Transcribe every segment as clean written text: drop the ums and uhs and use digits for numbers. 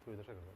तो इधर से कर दो।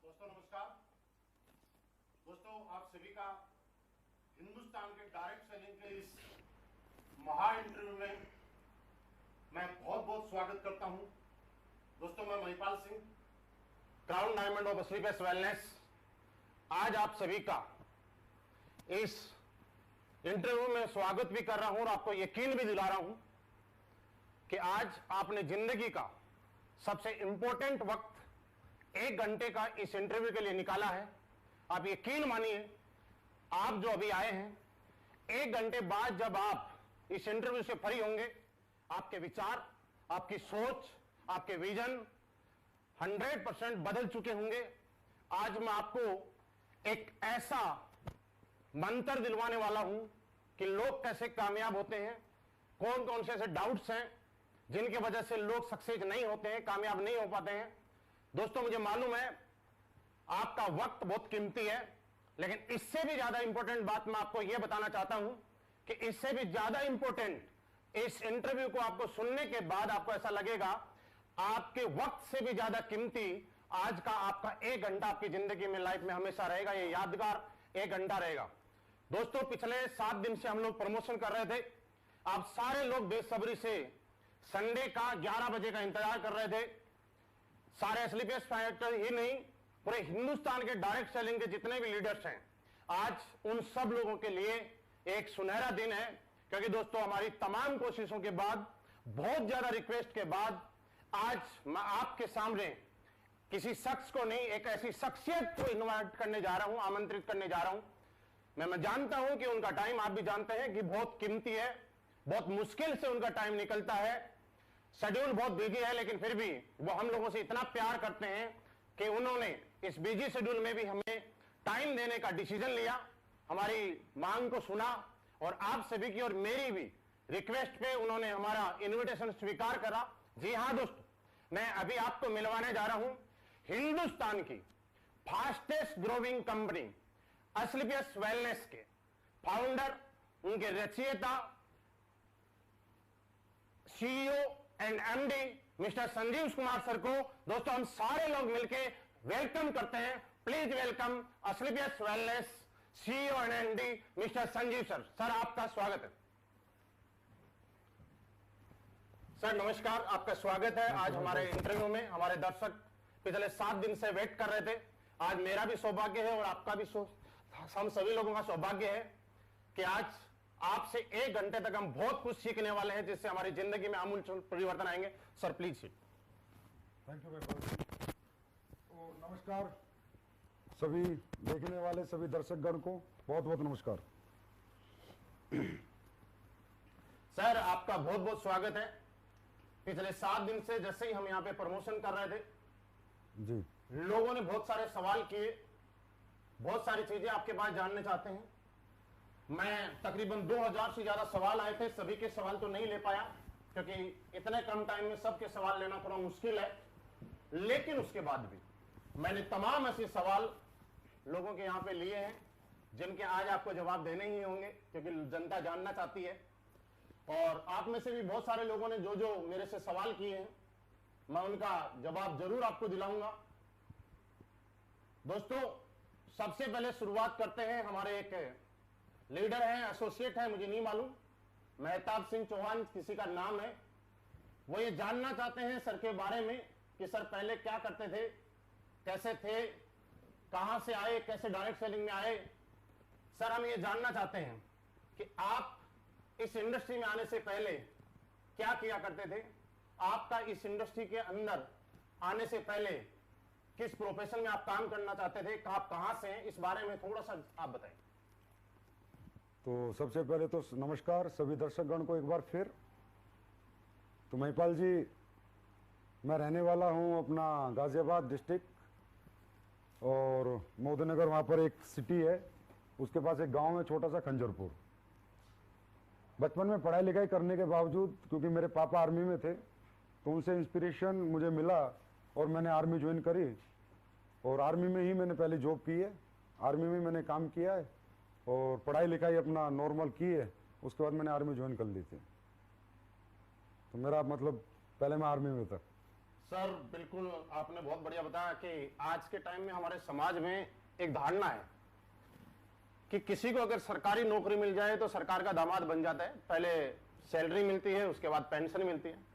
दोस्तों नमस्कार। दोस्तों आप सभी का हिंदुस्तान के डायरेक्ट सेलिंग के इस महा इंटरव्यू में मैं बहुत बहुत स्वागत करता हूं। दोस्तों मैं Mahipal Singh, crown diamond of sleepless wellness, आज आप सभी का इस इंटरव्यू में स्वागत भी कर रहा हूं और आपको यकीन भी दिला रहा हूं कि आज आपने जिंदगी का सबसे इंपॉर्टेंट वक्त 1 घंटे का इस इंटरव्यू के लिए निकाला है। आप यकीन मानिए, आप जो अभी आए हैं, 1 घंटे बाद जब आप इस इंटरव्यू से फ्री होंगे, आपके विचार, आपकी सोच, आपके विजन 100% बदल चुके होंगे। आज मैं आपको एक ऐसा मंत्र दिलवाने वाला हूं कि लोग कैसे कामयाब होते हैं, कौन कौन से ऐसे डाउट्स हैं जिनकी वजह से लोग सक्सेस नहीं होते हैं, कामयाब नहीं हो पाते हैं। दोस्तों मुझे मालूम है आपका वक्त बहुत कीमती है, लेकिन इससे भी ज्यादा इंपॉर्टेंट बात मैं आपको यह बताना चाहता हूं कि इससे भी ज्यादा इंपॉर्टेंट इस इंटरव्यू को आपको सुनने के बाद आपको ऐसा लगेगा आपके वक्त से भी ज्यादा कीमती आज का आपका 1 घंटा आपकी जिंदगी में, लाइफ में हमेशा रहेगा। यह यादगार 1 घंटा रहेगा। दोस्तों पिछले 7 दिन से हम लोग प्रमोशन कर रहे थे। आप सारे लोग बेसब्री से संडे का 11 बजे का इंतजार कर रहे थे। सारे स्लीपलेस फाइटर ही नहीं, पूरे हिंदुस्तान के डायरेक्ट सेलिंग के जितने भी लीडर्स हैं, आज उन सब लोगों के लिए एक सुनहरा दिन है। क्योंकि दोस्तों हमारी तमाम कोशिशों के बाद, बहुत ज्यादा रिक्वेस्ट के बाद, आज मैं आपके सामने किसी शख्स को नहीं, एक ऐसी शख्सियत को इन्वाइट करने जा रहा हूं, आमंत्रित करने जा रहा हूं। मैं जानता हूं कि उनका टाइम, आप भी जानते हैं कि बहुत कीमती है, बहुत मुश्किल से उनका टाइम निकलता है, शेड्यूल बहुत बिजी है, लेकिन फिर भी वो हम लोगों से इतना प्यार करते हैं कि उन्होंने इस बिजी शेड्यूल में भी हमें टाइम देने का डिसीजन लिया, हमारी मांग को सुना और आप सभी की और मेरी भी रिक्वेस्ट पे उन्होंने हमारा इनविटेशन स्वीकार करा। जी हां दोस्तों, मैं अभी आपको मिलवाने जा रहा हूं हिंदुस्तान की fastest growing company sleepless wellness के फाउंडर, उनके रचयिता, CEO and MD mister Sanjeev Kumar sir को दोस्तों हम सारे लोग मिलकर वेलकम करते हैं। Please welcome Asclepius wellness CEO and MD mister Sanjeev sir. Sir आपका स्वागत है। सर नमस्कार, आपका स्वागत है आज हमारे इंटरव्यू में। हमारे दर्शक पिछले 7 दिन से वेट कर रहे थे। आज मेरा भी सौभाग्य है और आपका भी हम सभी लोगों का सौभाग्य है कि आज आपसे 1 घंटे तक हम बहुत कुछ सीखने वाले हैं, जिससे हमारी जिंदगी में आमूल परिवर्तन आएंगे। Sir please seat. Thank you तो नमस्कार सभी देखने वाले सभी दर्शकगण को बहुत बहुत नमस्कार। सर आपका बहुत बहुत स्वागत है। पिछले 7 दिन से जैसे ही हम यहाँ पे प्रमोशन कर रहे थे जी, लोगों ने बहुत सारे सवाल किए, बहुत सारी चीजें आपके पास जानने चाहते हैं। मैं तकरीबन 2000 से ज्यादा सवाल आए थे, सभी के सवाल तो नहीं ले पाया क्योंकि इतने कम टाइम में सबके सवाल लेना थोड़ा मुश्किल है। लेकिन उसके बाद भी मैंने तमाम ऐसे सवाल लोगों के यहाँ पे लिए हैं जिनके आज आपको जवाब देने ही होंगे क्योंकि जनता जानना चाहती है। और आप में से भी बहुत सारे लोगों ने जो जो मेरे से सवाल किए हैं मैं उनका जवाब जरूर आपको दिलाऊंगा। दोस्तों सबसे पहले शुरुआत करते हैं, हमारे एक लीडर हैं, एसोसिएट हैं, मुझे नहीं मालूम, मेहताब सिंह चौहान किसी का नाम है। वो ये जानना चाहते हैं सर के बारे में कि सर पहले क्या करते थे, कैसे थे, कहां से आए, कैसे डायरेक्ट सेलिंग में आए। सर हम ये जानना चाहते हैं कि आप इस इंडस्ट्री में आने से पहले क्या किया करते थे, आपका इस इंडस्ट्री के अंदर आने से पहले किस प्रोफेशन में आप काम करना चाहते थे, आप कहां से हैं, इस बारे में थोड़ा सा आप बताएं। तो सबसे पहले तो नमस्कार सभी दर्शकगण को एक बार फिर। तो महिपाल जी, मैं रहने वाला हूं अपना गाजियाबाद डिस्ट्रिक्ट और मोदीनगर, वहाँ पर एक सिटी है, उसके पास एक गांव है छोटा सा खंजरपुर। बचपन में पढ़ाई लिखाई करने के बावजूद, क्योंकि मेरे पापा आर्मी में थे, तो उनसे इंस्पिरेशन मुझे मिला और मैंने आर्मी ज्वाइन करी। और आर्मी में ही मैंने पहले जॉब की है, आर्मी में मैंने काम किया है और पढ़ाई लिखाई अपना नॉर्मल की है। उसके बाद मैंने आर्मी ज्वाइन कर ली थी। तो मेरा मतलब पहले मैं आर्मी में था। सर बिल्कुल आपने बहुत बढ़िया बताया कि आज के टाइम में हमारे समाज में एक धारणा है कि किसी को अगर सरकारी नौकरी मिल जाए तो सरकार का दामाद बन जाता है। पहले सैलरी मिलती है, उसके बाद पेंशन मिलती है।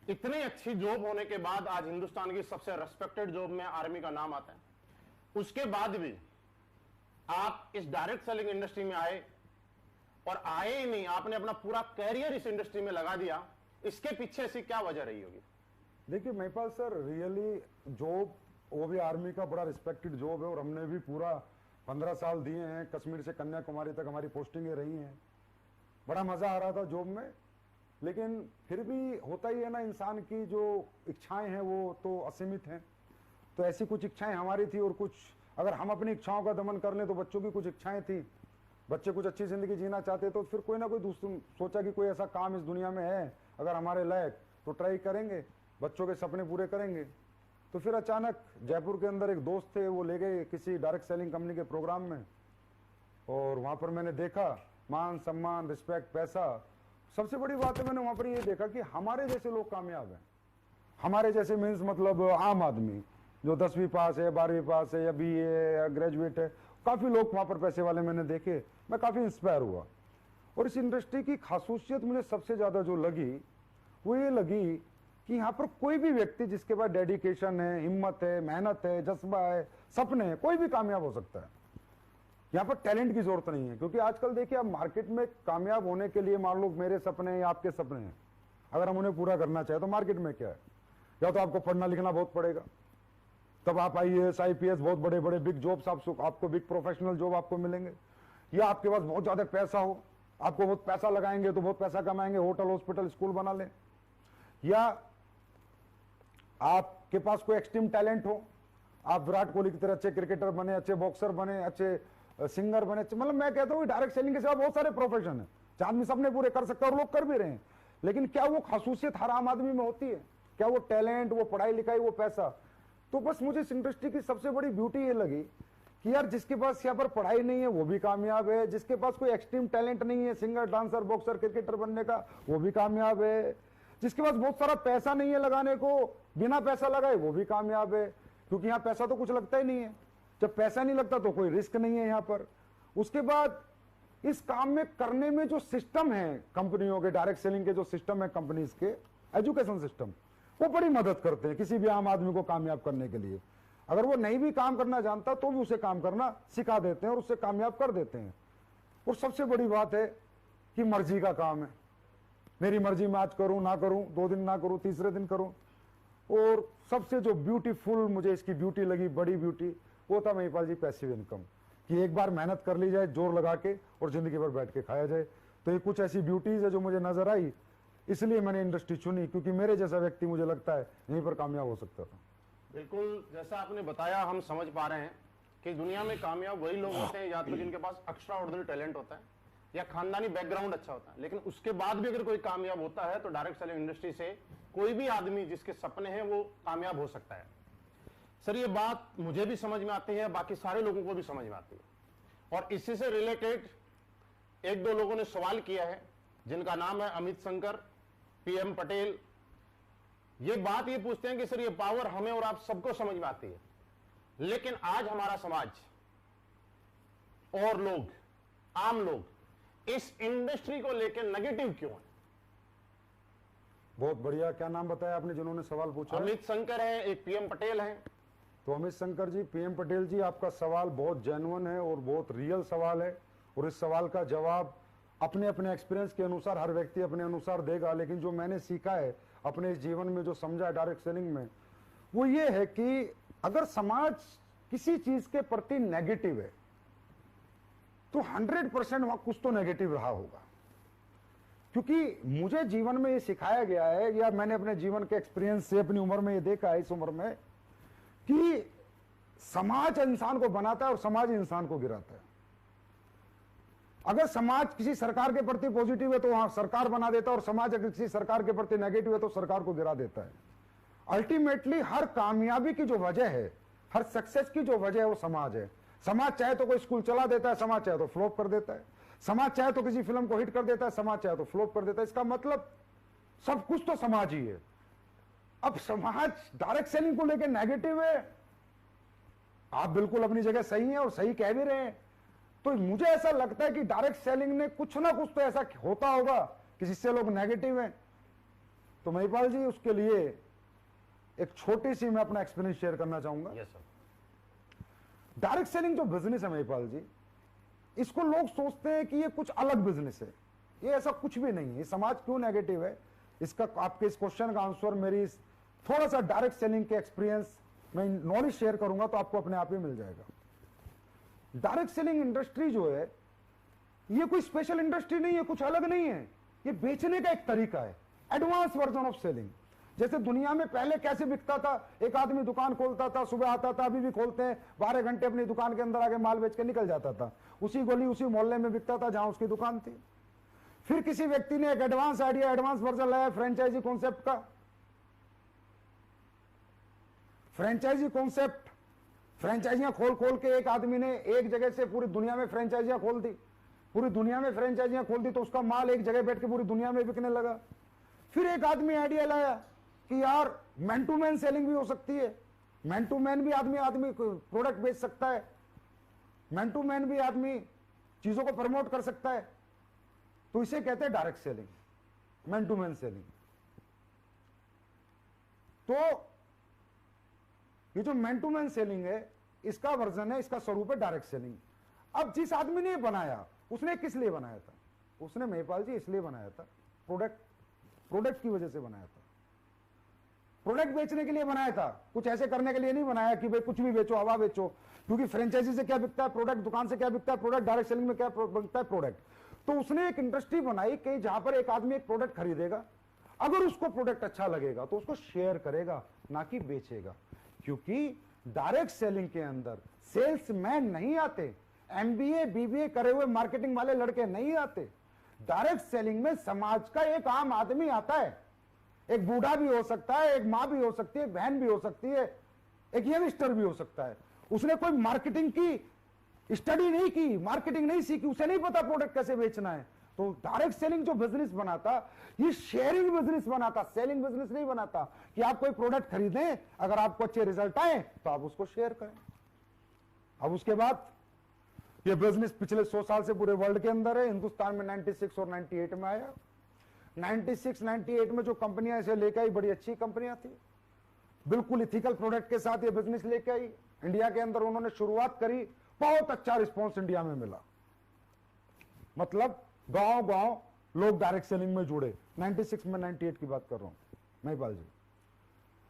इतनी अच्छी जॉब होने के बाद आज हिंदुस्तान की सबसे रेस्पेक्टेड जॉब में आर्मी का नाम आता है। उसके बाद भी आप इस डायरेक्ट सेलिंग इंडस्ट्री में आए और आए ही नहीं, आपने अपना पूरा कैरियर इस इंडस्ट्री में लगा दिया। इसके पीछे ऐसी क्या वजह रही होगी? देखिए महिपाल सर, रियली जॉब वो भी आर्मी का बड़ा रिस्पेक्टेड जॉब है और हमने भी पूरा 15 साल दिए हैं। कश्मीर से कन्याकुमारी तक हमारी पोस्टिंगें रही हैं। बड़ा मजा आ रहा था जॉब में। लेकिन फिर भी होता ही है ना, इंसान की जो इच्छाएं हैं वो तो असीमित हैं। तो ऐसी कुछ इच्छाएं हमारी थी और कुछ, अगर हम अपनी इच्छाओं का दमन कर लें तो बच्चों की कुछ इच्छाएं थी, बच्चे कुछ अच्छी जिंदगी जीना चाहते, तो फिर कोई ना कोई दूसरा सोचा कि कोई ऐसा काम इस दुनिया में है अगर हमारे लायक, तो ट्राई करेंगे, बच्चों के सपने पूरे करेंगे। तो फिर अचानक जयपुर के अंदर एक दोस्त थे, वो ले गए किसी डायरेक्ट सेलिंग कंपनी के प्रोग्राम में और वहाँ पर मैंने देखा मान सम्मान, रिस्पेक्ट, पैसा। सबसे बड़ी बात है मैंने वहाँ पर ये देखा कि हमारे जैसे लोग कामयाब हैं। हमारे जैसे मीन्स मतलब आम आदमी जो 10वीं पास है, 12वीं पास है या BA या ग्रेजुएट है, काफ़ी लोग वहाँ पर पैसे वाले मैंने देखे। मैं काफ़ी इंस्पायर हुआ। और इस इंडस्ट्री की खासूसियत मुझे सबसे ज़्यादा जो लगी वो ये लगी कि यहाँ पर कोई भी व्यक्ति जिसके पास डेडिकेशन है, हिम्मत है, मेहनत है, जज्बा है, सपने हैं, कोई भी कामयाब हो सकता है। यहाँ पर टैलेंट की जरूरत नहीं है। क्योंकि आजकल देखिए आप मार्केट में कामयाब होने के लिए, मान लो मेरे सपने हैं या आपके सपने हैं, अगर हम उन्हें पूरा करना चाहें तो मार्केट में क्या है, या तो आपको पढ़ना लिखना बहुत पड़ेगा, तब आप IAS IPS बहुत बड़े बड़े बिग जॉब्स आपको बिग प्रोफेशनल जॉब आपको मिलेंगे, या आपके पास बहुत ज्यादा पैसा हो, आपको बहुत पैसा लगाएंगे तो बहुत पैसा कमाएंगे, होटल हॉस्पिटल स्कूल बना लें, या आपके पास कोई एक्सट्रीम टैलेंट हो, आप विराट कोहली की तरह अच्छे क्रिकेटर बने, अच्छे बॉक्सर बने, अच्छे सिंगर बने। मतलब मैं कहता हूँ डायरेक्ट सेलिंग के सिवा बहुत सारे प्रोफेशन है, आदमी सपने पूरे कर सकता है और लोग कर भी रहे हैं। लेकिन क्या वो खासूसियत हर आम आदमी में होती है? क्या वो टैलेंट, वो पढ़ाई लिखाई, वो पैसा? तो बस मुझे इस इंडस्ट्री की सबसे बड़ी ब्यूटी ये लगी कि यार जिसके पास यहाँ पर पढ़ाई नहीं है वो भी कामयाब है, जिसके पास कोई एक्सट्रीम टैलेंट नहीं है, सिंगर, डांसर, बॉक्सर, क्रिकेटर बनने का, वो भी कामयाब है, जिसके पास बहुत सारा पैसा नहीं है लगाने को, बिना पैसा लगाए वो भी कामयाब है, क्योंकि यहां पैसा तो कुछ लगता ही नहीं है। जब पैसा नहीं लगता तो कोई रिस्क नहीं है यहां पर। उसके बाद इस काम में करने में जो सिस्टम है कंपनियों के, डायरेक्ट सेलिंग के जो सिस्टम है कंपनीज के, एजुकेशन सिस्टम, वो बड़ी मदद करते हैं किसी भी आम आदमी को कामयाब करने के लिए। अगर वो नहीं भी काम करना जानता तो भी उसे काम करना सिखा देते हैं और उससे कामयाब कर देते हैं। और सबसे बड़ी बात है कि मर्जी का काम है, मेरी मर्जी में आज करूं ना करूं, 2 दिन ना करूं, तीसरे दिन करूं। और सबसे जो ब्यूटीफुल मुझे इसकी ब्यूटी लगी, बड़ी ब्यूटी, वो था महिपाल जी पैसिव इनकम, कि एक बार मेहनत कर ली जाए जोर लगा के और जिंदगी भर बैठ के खाया जाए। तो ये कुछ ऐसी ब्यूटीज है जो मुझे नजर आई, इसलिए मैंने इंडस्ट्री चुनी, क्योंकि मेरे जैसा व्यक्ति मुझे लगता है यहीं पर कामयाब हो सकता था। बिल्कुल जैसा आपने बताया, हम समझ पा रहे हैं कि दुनिया में कामयाब वही लोग होते हैं या तो जिनके पास एक्स्ट्रा ऑर्डिनरी टैलेंट होता है या खानदानी बैकग्राउंड अच्छा होता है, लेकिन उसके बाद भी अगर कोई कामयाब होता है तो डायरेक्ट सेलिंग इंडस्ट्री से कोई भी आदमी जिसके सपने हैं वो कामयाब हो सकता है। सर, ये बात मुझे भी समझ में आती है, बाकी सारे लोगों को भी समझ में आती है। और इसी से रिलेटेड 1-2 लोगों ने सवाल किया है, जिनका नाम है अमित शंकर, PM पटेल। ये बात ये पूछते हैं कि सर ये पावर हमें और आप सबको समझ में आती है, लेकिन आज हमारा समाज और लोग, आम लोग इस इंडस्ट्री को लेकर नेगेटिव क्यों है? बहुत बढ़िया। क्या नाम बताया आपने जिन्होंने सवाल पूछा? अमित शंकर है, एक PM पटेल है। तो अमित शंकर जी, PM पटेल जी, आपका सवाल बहुत जेन्युइन है और बहुत रियल सवाल है, और इस सवाल का जवाब अपने अपने एक्सपीरियंस के अनुसार हर व्यक्ति अपने अनुसार देगा। लेकिन जो मैंने सीखा है अपने इस जीवन में, जो समझा है डायरेक्ट सेलिंग में, वो ये है कि अगर समाज किसी चीज के प्रति नेगेटिव है तो 100% वहां कुछ तो नेगेटिव रहा होगा। क्योंकि मुझे जीवन में ये सिखाया गया है, या मैंने अपने जीवन के एक्सपीरियंस से अपनी उम्र में ये देखा है, इस उम्र में, कि समाज इंसान को बनाता है और समाज इंसान को गिराता है। अगर समाज किसी सरकार के प्रति पॉजिटिव है तो वहां सरकार बना देता है, और समाज अगर किसी सरकार के प्रति नेगेटिव है तो सरकार को गिरा देता है। अल्टीमेटली हर कामयाबी की जो वजह है, हर सक्सेस की जो वजह है, वो समाज है। समाज चाहे तो कोई स्कूल चला देता है, समाज चाहे तो फ्लॉप कर देता है। समाज चाहे तो किसी फिल्म को हिट कर देता है, समाज चाहे तो फ्लॉप कर देता है। इसका मतलब सब कुछ तो समाज ही है। अब समाज डायरेक्ट सेलिंग को लेकर नेगेटिव है, आप बिल्कुल अपनी जगह सही हैं और सही कह भी रहे हैं। तो मुझे ऐसा लगता है कि डायरेक्ट सेलिंग ने कुछ ना कुछ तो ऐसा होता होगा कि जिससे लोग नेगेटिव हैं। तो महिपाल जी, उसके लिए एक छोटी सी मैं अपना एक्सपीरियंस शेयर करना चाहूंगा। Yes sir. डायरेक्ट सेलिंग जो बिजनेस है महिपाल जी, इसको लोग सोचते हैं कि ये कुछ अलग बिजनेस है। ये ऐसा कुछ भी नहीं है। ये समाज क्यों नेगेटिव है, इसका आपके इस क्वेश्चन का आंसर मेरी थोड़ा सा डायरेक्ट सेलिंग के एक्सपीरियंस में नॉलेज शेयर करूंगा तो आपको अपने आप ही मिल जाएगा। डायरेक्ट सेलिंग इंडस्ट्री जो है, ये कोई स्पेशल इंडस्ट्री नहीं है, कुछ अलग नहीं है। ये बेचने का एक तरीका है, एडवांस वर्जन ऑफ सेलिंग। जैसे दुनिया में पहले कैसे बिकता था, एक आदमी दुकान खोलता था, सुबह आता था, अभी भी खोलते हैं, 12 घंटे अपनी दुकान के अंदर आके माल बेच के निकल जाता था। उसी गली उसी मोहल्ले में बिकता था जहां उसकी दुकान थी। फिर किसी व्यक्ति ने एक एडवांस आइडिया, एडवांस वर्जन लाया फ्रेंचाइजी कॉन्सेप्ट का। फ्रेंचाइजी कॉन्सेप्ट, फ्रेंचाइजियां खोल खोल के एक आदमी ने एक जगह से पूरी दुनिया में फ्रेंचाइजियां खोल दी। पूरी दुनिया में फ्रेंचाइजियां खोल दी तो उसका माल एक जगह बैठ के पूरी दुनिया में बिकने लगा। फिर एक आदमी आइडिया लाया कि यार मैन टू मैन सेलिंग भी हो सकती है, मैन टू मैन भी आदमी प्रोडक्ट बेच सकता है, मैन टू मैन भी आदमी चीजों को प्रमोट कर सकता है। तो इसे कहते हैं direct selling, man to man selling. तो ये जो मैन टू मैन सेलिंग है, इसका वर्जन है, इसका स्वरूप है डायरेक्ट सेलिंग। अब जिस आदमी ने बनाया, उसने किस लिए बनाया था? उसने महिपाल जी इसलिए बनाया था, प्रोडक्ट की वजह से बनाया था। प्रोडक्ट बेचने के लिए बनाया था, कुछ ऐसे करने के लिए नहीं बनाया कि भाई कुछ भी बेचो, हवा बेचो। क्योंकि फ्रेंचाइजी से क्या बिकता है? प्रोडक्ट। दुकान से क्या बिकता है? प्रोडक्ट। डायरेक्ट सेलिंग में क्या बिकता है? प्रोडक्ट। तो उसने एक इंडस्ट्री बनाई कि जहां पर एक आदमी एक प्रोडक्ट खरीदेगा, अगर उसको प्रोडक्ट अच्छा लगेगा तो उसको शेयर करेगा, ना कि बेचेगा। क्योंकि डायरेक्ट सेलिंग के अंदर सेल्समैन नहीं आते, MBA BBA करे हुए मार्केटिंग वाले लड़के नहीं आते। डायरेक्ट सेलिंग में समाज का एक आम आदमी आता है। एक बूढ़ा भी हो सकता है, एक मां भी हो सकती है, एक बहन भी हो सकती है, एक यंगस्टर भी हो सकता है। उसने कोई मार्केटिंग की स्टडी नहीं की, मार्केटिंग नहीं सीखी, उसे नहीं पता प्रोडक्ट कैसे बेचना है। तो डायरेक्ट सेलिंग जो बिजनेस बनाता, ये शेयरिंग बिजनेस बनाता, सेलिंग बिजनेस नहीं बनाता कि आप कोई प्रोडक्ट खरीदें, अगर आपको अच्छे रिजल्ट आए तो आप उसको शेयर करें। अब उसके बाद ये बिजनेस पिछले 100 साल से पूरे वर्ल्ड के अंदर है। हिंदुस्तान में 96 और 98 में आया। 96 98 में जो कंपनियां इसे लेके आई, बड़ी अच्छी कंपनियां थी, बिल्कुल इथिकल प्रोडक्ट के साथ ये बिजनेस लेके आई। इंडिया के अंदर उन्होंने शुरुआत करी, बहुत अच्छा रिस्पॉन्स इंडिया में मिला, मतलब गांव गांव लोग डायरेक्ट सेलिंग में जुड़े। 96 में 98 की बात कर रहा हूं महिपाल जी।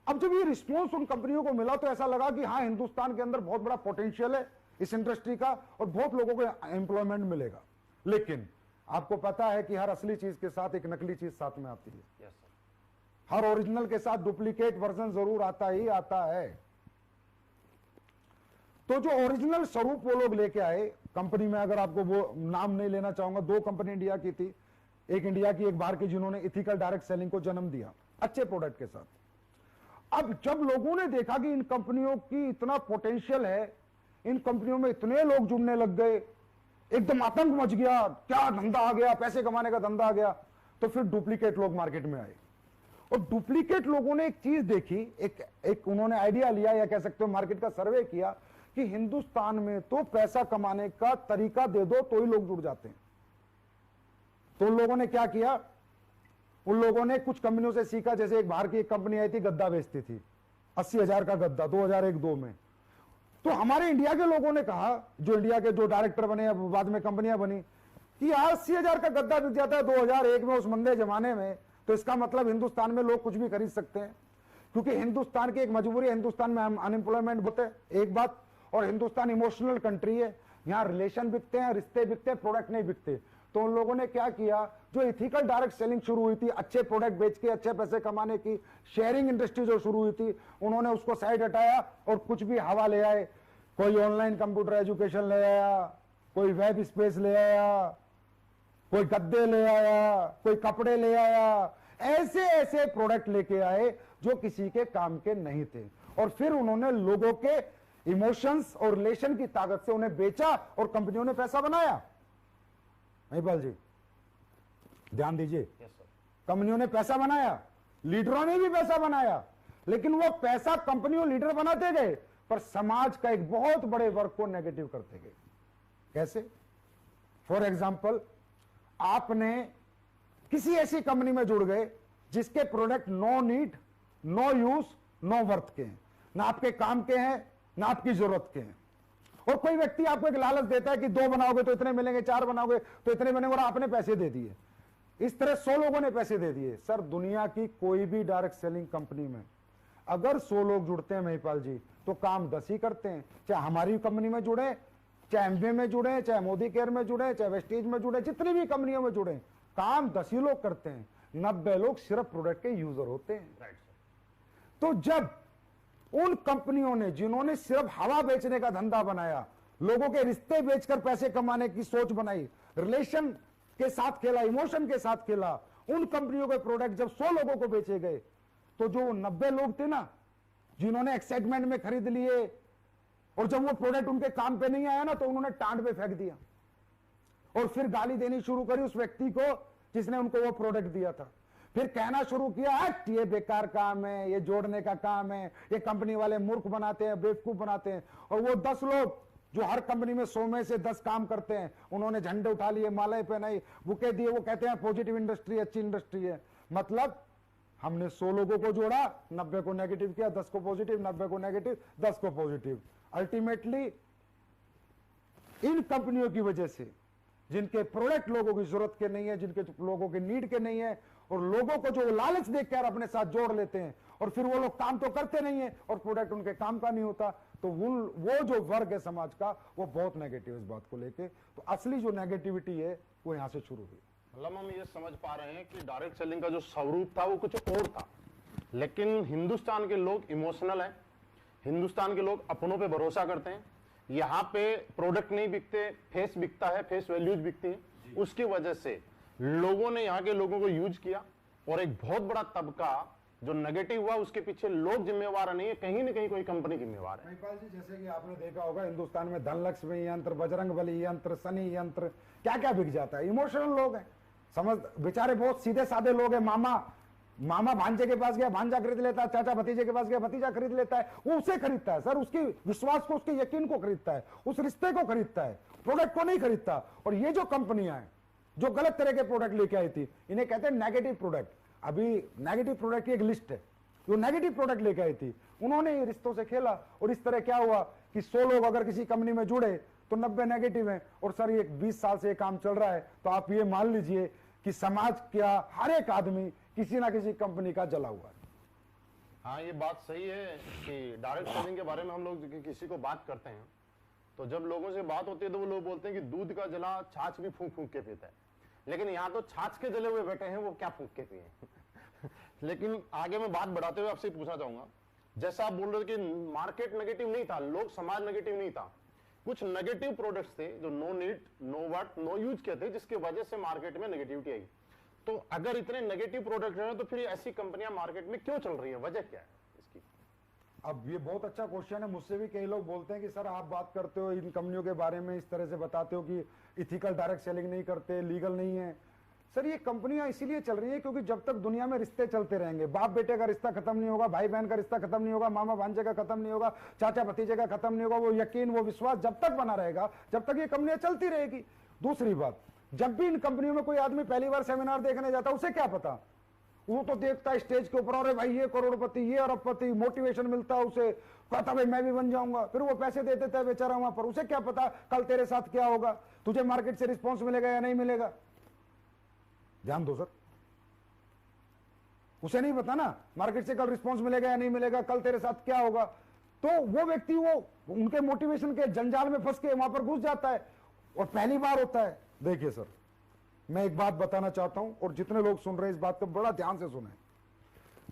अब जब ये रिस्पॉन्स उन कंपनियों को मिला तो ऐसा लगा कि हाँ, हिंदुस्तान के अंदर बहुत बड़ा पोटेंशियल है इस इंडस्ट्री का और बहुत लोगों को एम्प्लॉयमेंट मिलेगा। लेकिन आपको पता है कि हर असली चीज के साथ एक नकली चीज साथ में आती है। Yes sir. हर ओरिजिनल के साथ डुप्लीकेट वर्जन जरूर आता ही आता है। तो जो ओरिजिनल स्वरूप वो लोग लेके आए कंपनी में, अगर आपको वो नाम नहीं लेना चाहूंगा, 2 कंपनी इंडिया की थी, एक इंडिया की एक बाहर की, जिन्होंने इथिकल डायरेक्ट सेलिंग को जन्म दिया अच्छे प्रोडक्ट के साथ। अब जब लोगों ने देखा कि इन कंपनियों की इतना पोटेंशियल है, इन कंपनियों में इतने लोग जुड़ने लग गए, एकदम आतंक मच गया, क्या धंधा आ गया, पैसे कमाने का धंधा आ गया, तो फिर डुप्लीकेट लोग मार्केट में आए। और डुप्लीकेट लोगों ने एक चीज देखी, एक उन्होंने आइडिया लिया, या कह सकते हो मार्केट का सर्वे किया कि हिंदुस्तान में तो पैसा कमाने का तरीका दे दो तो ही लोग जुड़ जाते हैं। तो उन लोगों ने क्या किया, उन लोगों ने कुछ कंपनियों से सीखा। जैसे एक बाहर की एक कंपनी आई थी, गद्दा बेचती थी, 80,000 का गद्दा 2001-2 में। तो हमारे इंडिया के लोगों ने कहा, जो इंडिया के जो डायरेक्टर बने, बाद में कंपनियां बनी, कि यार 80,000 का गद्दा बिक जाता है 2001 में उस मंदे जमाने में, तो इसका मतलब हिंदुस्तान में लोग कुछ भी खरीद सकते हैं। क्योंकि हिंदुस्तान की एक मजबूरी है, हिंदुस्तान में अनएम्प्लॉयमेंट बहुत है, एक बात, और हिंदुस्तान इमोशनल कंट्री है, यहाँ रिलेशन बिकते हैं, रिश्ते बिकते हैं, प्रोडक्ट नहीं बिकते। तो उन लोगों ने क्या किया, जो इथिकल डायरेक्ट सेलिंग शुरू हुई थी, अच्छे प्रोडक्ट बेच के अच्छे पैसे कमाने की शेयरिंग इंडस्ट्री जो शुरू हुई थी, उन्होंने उसको साइड हटाया और कुछ भी हवा ले आए। कोई ऑनलाइन कंप्यूटर एजुकेशन ले आया, कोई वेब स्पेस ले आया, कोई गद्दे ले आया, कोई कपड़े ले आया, ऐसे ऐसे प्रोडक्ट लेके आए जो किसी के काम के नहीं थे। और फिर उन्होंने लोगों के इमोशंस और रिलेशन की ताकत से उन्हें बेचा और कंपनियों ने पैसा बनाया। महिपाल जी ध्यान दीजिए, कंपनियों ने पैसा बनाया, लीडरों ने भी पैसा बनाया, लेकिन वो पैसा कंपनियों लीडर बनाते गए पर समाज का एक बहुत बड़े वर्ग को नेगेटिव करते गए। कैसे? फॉर एग्जाम्पल, आपने किसी ऐसी कंपनी में जुड़ गए जिसके product no need, no use, no worth के हैं, ना आपके काम के हैं, ना आपकी जरूरत के हैं। और कोई व्यक्ति आपको एक लालच देता है कि 2 बनाओगे तो इतने मिलेंगे, 4 बनाओगे तो इतने मिलेंगे, और आपने पैसे दे दिए। इस तरह 100 लोगों ने पैसे दे दिए। सर, दुनिया की कोई भी डायरेक्ट सेलिंग कंपनी में अगर 100 लोग जुड़ते हैं महिपाल जी, तो काम 10 ही करते हैं। चाहे हमारी कंपनी में जुड़े, चाहे एमवे में जुड़े, चाहे मोदी केयर में जुड़े, चाहे वेस्टीज में जुड़े, जितनी भी कंपनियों में जुड़े, काम 10 ही लोग करते हैं, 90 लोग सिर्फ प्रोडक्ट के यूजर होते हैं। तो जब उन कंपनियों ने, जिन्होंने सिर्फ हवा बेचने का धंधा बनाया, लोगों के रिश्ते बेचकर पैसे कमाने की सोच बनाई, रिलेशन के साथ खेला, इमोशन के साथ खेला, उन कंपनियों के प्रोडक्ट जब 100 लोगों को बेचे गए, तो जो 90 लोग थे ना, जिन्होंने एक्साइटमेंट में खरीद लिए, और जब वो प्रोडक्ट उनके काम पे नहीं आया ना, तो उन्होंने टांड पे फेंक दिया और फिर गाली देनी शुरू करी उस व्यक्ति को जिसने उनको वो प्रोडक्ट दिया था। फिर कहना शुरू किया, ये बेकार काम है, ये जोड़ने का काम है, ये कंपनी वाले मूर्ख बनाते हैं, बेवकूफ बनाते हैं। और वो 10 लोग जो हर कंपनी में 100 में से 10 काम करते हैं, उन्होंने झंडे उठा लिए, मालाएं पहनाई, बुके दिए, वो कहते हैं पॉजिटिव इंडस्ट्री, अच्छी इंडस्ट्री है। मतलब हमने 100 लोगों को जोड़ा, 90 को नेगेटिव किया, 10 को पॉजिटिव, 90 को नेगेटिव, 10 को पॉजिटिव। अल्टीमेटली इन कंपनियों की वजह से, जिनके प्रोडक्ट लोगों की जरूरत के नहीं है, जिनके लोगों के नीड के नहीं है, और लोगों को जो लालच देखकर अपने साथ जोड़ लेते हैं, और फिर वो लोग काम तो करते नहीं है और प्रोडक्ट उनके काम का नहीं होता, तो वो जो वर्ग है समाज का, वो बहुत नेगेटिव इस बात को लेके। तो असली जो नेगेटिविटी है वो यहां से शुरू हुई। मतलब हम ये समझ पा रहे हैं कि डायरेक्ट सेलिंग का जो स्वरूप था वो कुछ और था, लेकिन हिंदुस्तान के लोग इमोशनल हैं, हिंदुस्तान के लोग अपनों पे भरोसा करते हैं। यहाँ पे प्रोडक्ट नहीं बिकते, फेस बिकता है, फेस वैल्यूज बिकती है। उसकी वजह से लोगों ने यहाँ के लोगों को यूज किया, और एक बहुत बड़ा तबका जो नेगेटिव हुआ, उसके पीछे लोग जिम्मेवार नहीं है, कहीं ना कहीं कोई कंपनी जिम्मेवार है। महिपाल जी, जैसे कि आपने देखा होगा, हिंदुस्तान में धनलक्ष्मी यंत्र, बजरंग बली यंत्र, शनि यंत्र, क्या क्या बिक जाता है, इमोशनल लोग हैं। समझ, बेचारे बहुत सीधे साधे लोग हैं। मामा भांजे के पास गया, भांजा खरीद लेता है, चाचा भतीजे के पास गया, भतीजा खरीद लेता है। वो उसे खरीदता है सर, उसकी विश्वास को, उसके यकीन को खरीदता है, उस रिश्ते को खरीदता है, प्रोडक्ट को नहीं खरीदता। और ये जो कंपनियां हैं जो गलत तरह के प्रोडक्ट लेके आई थी, इन्हें कहते हैं नेगेटिव प्रोडक्ट। अभी नेगेटिव प्रोडक्ट की एक लिस्ट है, जो नेगेटिव प्रोडक्ट लेके आई थी, उन्होंने ये रिश्तों से खेला। और इस तरह क्या हुआ कि 100 लोग अगर किसी कंपनी में जुड़े तो 90 नेगेटिव हैं। और सर ये 20 साल से ये काम चल रहा है, तो आप ये मान लीजिए कि समाज का हर एक आदमी किसी ना किसी कंपनी का जला हुआ है। हाँ, ये बात सही है कि डायरेक्ट सेलिंग के बारे में हम लोग किसी को बात करते हैं तो जब लोगों से बात होती है तो वो लोग बोलते हैं कि दूध का जला छाछ भी फूंक फूंक के पीता है। लेकिन यहाँ तो छाछ के जले हुए बैठे हैं, वो क्या फूंक के पिए। लेकिन आगे मैं बात बढ़ाते हुए आपसे पूछना चाहूंगा, जैसा आप बोल रहे थे कि मार्केट नेगेटिव नहीं था, लोग समाज नेगेटिव नहीं था, कुछ नेगेटिव प्रोडक्ट्स थे जो no need, no worth, no use के थे, जिसकी वजह से मार्केट में नेगेटिविटी आई। तो अगर इतने नेगेटिव प्रोडक्ट हैं तो फिर ऐसी कंपनियां मार्केट में क्यों चल रही है, वजह क्या है इसकी? अब ये बहुत अच्छा क्वेश्चन है। मुझसे भी कई लोग बोलते हैं कि सर आप बात करते हो इन कंपनियों के बारे में, इस तरह से बताते हो कि इथिकल डायरेक्ट सेलिंग नहीं करते, लीगल नहीं है। सर ये कंपनियां इसीलिए चल रही हैं क्योंकि जब तक दुनिया में रिश्ते चलते रहेंगे, बाप बेटे का रिश्ता खत्म नहीं होगा, भाई बहन का रिश्ता खत्म नहीं होगा, मामा भांजे का खत्म नहीं होगा, चाचा भतीजे का खत्म नहीं होगा, वो यकीन, वो विश्वास जब तक बना रहेगा, जब तक ये कंपनियां चलती रहेगी। दूसरी बात, जब भी इन कंपनियों में कोई आदमी पहली बार सेमिनार देखने जाता है, उसे क्या पता, वो तो देखता है स्टेज के ऊपर, अरे भाई ये करोड़पति, ये अरबपति, मोटिवेशन मिलता है उसे, कहता भाई मैं भी बन जाऊंगा, फिर वो पैसे दे देता है बेचारा वहां पर। उसे क्या पता कल तेरे साथ क्या होगा, तुझे मार्केट से रिस्पॉन्स मिलेगा या नहीं मिलेगा। ध्यान दो सर, उसे नहीं पता ना मार्केट से कल रिस्पॉन्स मिलेगा या नहीं मिलेगा, कल तेरे साथ क्या होगा। तो वो व्यक्ति वो उनके मोटिवेशन के जंजाल में फंस के वहां पर घुस जाता है और पहली बार होता है। देखिए सर, मैं एक बात बताना चाहता हूं और जितने लोग सुन रहे हैं इस बात को बड़ा ध्यान से सुने।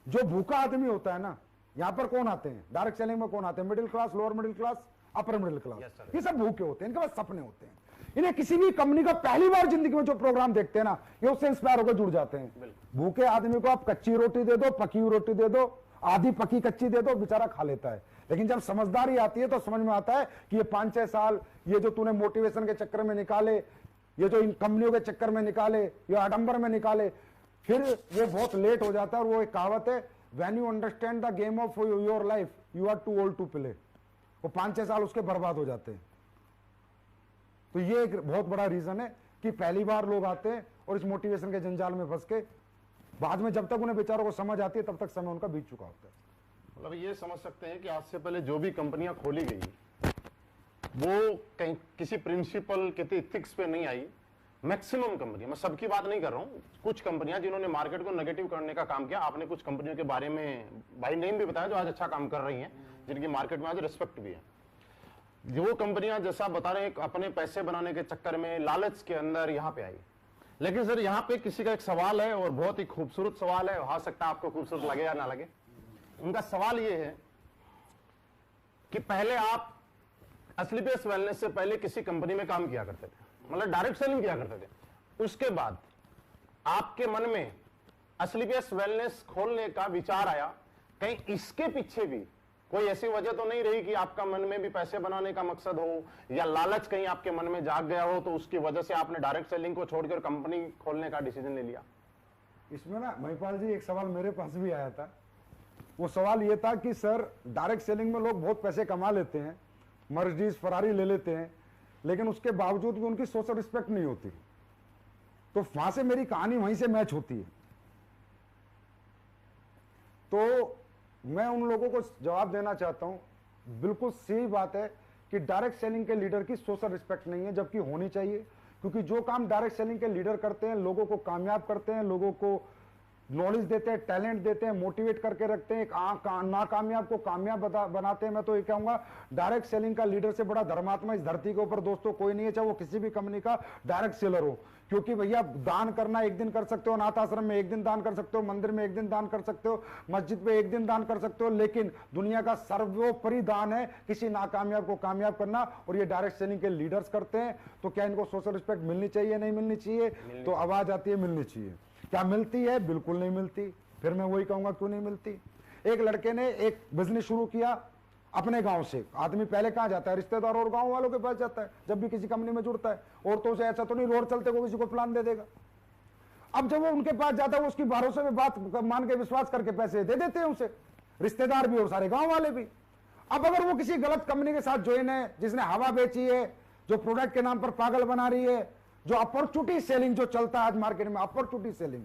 जो भूखा आदमी होता है ना, यहां पर कौन आते हैं डायरेक्ट सेलिंग में, कौन आते हैं? Middle class, lower middle class, upper middle class. ये सब भूखे होते हैं, इनके पास सपने होते हैं। इन्हें किसी भी कंपनी का पहली बार जिंदगी में जो प्रोग्राम देखते हैं ना, ये उससे इंस्पायर होकर जुड़ जाते हैं। भूखे आदमी को आप कच्ची रोटी दे दो, पकी हुई रोटी दे दो, आधी पकी कच्ची दे दो, बेचारा खा लेता है। लेकिन जब समझदारी आती है तो समझ में आता है कि ये 5-6 साल ये जो तूने मोटिवेशन के चक्कर में निकाले, ये जो इन कंपनियों के चक्कर में निकाले, ये आडंबर में निकाले, फिर वो बहुत लेट हो जाता है। और वो एक कहावत है, when you understand the game of your life you are too old to play. वो 5-6 साल उसके बर्बाद हो जाते हैं। तो ये एक बहुत बड़ा रीजन है कि पहली बार लोग आते हैं और इस मोटिवेशन के जंजाल में फंस के बाद में जब तक उन्हें बेचारों को समझ आती है तब तक समय उनका बीत चुका होता है। मतलब ये समझ सकते हैं कि आज से पहले जो भी कंपनियां खोली गई वो कहीं किसी प्रिंसिपल किसी इथिक्स पे नहीं आई। मैक्सिमम कंपनी, मैं सबकी बात नहीं कर रहा हूँ, कुछ कंपनियां जिन्होंने मार्केट को नेगेटिव करने का काम किया। आपने कुछ कंपनियों के बारे में भाई नेम भी बताया जो आज अच्छा काम कर रही हैं, जिनकी मार्केट में आज रिस्पेक्ट भी है। जो कंपनियां जैसा बता रहे हैं अपने पैसे बनाने के चक्कर में लालच के अंदर यहाँ पे आई। लेकिन सर यहाँ पे किसी का एक सवाल है और बहुत ही खूबसूरत सवाल है, हो सकता है आपको खूबसूरत लगे या ना लगे। उनका सवाल ये है कि पहले आप असलीपियस वेलनेस से पहले किसी कंपनी में काम किया करते थे, मतलब डायरेक्ट सेलिंग किया करते थे, उसके बाद आपके मन में असलीपियस वेलनेस खोलने का विचार आया, कहीं इसके पीछे भी कोई ऐसी वजह तो नहीं रही कि आपका मन में भी पैसे बनाने का मकसद हो या लालच कहीं आपके मन में जाग गया हो, तो उसकी वजह से आपने डायरेक्ट सेलिंग को छोड़कर कंपनी खोलने का डिसीजन ले लिया? इसमें ना महिपाल जी एक सवाल मेरे पास भी आया था। वो सवाल ये था कि सर डायरेक्ट सेलिंग में लोग बहुत पैसे कमा लेते हैं, मर्सिडीज फरारी ले लेते हैं, लेकिन उसके बावजूद भी उनकी सोशल रिस्पेक्ट नहीं होती। तो वहां से मेरी कहानी वहीं से मैच होती है। तो मैं उन लोगों को जवाब देना चाहता हूं, बिल्कुल सही बात है कि डायरेक्ट सेलिंग के लीडर की सोशल रिस्पेक्ट नहीं है, जबकि होनी चाहिए। क्योंकि जो काम डायरेक्ट सेलिंग के लीडर करते हैं, लोगों को कामयाब करते हैं, लोगों को नॉलेज देते हैं, टैलेंट देते हैं, मोटिवेट करके रखते हैं, नाकामयाब को कामयाब बनाते हैं। मैं तो ये कहूंगा डायरेक्ट सेलिंग का लीडर से बड़ा धर्मात्मा इस धरती के ऊपर दोस्तों कोई नहीं है, चाहे वो किसी भी कंपनी का डायरेक्ट सेलर हो। क्योंकि भैया दान करना एक दिन कर सकते हो, अनाथ आश्रम में एक दिन दान कर सकते हो, मंदिर में एक दिन दान कर सकते हो, मस्जिद में एक दिन दान कर सकते हो, लेकिन दुनिया का सर्वोपरि दान है किसी नाकामयाब को कामयाब करना, और ये डायरेक्ट सेलिंग के लीडर्स करते हैं। तो क्या इनको सोशल रिस्पेक्ट मिलनी चाहिए, नहीं मिलनी चाहिए? तो आवाज आती है मिलनी चाहिए। क्या मिलती है? बिल्कुल नहीं मिलती। फिर मैं वही कहूंगा क्यों नहीं मिलती। एक लड़के ने एक बिजनेस शुरू किया अपने गांव से। आदमी पहले कहां जाता है? रिश्तेदार और गांव वालों के पास जाता है जब भी किसी कंपनी में जुड़ता है। और तो उसे ऐसा तो नहीं रोड चलते को किसी को प्लान दे देगा। अब जब वो उनके पास जाता है वो उसकी भरोसे में बात मान के विश्वास करके पैसे दे देते हैं उसे, रिश्तेदार भी और सारे गांव वाले भी। अब अगर वो किसी गलत कंपनी के साथ ज्वाइन है, जिसने हवा बेची है, जो प्रोडक्ट के नाम पर पागल बना रही है, जो अपॉर्चुनिटी सेलिंग जो चलता है आज मार्केट में, अपॉर्चुनिटी सेलिंग,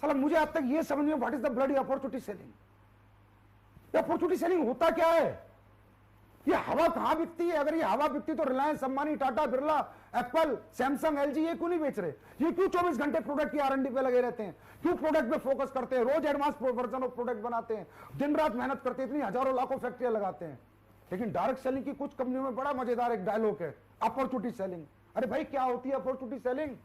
साला मुझे आज तक ये समझ में what is the bloody opportunity selling? Opportunity selling होता क्या है? ये हवा कहां बिकती है? अगर ये हवा बिकती तो Reliance, Ambani, Tata, Birla, Apple, Samsung, LG ये क्यों नहीं बेच रहे? ये क्यों 24 घंटे प्रोडक्ट की आर&डी पे लगे रहते हैं? क्यों प्रोडक्ट पे फोकस करते हैं? रोज एडवांस वर्जन ऑफ प्रोडक्ट बनाते हैं, दिन रात मेहनत करते हैं, इतनी हजारों लाखों फैक्ट्रियां लगाते हैं। लेकिन डायरेक्ट सेलिंग की कुछ कंपनियों में बड़ा मजेदार एक डायलॉग है, अपॉर्चुनिटी सेलिंग। अरे भाई क्या होती है अपॉर्चुनिटी सेलिंग?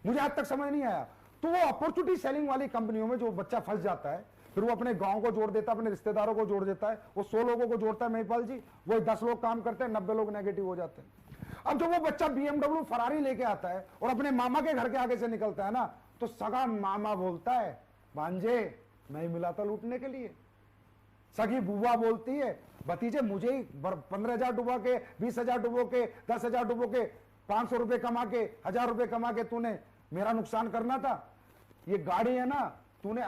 मुझे आज तक समझ नहीं आया। तो वो अपॉर्चुनिटी सेलिंग वाली कंपनियों में जो बच्चा फंस जाता है, फिर वो अपने गांव को जोड़ देता है, अपने रिश्तेदारों को जोड़ देता है, वो 100 लोगों को जोड़ता है महिपाल जी, वो 10 लोग काम करते हैं, 90 लोग नेगेटिव हो जाते हैं। अब जब वो बच्चा BMW फरारी लेके आता है और अपने मामा के घर के आगे से निकलता है ना, तो सगा मामा बोलता है, भांजे नहीं मिला था लूटने के लिए। सगी बुआ बोलती है, भतीजे मुझे ही 15,000 डुबा के, 20,000 डुबो के, 10,000 डुबो के, 500 रुपए कमा के, 1000 रुपए कमा के तूने मेरा नुकसान करना था। ये गाड़ी है ना, तूने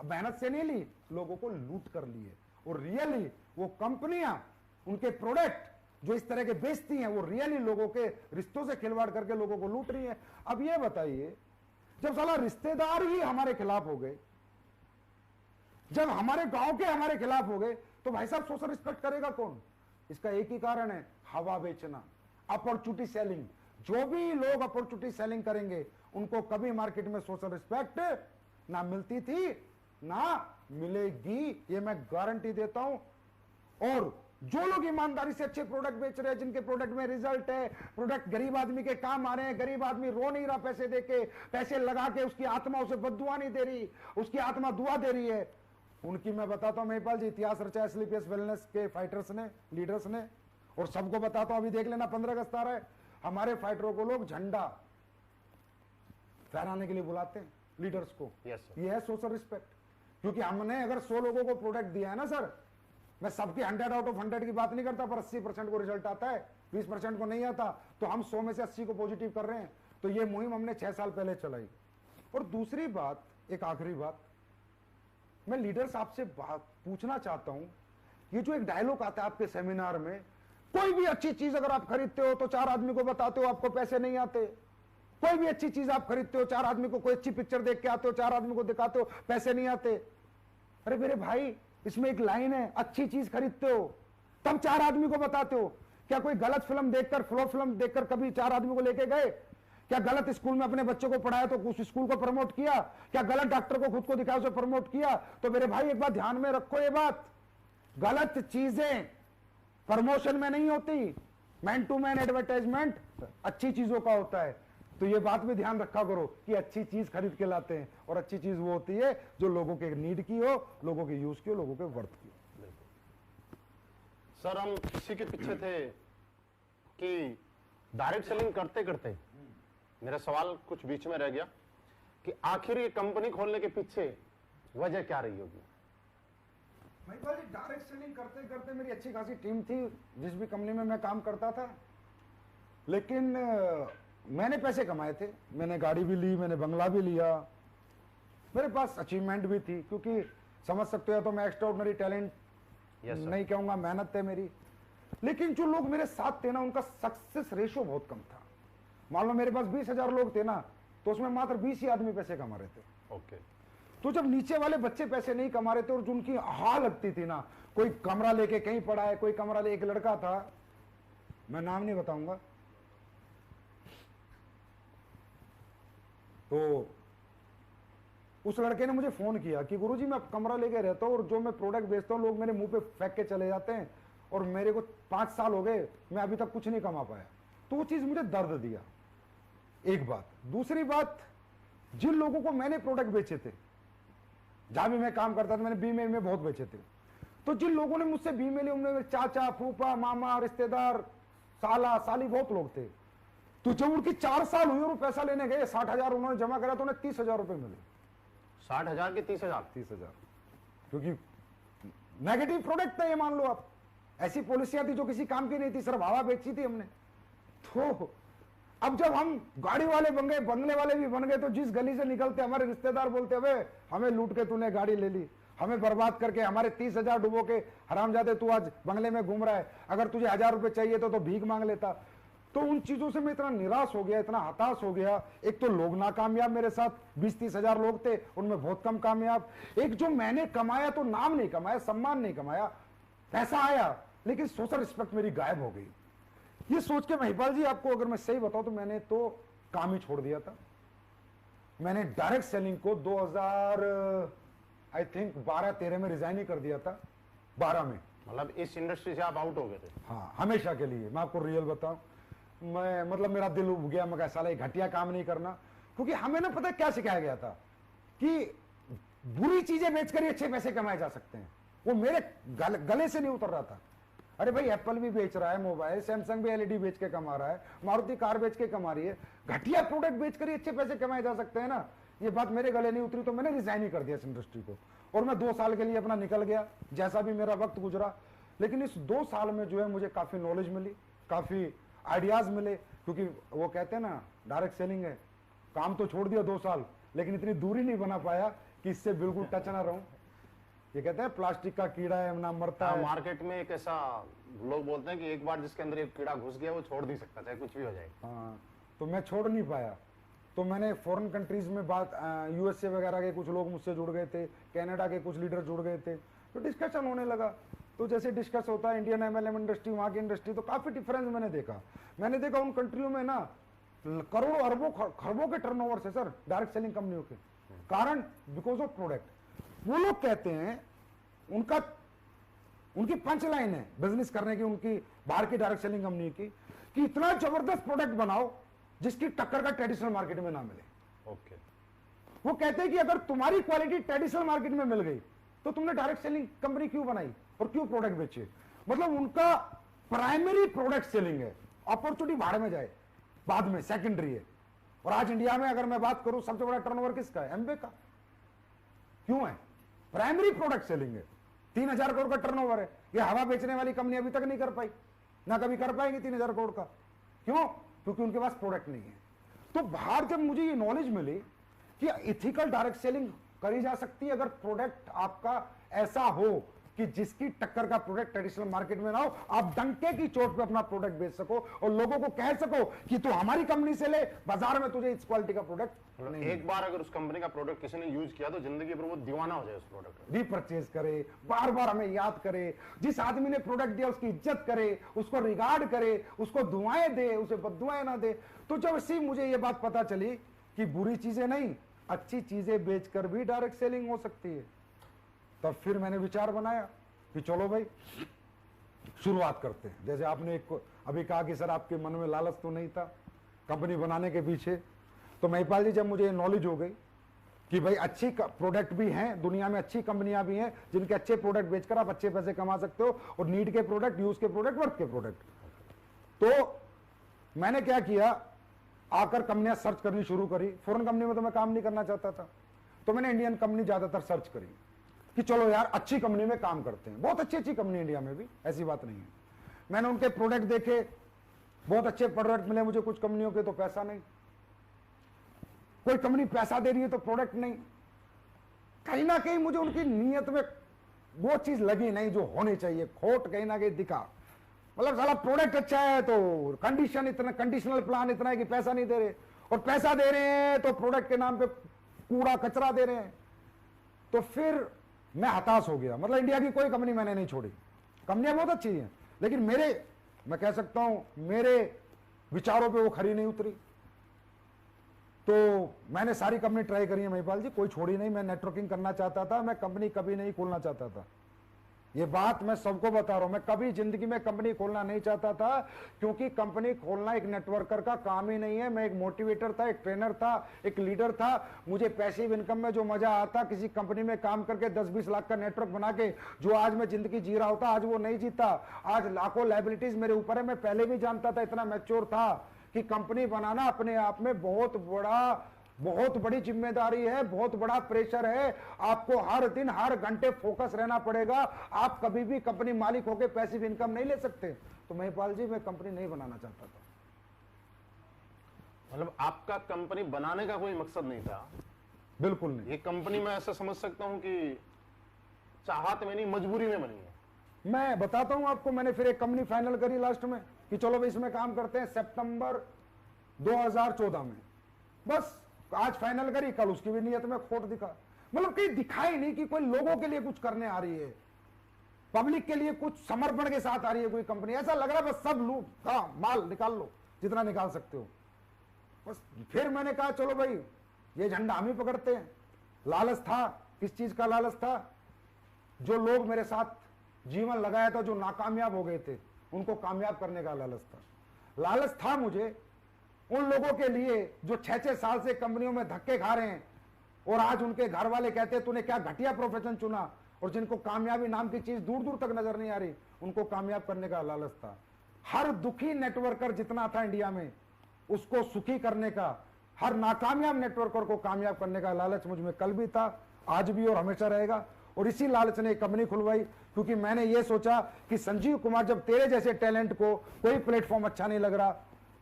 मेहनत से नहीं ली, लोगों को लूट कर ली है। और रियली वो कंपनियां, उनके प्रोडक्ट जो इस तरह के बेचती हैं, वो रियली लोगों के रिश्तों से खिलवाड़ करके लोगों को लूट रही है। अब ये बताइए, जब साला रिश्तेदार ही हमारे खिलाफ हो गए, जब हमारे गांव के हमारे खिलाफ हो गए, तो भाई साहब सोशल रिस्पेक्ट करेगा कौन? इसका एक ही कारण है, हवा बेचना, अपॉर्चुनिटी सेलिंग। जो भी लोग अपॉर्चुनिटी सेलिंग करेंगे, उनको कभी मार्केट में सोशल रिस्पेक्ट ना मिलती थी ना मिलेगी, ये मैं गारंटी देता हूं। और जो लोग ईमानदारी से अच्छे प्रोडक्ट बेच रहे हैं, जिनके प्रोडक्ट में रिजल्ट है, प्रोडक्ट गरीब आदमी के काम आ रहे हैं, गरीब आदमी रो नहीं रहा पैसे देके, पैसे लगा के उसकी आत्मा उसे बद्दुआ नहीं दे रही, उसकी आत्मा दुआ दे रही है, उनकी मैं बताता हूं महिपाल जी, इतिहास रचा स्लीपियस वेलनेस के फाइटर्स ने, लीडर्स ने। और सबको बताता हूं, अभी देख लेना 15 अगस्त आ रहा है, हमारे फाइटरों को लोग झंडा फहराने के लिए बुलाते हैं, लीडर्स को। ये है सोशल रिस्पेक्ट। क्योंकि हमने अगर 100 लोगों को प्रोडक्ट दिया है ना सर, मैं सबकी 100 आउट ऑफ 100 की बात नहीं करता, पर 80% को रिजल्ट आता है, 20% को नहीं आता, तो हम 100 में से 80 को पॉजिटिव कर रहे हैं। तो ये मुहिम हमने 6 साल पहले चलाई। और दूसरी बात, एक आखिरी बात, मैं लीडर्स आपसे बात पूछना चाहता हूं, ये जो एक डायलॉग आता है आपके सेमिनार में, कोई भी अच्छी चीज अगर आप खरीदते हो तो 4 आदमी को बताते हो, आपको पैसे नहीं आते। कोई भी अच्छी चीज आप खरीदते हो, 4 आदमी को, कोई अच्छी पिक्चर देख के आते हो, 4 आदमी को दिखाते हो, पैसे नहीं आते। अरे मेरे भाई, इसमें एक लाइन है, अच्छी चीज खरीदते हो तब 4 आदमी को बताते हो। क्या कोई गलत फिल्म देखकर, फ्लॉप फिल्म देखकर कभी 4 आदमी को लेके गए? क्या गलत स्कूल में अपने बच्चों को पढ़ाया तो उस स्कूल को प्रमोट किया? क्या गलत डॉक्टर को खुद को दिखाया, उसे प्रमोट किया? तो मेरे भाई एक बात ध्यान में रखो, ये बात, गलत चीजें प्रमोशन में नहीं होती, मैन टू मैन एडवर्टाइजमेंट अच्छी चीजों का होता है। तो ये बात भी ध्यान रखा करो कि अच्छी चीज खरीद के लाते हैं, और अच्छी चीज वो होती है जो लोगों के नीड की हो, लोगों के यूज की हो, लोगों के वर्थ की हो। सर, हम इसी के पीछे थे कि डायरेक्ट सेलिंग करते करते मेरा सवाल कुछ बीच में रह गया कि आखिर ये कंपनी खोलने के पीछे वजह क्या रही होगी? डायरेक्ट सेलिंग करते करते मेरी अच्छी खासी टीम थी जिस भी कंपनी में मैं काम करता था, लेकिन मैंने पैसे कमाए थे, मैंने गाड़ी भी ली, मैंने बंगला भी लिया, मेरे पास अचीवमेंट भी थी, क्योंकि समझ सकते हो तो मैं एक्स्ट्राऑर्डिनरी टैलेंट नहीं कहूंगा, मेहनत है मेरी। लेकिन जो लोग मेरे साथ थे ना, उनका सक्सेस रेशियो बहुत कम था। मान लो मेरे पास 20,000 लोग थे ना, तो उसमें मात्र 20 ही आदमी पैसे कमा रहे थे। ओके। तो जब नीचे वाले बच्चे पैसे नहीं कमा रहे थे और जो उनकी हाँ लगती थी ना, कोई कमरा लेके कहीं पड़ा है, कोई कमरा ले, एक लड़का था, मैं नाम नहीं बताऊंगा, तो उस लड़के ने मुझे फोन किया कि गुरुजी मैं कमरा लेके रहता हूं और जो मैं प्रोडक्ट बेचता हूं लोग मेरे मुंह पे फेंक के चले जाते हैं, और मेरे को 5 साल हो गए, मैं अभी तक कुछ नहीं कमा पाया। तो वो चीज मुझे दर्द दिया, एक बात। दूसरी बात, जिन लोगों को मैंने प्रोडक्ट बेचे थे, जहां भी मैं काम करता था, मैंने बीमेल में बहुत बेचे थे, तो जिन लोगों ने मुझसे बीमेल, उनमें मेरे चाचा, फूफा, मामा, रिश्तेदार, साला, साली, बहुत लोग थे। तो जब उनकी 4 साल हुए और वो पैसा लेने गए, 60,000 उन्होंने जमा करा, तो उन्हें 30,000 रुपए मिले। 60,000 के 30,000? 30,000, क्योंकि नेगेटिव प्रोडक्ट था ये, मान लो आप। ऐसी पॉलिसियां थी जो किसी काम की नहीं थी, सिर्फ हवा बेची थी हमने। तो अब जब हम गाड़ी वाले बन गए, बंगले वाले भी बन गए, तो जिस गली से निकलते हमारे रिश्तेदार बोलते अबे हमें लूट के तूने गाड़ी ले ली, हमें बर्बाद करके हमारे 30,000 डुबो के हरामजादे तू आज बंगले में घूम रहा है, अगर तुझे 1,000 रुपए चाहिए तो भीख मांग लेता। तो उन चीजों से मैं इतना निराश हो गया, इतना हताश हो गया। एक तो लोग नाकामयाब, मेरे साथ 20-30 हजार लोग थे, उनमें बहुत कम कामयाब। एक जो मैंने कमाया तो नाम नहीं कमाया, सम्मान नहीं कमाया, पैसा आया लेकिन सोशल रिस्पेक्ट मेरी गायब हो गई। ये सोच के महिपाल जी आपको अगर मैं सही बताऊं तो मैंने तो काम ही छोड़ दिया था। मैंने डायरेक्ट सेलिंग को 2000 आई थिंक 12-13 में रिजाइन ही कर दिया था, 12 में। मतलब इस इंडस्ट्री से आप आउट हो गए थे? हाँ, हमेशा के लिए। मैं आपको रियल बताऊं, मैं मतलब मेरा दिल उब गया, मैं कहा साला ये घटिया काम नहीं करना। क्योंकि हमें ना पता क्या सिखाया गया था कि बुरी चीजें बेचकर ही अच्छे पैसे कमाए जा सकते हैं। वो मेरे गले से नहीं उतर रहा था। अरे भाई एप्पल भी बेच रहा है मोबाइल, सैमसंग भी एलईडी बेच के कमा रहा है, मारुति कार बेच के कमा रही है, घटिया प्रोडक्ट बेचकर ही अच्छे पैसे कमाए जा सकते हैं ना। ये बात मेरे गले नहीं उतरी तो मैंने रिजाइन ही कर दिया इस इंडस्ट्री को, और मैं 2 साल के लिए अपना निकल गया, जैसा भी मेरा वक्त गुजरा। लेकिन इस 2 साल में जो है मुझे काफी नॉलेज मिली, काफी आइडियाज मिले। क्योंकि वो कहते हैं ना डायरेक्ट सेलिंग है, काम तो छोड़ दिया 2 साल, लेकिन इतनी दूरी नहीं बना पाया कि इससे बिल्कुल टच ना रहूं। ये कहते हैं प्लास्टिक का कीड़ा है ना मरता है। मार्केट में एक ऐसा लोग बोलते हैं कि एक बार जिसके अंदर एक कीड़ा घुस गया वो छोड़ नहीं सकता, चाहे कुछ भी हो जाए। हाँ, तो मैं छोड़ नहीं पाया। तो मैंने फॉरेन कंट्रीज में बात, यूएसए वगैरह के कुछ लोग मुझसे जुड़ गए थे, कनाडा के कुछ लीडर जुड़ गए थे, तो डिस्कशन होने लगा। तो जैसे डिस्कस होता है इंडियन एमएलएम इंडस्ट्री, वहाँ की इंडस्ट्री, तो काफी डिफरेंस मैंने देखा उन कंट्रियों में ना करोड़ों अरबों खरबों के टर्नओवर से सर डायरेक्ट सेलिंग कंपनियों के। कारण बिकॉज ऑफ प्रोडक्ट। वो लोग कहते हैं उनकी पंच लाइन है बिजनेस करने की, उनकी बाहर की डायरेक्ट सेलिंग कंपनी की, कि इतना जबरदस्त प्रोडक्ट बनाओ जिसकी टक्कर का ट्रेडिशनल मार्केट में ना मिले। ओके। वो कहते हैं कि अगर तुम्हारी क्वालिटी ट्रेडिशनल मार्केट में मिल गई तो तुमने डायरेक्ट सेलिंग कंपनी क्यों बनाई और क्यों प्रोडक्ट बेचे। मतलब उनका प्राइमरी प्रोडक्ट सेलिंग है, अपॉर्चुनिटी भाड़ में जाए बाद में सेकेंडरी है। और आज इंडिया में अगर मैं बात करूं सबसे बड़ा टर्नओवर किसका है, एमवे का। क्यों है, प्राइमरी प्रोडक्ट सेलिंग है। 3,000 करोड़ का टर्नओवर है। ये हवा बेचने वाली कंपनी अभी तक नहीं कर पाई, ना कभी कर पाएंगे 3,000 करोड़ का। क्यों, क्योंकि उनके पास प्रोडक्ट नहीं है। तो बाहर जब मुझे ये नॉलेज मिली कि इथिकल डायरेक्ट सेलिंग करी जा सकती है अगर प्रोडक्ट आपका ऐसा हो कि जिसकी टक्कर का प्रोडक्ट ट्रेडिशनल मार्केट में ना हो, आप डंके की चोट पे अपना प्रोडक्ट बेच सको और लोगों को कह सको कि तू हमारी कंपनी से ले, बाजार में तुझे इस क्वालिटी का प्रोडक्ट नहीं। एक बार अगर उस कंपनी का प्रोडक्ट किसी ने यूज किया तो जिंदगी भर वो दीवाना हो जाए उस प्रोडक्ट का। रीपरचेज करे, बार बार हमें याद करे, जिस आदमी ने प्रोडक्ट दिया उसकी इज्जत करे, उसको रिगार्ड करे, उसको दुआएं दे, उसे बद्दुआएं ना दे। तो जब सी मुझे ये बात पता चली कि बुरी चीजें नहीं, अच्छी चीजें बेचकर भी डायरेक्ट सेलिंग हो सकती है, तब फिर मैंने विचार बनाया कि चलो भाई शुरुआत करते हैं। जैसे आपने एक अभी कहा कि सर आपके मन में लालच तो नहीं था कंपनी बनाने के पीछे, तो महिपाल जी जब मुझे नॉलेज हो गई कि भाई अच्छी प्रोडक्ट भी हैं दुनिया में, अच्छी कंपनियां भी हैं जिनके अच्छे प्रोडक्ट बेचकर आप अच्छे पैसे कमा सकते हो, और नीड के प्रोडक्ट, यूज के प्रोडक्ट, वर्क के प्रोडक्ट, तो मैंने क्या किया, आकर कंपनियां सर्च करनी शुरू करी। फॉरेन कंपनी में तो मैं काम नहीं करना चाहता था, तो मैंने इंडियन कंपनी ज्यादातर सर्च करी कि चलो यार अच्छी कंपनी में काम करते हैं। बहुत अच्छी अच्छी कंपनी इंडिया में भी, ऐसी बात नहीं है। मैंने उनके प्रोडक्ट देखे, बहुत अच्छे प्रोडक्ट मिले मुझे कुछ कंपनियों के, तो पैसा नहीं। कोई कंपनी पैसा दे रही है तो प्रोडक्ट नहीं। कहीं ना कहीं मुझे उनकी नीयत में वो चीज लगी नहीं जो होनी चाहिए, खोट कहीं ना कहीं दिखा। मतलब साला प्रोडक्ट अच्छा है तो कंडीशन इतना, कंडीशनल प्लान इतना है कि पैसा नहीं दे रहे, और पैसा दे रहे हैं तो प्रोडक्ट के नाम पे कूड़ा कचरा दे रहे हैं। तो फिर मैं हताश हो गया। मतलब इंडिया की कोई कंपनी मैंने नहीं छोड़ी, कंपनियां बहुत अच्छी हैं, लेकिन मैं कह सकता हूं मेरे विचारों पे वो खरी नहीं उतरी। तो मैंने सारी कंपनी ट्राई करी है महिपाल जी, कोई छोड़ी नहीं। मैं नेटवर्किंग करना चाहता था, मैं कंपनी कभी नहीं खोलना चाहता था। ये बात मैं सबको बता रहा हूं, मैं कभी जिंदगी में कंपनी खोलना नहीं चाहता था, क्योंकि कंपनी खोलना एक नेटवर्कर का काम ही नहीं है। मैं एक मोटिवेटर था, एक ट्रेनर था, एक लीडर था। मुझे पैसिव इनकम में जो मजा आता, किसी कंपनी में काम करके 10-20 लाख का नेटवर्क बना के जो आज मैं जिंदगी जी रहा होता, आज वो नहीं जीता। आज लाखों लायबिलिटीज मेरे ऊपर है। मैं पहले भी जानता था, इतना मैच्योर था कि कंपनी बनाना अपने आप में बहुत बड़ी जिम्मेदारी है, बहुत बड़ा प्रेशर है। आपको हर दिन हर घंटे फोकस रहना पड़ेगा। आप कभी भी कंपनी मालिक होकर पैसिव इनकम नहीं ले सकते। तो महिपाल जी मैं कंपनी नहीं बनाना चाहता था। मतलब आपका कंपनी बनाने का कोई मकसद नहीं था? बिल्कुल नहीं। ये कंपनी मैं ऐसा समझ सकता हूं कि चाहत में नहीं, मजबूरी में बनी है। मैं बताता हूं आपको, मैंने फिर एक कंपनी फाइनल करी लास्ट में कि चलो भाई इसमें काम करते हैं, सितंबर 2014 में। बस आज फाइनल करी, कल उसकी भी नियत में खोट दिखा। मतलब कहीं दिखाई नहीं कि कोई लोगों के लिए कुछ करने आ रही है, पब्लिक के लिए कुछ समर्पण के साथ आ रही है कोई कंपनी। ऐसा लग रहा है बस सब लूट का माल निकाल लो जितना निकाल सकते हो। बस फिर मैंने कहा चलो भाई ये झंडा हम ही पकड़ते हैं। लालच था, किस चीज का लालच था? जो लोग मेरे साथ जीवन लगाया था, जो नाकामयाब हो गए थे, उनको कामयाब करने का लालच था। लालच था मुझे उन लोगों के लिए जो 6-6 साल से कंपनियों में धक्के खा रहे हैं और आज उनके घर वाले कहते हैं तूने क्या घटिया प्रोफेशन चुना, और जिनको कामयाबी नाम की चीज दूर दूर तक नजर नहीं आ रही, उनको कामयाब करने का लालच था। हर दुखी नेटवर्कर जितना था इंडिया में, उसको सुखी करने का, हर नाकामयाब नेटवर्कर को कामयाब करने का लालच मुझ में कल भी था, आज भी और हमेशा रहेगा। और इसी लालच ने कंपनी खुलवाई, क्योंकि मैंने ये सोचा कि संजीव कुमार, जब तेरे जैसे टैलेंट को कोई प्लेटफॉर्म अच्छा नहीं लग रहा,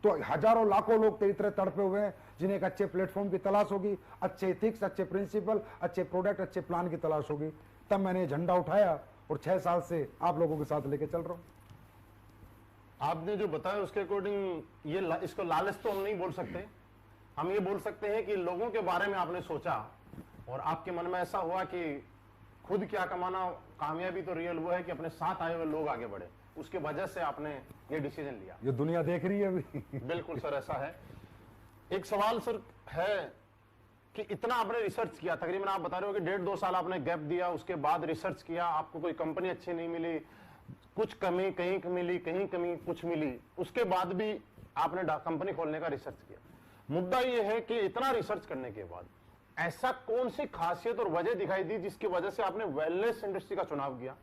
तो हजारों लाखों लोग तेरी तरह तड़पे हुए हैं जिन्हें एक अच्छे प्लेटफॉर्म की तलाश होगी, अच्छे इथिक्स, अच्छे प्रिंसिपल, अच्छे प्रोडक्ट, अच्छे प्लान की तलाश होगी। तब मैंने झंडा उठाया और 6 साल से आप लोगों के साथ लेके चल रहा हूं। आपने जो बताया उसके अकॉर्डिंग ये इसको लालच तो हम नहीं बोल सकते, हम ये बोल सकते हैं कि लोगों के बारे में आपने सोचा और आपके मन में ऐसा हुआ कि खुद क्या कमाना, कामयाबी तो रियल वो है कि अपने साथ आए हुए लोग आगे बढ़े, उसके वजह से आपने ये डिसीजन लिया। ये दुनिया देख रही है अभी। बिल्कुल सर, ऐसा है। एक सवाल सर है कि इतना आपने रिसर्च किया, तकरीबन आप बता रहे हो कि 1.5-2 साल आपने गैप दिया, उसके बाद रिसर्च किया, आपको कोई कंपनी अच्छी नहीं मिली, कुछ कमी कहीं मिली, कहीं कमी कुछ मिली, उसके बाद भी आपने कंपनी खोलने का रिसर्च किया। मुद्दा यह है कि इतना रिसर्च करने के बाद ऐसा कौन सी खासियत और वजह दिखाई दी जिसकी वजह से आपने वेलनेस इंडस्ट्री का चुनाव किया,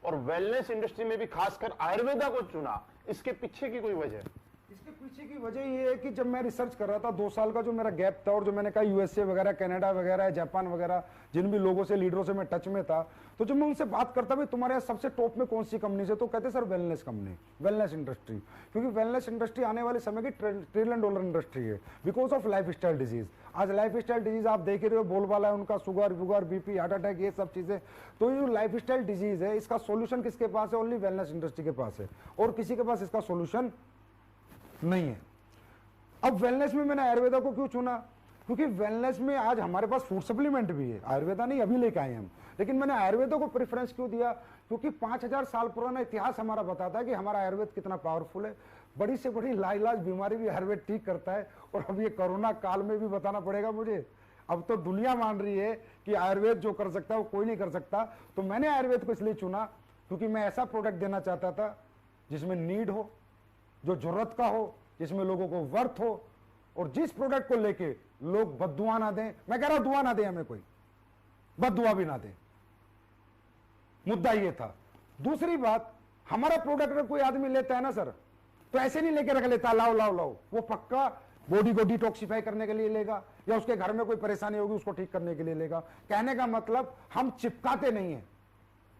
और वेलनेस इंडस्ट्री में भी खासकर आयुर्वेदा को चुना? इसके पीछे की कोई वजह? इसके पीछे की वजह ये है कि जब मैं रिसर्च कर रहा था, 2 साल का जो मेरा गैप था, और जो मैंने कहा यूएसए वगैरह, कनाडा वगैरह, जापान वगैरह, जिन भी लोगों से, लीडरों से मैं टच में था, तो जब मैं उनसे बात करता भी तुम्हारे यहाँ सबसे टॉप में कौन सी कंपनी से, तो कहते sir wellness company, wellness industry. क्योंकि वेलनेस इंडस्ट्री आने वाले समय की $1 ट्रिलियन इंडस्ट्री है, because of life style disease. आज लाइफ स्टाइल डिजीज आप देख रहे हो, बोलबाला है उनका, शुगर वुगर, बीपी, हार्ट अटैक, ये सब चीजें। तो ये लाइफ स्टाइल डिजीज है, इसका सोल्यूशन किसके पास है? ओनली वेलनेस इंडस्ट्री के पास है, और किसी के पास इसका सोल्यूशन नहीं है। अब वेलनेस में मैंने आयुर्वेदा को क्यों चुना? क्योंकि वेलनेस में आज हमारे पास फूड सप्लीमेंट भी है, आयुर्वेदा नहीं अभी लेके आए हम, लेकिन मैंने आयुर्वेदा को प्रेफरेंस क्यों दिया? क्योंकि 5000 साल पुराना इतिहास हमारा बताता है कि हमारा आयुर्वेद कितना पावरफुल है। बड़ी से बड़ी लाइलाज बीमारी भी आयुर्वेद ठीक करता है, और अब ये कोरोना काल में भी बताना पड़ेगा मुझे। अब तो दुनिया मान रही है कि आयुर्वेद जो कर सकता है वो कोई नहीं कर सकता। तो मैंने आयुर्वेद को इसलिए चुना क्योंकि मैं ऐसा प्रोडक्ट देना चाहता था जिसमें नीड हो, जो जरूरत का हो, जिसमें लोगों को वर्थ हो, और जिस प्रोडक्ट को लेके लोग बद्दुआ ना दें। मैं कह रहा हूं दुआ ना दे हमें, कोई बद्दुआ भी ना दे, मुद्दा ये था। दूसरी बात, हमारा प्रोडक्ट अगर कोई आदमी लेता है ना सर, तो ऐसे नहीं लेके रख लेता लाओ लाओ लाओ, वो पक्का बॉडी को डिटॉक्सिफाई करने के लिए लेगा, या उसके घर में कोई परेशानी होगी उसको ठीक करने के लिए लेगा। कहने का मतलब हम चिपकाते नहीं है,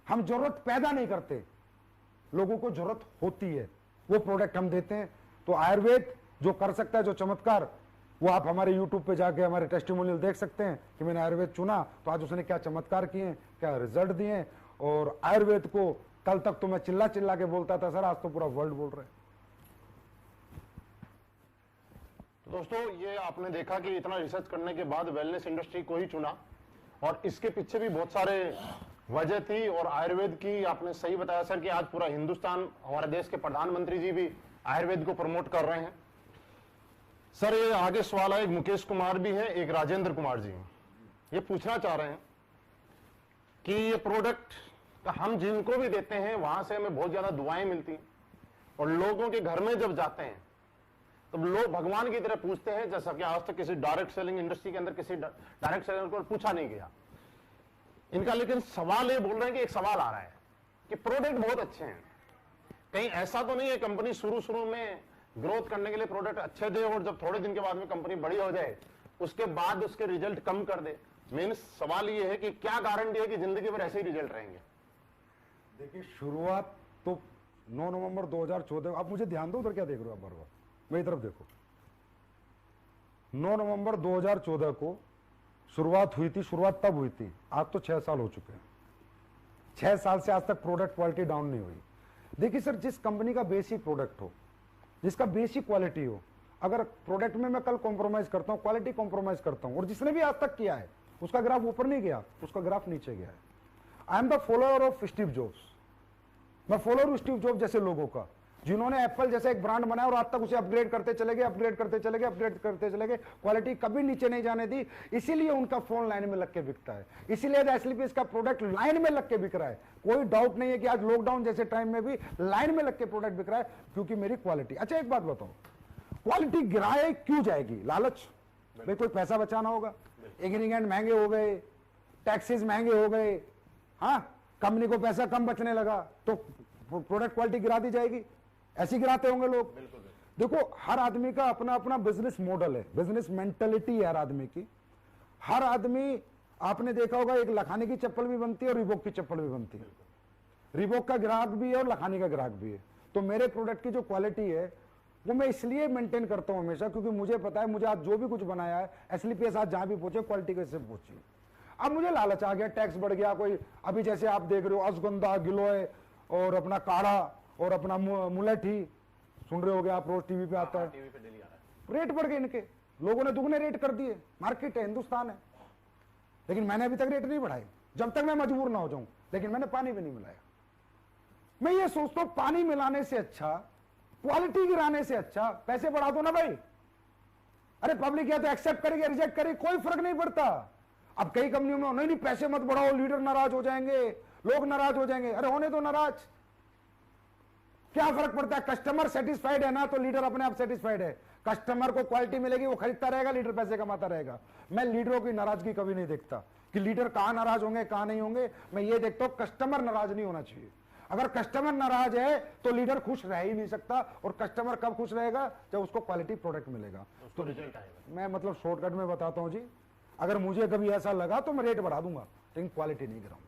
हम जरूरत पैदा नहीं करते, लोगों को जरूरत होती है, वो प्रोडक्ट हम देते हैं। तो आयुर्वेद जो कर सकता है, जो चमत्कार, वो आप हमारे YouTube पे जाके हमारे टेस्टिमोनियल देख सकते हैं कि मैंने आयुर्वेद चुना तो आज उसने क्या चमत्कार किए, क्या रिजल्ट दिए। और आयुर्वेद को कल तक तो मैं चिल्ला चिल्ला के बोलता था सर, आज तो पूरा वर्ल्ड बोल रहा है। तो दोस्तों, ये आपने देखा कि इतना रिसर्च करने के बाद वेलनेस इंडस्ट्री को ही चुना, और इसके पीछे भी बहुत सारे वजह थी। और आयुर्वेद की आपने सही बताया सर कि आज पूरा हिंदुस्तान, हमारे देश के प्रधानमंत्री जी भी आयुर्वेद को प्रमोट कर रहे हैं। सर ये आगे सवाल है, एक मुकेश कुमार भी है, एक राजेंद्र कुमार जी, ये पूछना चाह रहे हैं कि ये प्रोडक्ट हम जिनको भी देते हैं वहां से हमें बहुत ज्यादा दुआएं मिलती हैं, और लोगों के घर में जब जाते हैं तब लोग भगवान की तरह पूछते हैं, जैसा कि आज तक किसी डायरेक्ट सेलिंग इंडस्ट्री के अंदर किसी डायरेक्ट सेलिंग को पूछा नहीं गया इनका। लेकिन सवाल ये बोल रहे हैं कि एक सवाल आ रहा है कि प्रोडक्ट बहुत अच्छे हैं, कहीं ऐसा तो नहीं है कंपनी शुरू में ग्रोथ करने के लिए प्रोडक्ट अच्छे दे और जब थोड़े दिन के बाद में कंपनी बड़ी हो जाए उसके बाद उसके रिजल्ट कम कर दे? मीन्स सवाल ये है कि क्या गारंटी है कि जिंदगी भर ऐसे ही रिजल्ट रहेंगे? देखिए, शुरुआत तो 9 नवंबर 2014। आप मुझे ध्यान दो, उधर क्या देख रहे हो आप? बार बार मेरी तरफ देखो। 9 नवंबर 2014 को शुरुआत हुई थी। शुरुआत तब हुई थी, आज तो 6 साल हो चुके हैं। 6 साल से आज तक प्रोडक्ट क्वालिटी डाउन नहीं हुई। देखिए सर, जिस कंपनी का बेसिक प्रोडक्ट हो, जिसका बेसिक क्वालिटी हो, अगर प्रोडक्ट में मैं कल कॉम्प्रोमाइज करता हूं, क्वालिटी कॉम्प्रोमाइज करता हूं, और जिसने भी आज तक किया है उसका ग्राफ ऊपर नहीं गया, उसका ग्राफ नीचे गया है। I am the follower of Steve jobs. मैं फॉलोअर हूं स्टीव जॉब्स जैसे लोगों का, जिन्होंने एप्पल जैसे एक ब्रांड बनाया और आज तक उसे अपग्रेड करते चले गए, अपग्रेड करते चले गए, अपग्रेड करते चले गए, क्वालिटी कभी नीचे नहीं जाने दी। इसीलिए उनका फोन लाइन में लग के बिकता है, इसीलिए एसलीपीएस का प्रोडक्ट लाइन में लग के बिक रहा है। कोई डाउट नहीं है कि आज लॉकडाउन जैसे टाइम में भी लाइन में लग के प्रोडक्ट बिक रहा है, क्योंकि मेरी क्वालिटी। अच्छा एक बात बताओ, क्वालिटी गिराए क्यों जाएगी? लालच, भाई कोई पैसा बचाना होगा, इंग्रेडिएंट महंगे हो गए, टैक्सेस महंगे हो गए, हाँ कंपनी को पैसा कम बचने लगा तो प्रोडक्ट क्वालिटी गिरा दी जाएगी। ऐसे गिराते होंगे लोग। देखो, हर आदमी का अपना अपना बिजनेस मॉडल है, बिजनेस मेंटेलिटी है हर आदमी की। हर आदमी, आपने देखा होगा, एक लखानी की चप्पल भी बनती है और रिबॉक की चप्पल भी बनती है। रिबॉक का ग्राहक भी है और लखानी का ग्राहक भी है। तो मेरे प्रोडक्ट की जो क्वालिटी है वो मैं इसलिए मेंटेन करता हूं हमेशा, क्योंकि मुझे पता है मुझे आज जो भी कुछ बनाया है, एसलीपीएस आज जहां भी पहुंचे क्वालिटी कैसे पहुंची। अब मुझे लालच आ गया, टैक्स बढ़ गया, कोई अभी जैसे आप देख रहे हो अश्वगंधा, गिलोय और अपना काढ़ा और अपना मुलेठी, सुन रहे होगे आप, रोज टीवी पे आता है, टीवी पे डेली आ रहा है। रेट बढ़ गए इनके, लोगों ने दुगने रेट कर दिए। मार्केट है, हिंदुस्तान है, लेकिन मैंने अभी तक रेट नहीं बढ़ाई, जब तक मैं मजबूर ना हो जाऊं। लेकिन मैंने पानी भी नहीं मिलाया। मैं ये सोचता हूं पानी मिलाने से अच्छा, क्वालिटी गिराने से अच्छा पैसे बढ़ा दो ना भाई। अरे पब्लिक या तो एक्सेप्ट करेगी, रिजेक्ट करेगी, कोई फर्क नहीं पड़ता। अब कई कंपनियों में नहीं पैसे मत बढ़ाओ, लीडर नाराज हो जाएंगे, लोग नाराज हो जाएंगे। अरे होने दो नाराज, क्या फर्क पड़ता है? कस्टमर सेटिस्फाइड है ना तो लीडर अपने आप सेटिस्फाइड है। कस्टमर को क्वालिटी मिलेगी, वो खरीदता रहेगा, लीडर पैसे कमाता रहेगा। मैं लीडरों की नाराजगी कभी नहीं देखता कि लीडर कहां नाराज होंगे कहां नहीं होंगे। मैं ये देखता हूं कस्टमर नाराज नहीं होना चाहिए। अगर कस्टमर नाराज है तो लीडर खुश रह ही नहीं सकता। और कस्टमर कब खुश रहेगा? जब उसको क्वालिटी प्रोडक्ट मिलेगा। तो रिजल्ट आएगा। मैं मतलब शॉर्टकट में बताता हूं जी, अगर मुझे कभी ऐसा लगा तो मैं रेट बढ़ा दूंगा, लेकिन क्वालिटी नहीं गिराऊंगा।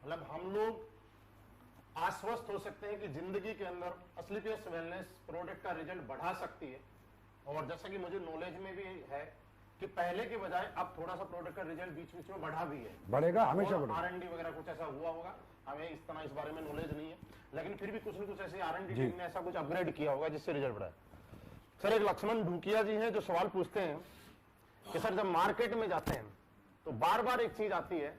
मतलब हम लोग आश्वस्त हो सकते हैं कि जिंदगी के अंदर एसलीपीएस वेलनेस प्रोडक्ट का रिजल्ट बढ़ा सकती है। और जैसा कि मुझे नॉलेज में भी है कि पहले के बजाय अब थोड़ा सा प्रोडक्ट का रिजल्ट बीच बीच में बढ़ा भी है, बढ़ेगा, हमेशा बढ़ेगा। R&D वगैरह कुछ ऐसा हुआ होगा, हमें इस तरह इस बारे में नॉलेज नहीं है, लेकिन फिर भी कुछ न कुछ ऐसी R&D टीम ने ऐसा कुछ अपग्रेड किया होगा जिससे रिजल्ट बढ़ा है। सर, एक लक्ष्मण ढूकिया जी हैं जो सवाल पूछते हैं कि सर जब मार्केट में जाते हैं तो बार बार एक चीज आती है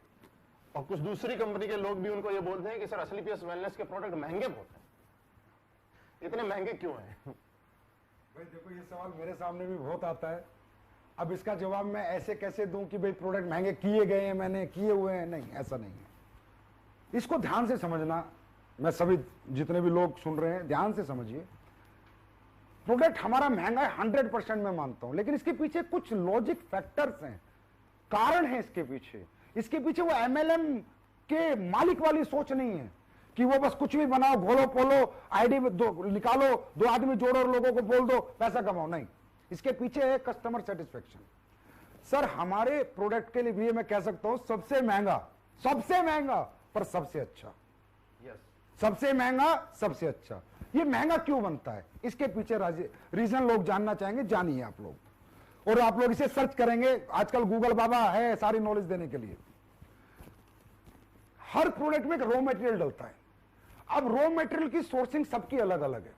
और कुछ दूसरी कंपनी के लोग भी उनको ये बोलते हैं कि सर एसलीपीएस वेलनेस के प्रोडक्ट महंगे बहुत हैं, इतने महंगे क्यों हैं? भाई देखो, ये सवाल मेरे सामने भी बहुत आता है। अब इसका जवाब मैं ऐसे कैसे दूं कि भाई प्रोडक्ट महंगे किए गए हैं, मैंने किए हुए हैं? नहीं, ऐसा नहीं है। इसको ध्यान से समझना, मैं सभी जितने भी लोग सुन रहे हैं ध्यान से समझिए। प्रोडक्ट हमारा महंगा है 100% मैं मानता हूं, लेकिन इसके पीछे कुछ लॉजिक फैक्टर्स हैं, कारण है इसके पीछे। इसके पीछे वो MLM के मालिक वाली सोच नहीं है कि वो बस कुछ भी बनाओ, घोलो पोलो, आईडी निकालो, 2 आदमी जोड़ो और लोगों को बोल दो पैसा कमाओ। नहीं, इसके पीछे है कस्टमर सेटिस्फेक्शन। सर, हमारे प्रोडक्ट के लिए मैं कह सकता हूं सबसे महंगा पर सबसे अच्छा। सबसे महंगा, सबसे अच्छा। ये महंगा क्यों बनता है? इसके पीछे रीजन लोग जानना चाहेंगे, जानिए आप लोग, और आप लोग इसे सर्च करेंगे। आजकल गूगल बाबा है सारी नॉलेज देने के लिए। हर प्रोडक्ट में एक रॉ मटेरियल डलता है। अब रॉ मटेरियल की सोर्सिंग सबकी अलग अलग है।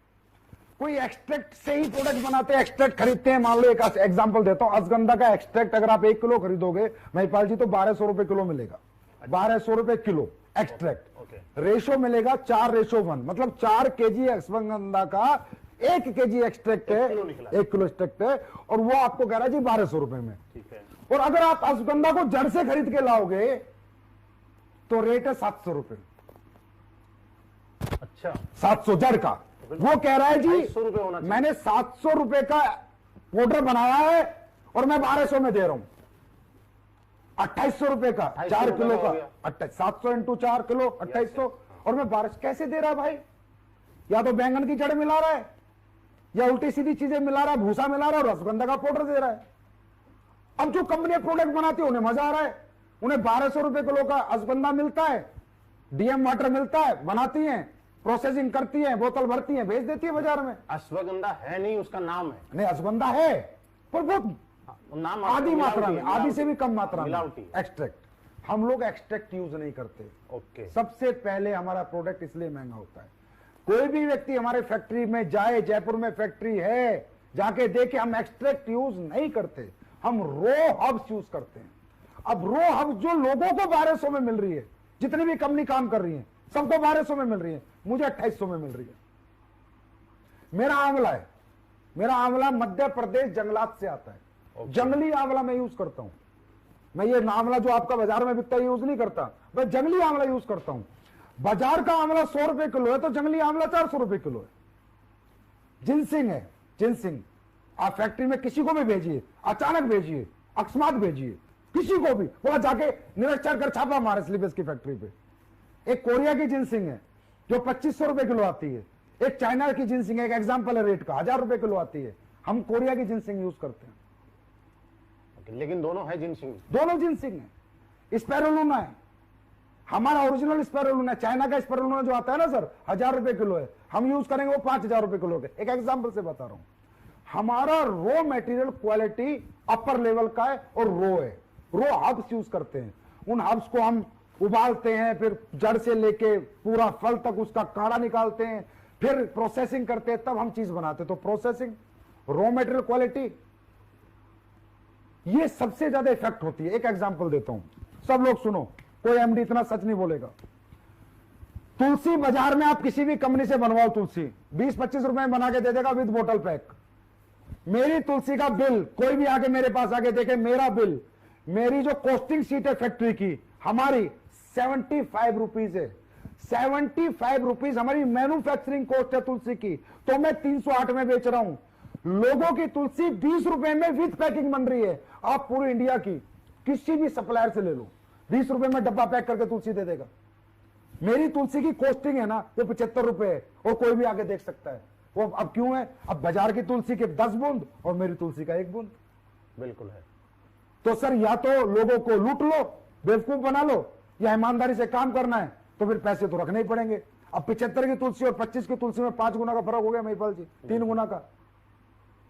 कोई एक्सट्रैक्ट से ही प्रोडक्ट बनाते हैं, एक्सट्रैक्ट खरीदते हैं। मान लो एक एग्जांपल देता हूं, अश्वगंधा का एक्सट्रैक्ट अगर आप 1 किलो खरीदोगे महिपाल जी तो 1200 रुपए किलो मिलेगा। 1200 रुपए किलो एक्सट्रैक्ट। रेशो मिलेगा 4:1, मतलब 4 kg अश्वगंधा का 1 kg एक्सट्रैक्ट है, 1 किलो एक्सट्रैक्ट है, और वो आपको कह रहा है जी 1200 रुपए में। ठीक है। और अगर आप अश्वगंधा को जड़ से खरीद के लाओगे तो रेट है 700 रुपए। अच्छा, 700 जड़ का। वो कह रहा है जी 250 रुपए होना चाहिए। मैंने 700 रुपए का पाउडर बनाया है और मैं 1200 में दे रहा हूं। 2800 रुपए का 4 किलो का, 700 × 4 किलो 2800, और मैं 1200 कैसे दे रहा भाई? या तो बैंगन की जड़ मिला रहा है, या उल्टी सीधी चीजें मिला रहा है, भूसा मिला रहा है, और अश्वगंधा का पाउडर दे रहा है। अब जो कंपनी प्रोडक्ट बनाती है उन्हें मजा आ रहा है, उन्हें 1200 रुपए किलो का अश्वगंधा मिलता है, डीएम वाटर मिलता है, बनाती हैं, प्रोसेसिंग करती है, बोतल भरती है, भेज देती है बाजार में। अश्वगंधा है नहीं, उसका नाम है। नहीं, अश्वगंधा है पर बहुत नाम आधी मात्रा में, मिलावटी, आधी से भी कम मात्रा में मिलावटी। एक्सट्रैक्ट। हम लोग एक्सट्रैक्ट यूज नहीं करते। ओके, सबसे पहले हमारा प्रोडक्ट इसलिए महंगा होता है। कोई भी व्यक्ति हमारे फैक्ट्री में जाए, जयपुर में फैक्ट्री है, जाके देखे, हम एक्सट्रैक्ट यूज नहीं करते, हम रो हब्स यूज करते हैं। अब रो हब्स जो लोगों को 1200 में मिल रही है, जितनी भी कंपनी काम कर रही है सबको 1200 में मिल रही है, मुझे 2800 में मिल रही है। मेरा आंवला है, मेरा आंवला मध्य प्रदेश जंगलात से आता है। जंगली आंवला मैं यूज करता हूं। मैं ये आंवला जो आपका बाजार में बिकता है यूज नहीं करता, मैं जंगली आंवला यूज करता हूं। बाजार का आंवला 100 रुपए किलो है तो जंगली आंवला 400 रुपए किलो है। जिनसिंग है, जिनसिंग आप फैक्ट्री में किसी को भी भेजिए, अचानक भेजिए, अकस्मात भेजिए, किसी को भी बोला जाके निरीक्षण कर छापा मारे स्लीपेज की फैक्ट्री पे। एक कोरिया की जिनसिंग है जो 2500 रुपए किलो आती है, एक चाइना की जिनसिंग है, एक एग्जाम्पल है रेट का, 1000 रुपए किलो आती है। हम कोरिया की जिनसिंग यूज करते हैं। लेकिन दोनों है जिनसिंग, दोनों जिनसिंग है। स्पैरुलिना है, हमारा ओरिजिनल स्पैरुलिना, चाइना का स्पैरुलिना जो आता है ना सर, 1000 रुपए किलो है, हम यूज करेंगे वो 5000 रुपए किलो के। एक एग्जाम्पल से बता रहा हूं। हमारा raw material quality upper level का है और रो है, रो हब्स यूज करते हैं। उन हब्स को हम उबालते हैं, फिर जड़ से लेके पूरा फल तक उसका काढ़ा निकालते हैं, फिर प्रोसेसिंग करते हैं, तब हम चीज बनाते हैं। तो प्रोसेसिंग, रो मटेरियल क्वालिटी, ये सबसे ज्यादा इफेक्ट होती है। एक एग्जांपल देता हूं, सब लोग सुनो, कोई एमडी इतना सच नहीं बोलेगा। तुलसी बाजार में आप किसी भी कंपनी से बनवाओ, तुलसी 20-25 रुपए में बना के दे देगा विद बोतल पैक। मेरी तुलसी का बिल, कोई भी आके मेरे पास आके देखे, मेरा बिल, मेरी जो कॉस्टिंग शीट है फैक्ट्री की, हमारी 75 रुपीज है। 75 रुपीज हमारी मैन्युफैक्चरिंग कॉस्ट है तुलसी की, तो मैं 308 में बेच रहा हूं। लोगों की तुलसी 20 रुपए में विद पैकिंग बन रही है। आप पूरी इंडिया की किसी भी सप्लायर से ले लो, 20 रुपए में डब्बा पैक करके तुलसी दे देगा। मेरी तुलसी की कॉस्टिंग है ना वो 75 रुपए है, और कोई भी आगे देख सकता है। वो अब क्यों है? अब बाजार की तुलसी के 10 बूंद और मेरी तुलसी का 1 बूंद। बिल्कुल है। तो सर या तो लोगों को लूट लो, बेवकूफ बना लो, या ईमानदारी से काम करना है तो फिर पैसे तो रखने ही पड़ेंगे। अब 75 की तुलसी और 25 की तुलसी में 5 गुना का फर्क हो गया महिपाल जी, 3 गुना का।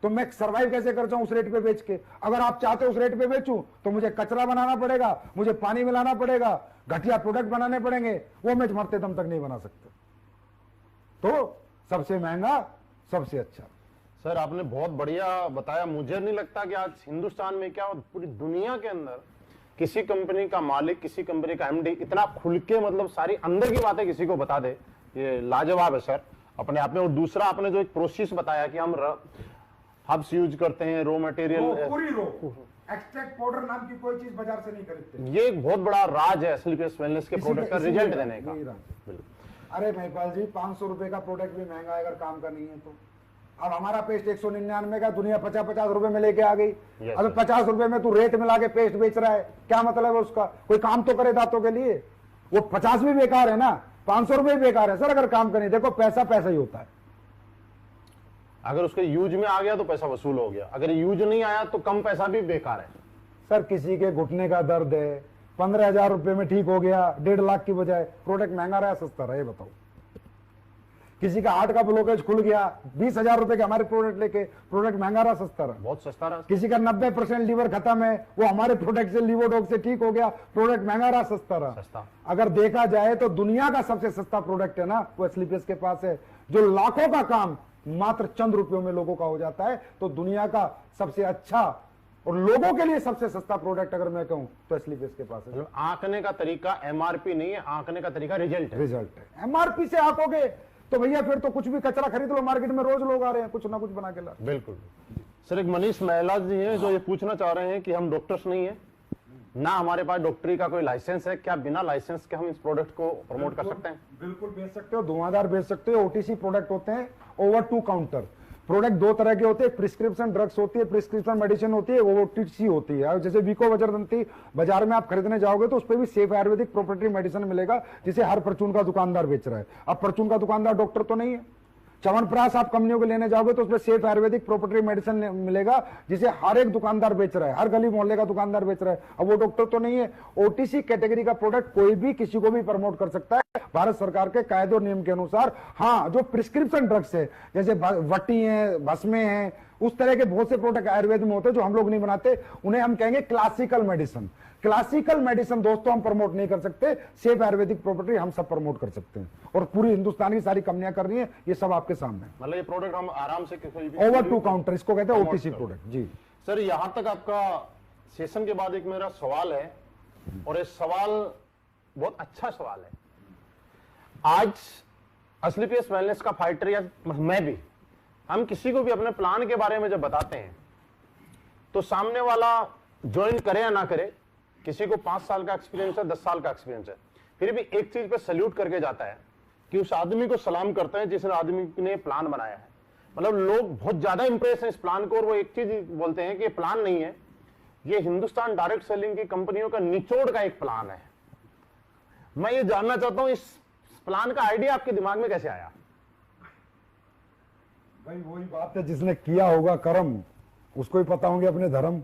तो मैं सर्वाइव कैसे करता हूं उस रेट पे बेच के? अगर आप चाहते हो उस रेट पे बेचूं तो मुझे कचरा बनाना पड़ेगा, मुझे पानी मिलाना पड़ेगा, घटिया प्रोडक्ट बनाने पड़ेंगे, वो मैं मरते दम तक नहीं बना सकता। तो सबसे महंगा सबसे अच्छा। सर आपने बहुत बढ़िया बताया। मुझे नहीं लगता कि आज हिंदुस्तान में क्या और पूरी दुनिया के अंदर किसी कंपनी का मालिक, किसी कंपनी का एमडी इतना खुल के मतलब सारी अंदर की बातें किसी को बता दे, ये लाजवाब है सर अपने आप में। और दूसरा आपने जो एक प्रोसेस बताया कि हम हब्स यूज करते हैं, रो मटेरियल, पूरी रो एक्सट्रैक्ट पाउडर नाम की कोई चीज बाजार से नहीं खरीदते। ये एक बहुत बड़ा राज है स्लीपलेस वेलनेस के प्रोडक्ट का रिजल्ट देने का। अरे महिपाल जी 500 रुपए का प्रोडक्ट भी महंगा है अगर काम का नहीं है तो। अब हमारा पेस्ट 199 का, दुनिया 50-50 रुपए में लेके आ गई। अब 50 रुपए में तू रेट मिला के पेस्ट बेच रहा है, क्या मतलब है उसका? कोई काम तो करे दांतों के लिए। वो 50 भी बेकार है ना, 500 रुपए भी बेकार है सर अगर काम करें। देखो पैसा पैसा ही होता है। अगर उसके यूज में आ गया तो पैसा वसूल हो गया, अगर यूज नहीं आया तो कम पैसा भी बेकार है। सर किसी के घुटने का दर्द है, 15,000 रुपए में ठीक हो गया, 1.5 लाख की बजाय, प्रोडक्ट महंगा रहा सस्ता रहा? बताओ। किसी का हार्ट का ब्लॉकेज खुल गया, 20,000 रुपए के हमारे प्रोडक्ट लेके, प्रोडक्ट महंगा रहा सस्ता रहा? बहुत सस्ता रहा। किसी का 90% लीवर खत्म है, वो हमारे प्रोडक्ट से लीवोडॉग से ठीक हो गया, प्रोडक्ट महंगा रहा सस्ता रहा? सस्ता। अगर देखा जाए तो दुनिया का सबसे सस्ता प्रोडक्ट है ना वो स्लीपेज के पास है, जो लाखों का काम मात्र चंद रुपयों में लोगों का हो जाता है। तो दुनिया का सबसे अच्छा और लोगों के लिए सबसे सस्ता प्रोडक्ट अगर मैं कहूं तो स्लीपेज के पास है। आंकने का तरीका एमआरपी नहीं है, आंकने का तरीका रिजल्ट है। रिजल्ट है। एमआरपी से आंकोगे तो भैया फिर तो कुछ भी कचरा खरीद लो, मार्केट में रोज लोग आ रहे हैं कुछ ना कुछ बना के ला। बिल्कुल सर। एक मनीष महिला जी हैं जो ये पूछना चाह रहे हैं कि हम डॉक्टर्स नहीं है ना, हमारे पास डॉक्टरी का कोई लाइसेंस है, क्या बिना लाइसेंस के हम इस प्रोडक्ट को प्रमोट कर सकते हैं? बिल्कुल बेच सकते हो, धुआंधार बेच सकते हो। ओटीसी प्रोडक्ट होते हैं, ओवर टू काउंटर प्रोडक्ट 2 तरह के होते हैं। प्रिस्क्रिप्शन ड्रग्स होती है, प्रिस्क्रिप्शन मेडिसिन होती है, ओटीसी होती है। जैसे विको वज्रदंती बाजार में आप खरीदने जाओगे तो उस पर भी सेफ आयुर्वेदिक प्रोप्राइटरी मेडिसिन मिलेगा, जिसे हर परचून का दुकानदार बेच रहा है। अब परचून का दुकानदार डॉक्टर तो नहीं है। च्यवनप्राश आप कंपनियों को लेने जाओगे तो उसमें सेफ आयुर्वेदिक प्रोप्राइटरी मेडिसिन मिलेगा, जिसे हर एक दुकानदार बेच रहा है, हर गली मोहल्ले का दुकानदार बेच रहा है। अब वो डॉक्टर तो नहीं है। ओटीसी कैटेगरी का प्रोडक्ट कोई भी किसी को भी प्रमोट कर सकता है भारत सरकार के कायदे और नियम के अनुसार। हाँ, जो प्रिस्क्रिप्शन ड्रग्स है जैसे वटी है, भस्मे हैं, उस तरह के बहुत से प्रोडक्ट आयुर्वेद में होते हैं जो हम लोग नहीं बनाते, उन्हें हम कहेंगे क्लासिकल मेडिसिन। क्लासिकल मेडिसिन दोस्तों हम प्रमोट नहीं कर सकते, सेफ आयुर्वेदिक प्रॉपर्टी हम सब प्रमोट कर सकते हैं, और पूरी हिंदुस्तान की सारी कंपनियां कर रही हैं, ये सब आपके सामने। मतलब ये प्रोडक्ट हम आराम से कोई भी ओवर टू काउंटर, इसको कहते हैं ओटीसी प्रोडक्ट जी। सर यहां तक आपका सेशन के बाद एक मेरा सवाल है, और ये सवाल बहुत अच्छा सवाल है। आज एसलीपीएस वेलनेस का फाइटर, या मैं भी, हम किसी को भी अपने प्लान के बारे में जब बताते हैं तो सामने वाला ज्वाइन करे या ना करे, किसी को 5 साल का एक्सपीरियंस है, 10 साल का एक्सपीरियंस है, फिर भी एक चीज पे सल्यूट करके जाता है कि उस आदमी को सलाम करते हैं जिस आदमी ने प्लान बनाया है। मतलब लोग बहुत ज्यादा इंप्रेस हैं इस प्लान को, और वो एक चीज बोलते हैं कि ये प्लान नहीं है, ये हिंदुस्तान डायरेक्ट सेलिंग की कंपनियों का निचोड़ का एक प्लान है। मैं ये जानना चाहता हूं इस प्लान का आइडिया आपके दिमाग में कैसे आया? भाई वही बात है, जिसने किया होगा कर्म उसको ही पता होंगे अपने धर्म।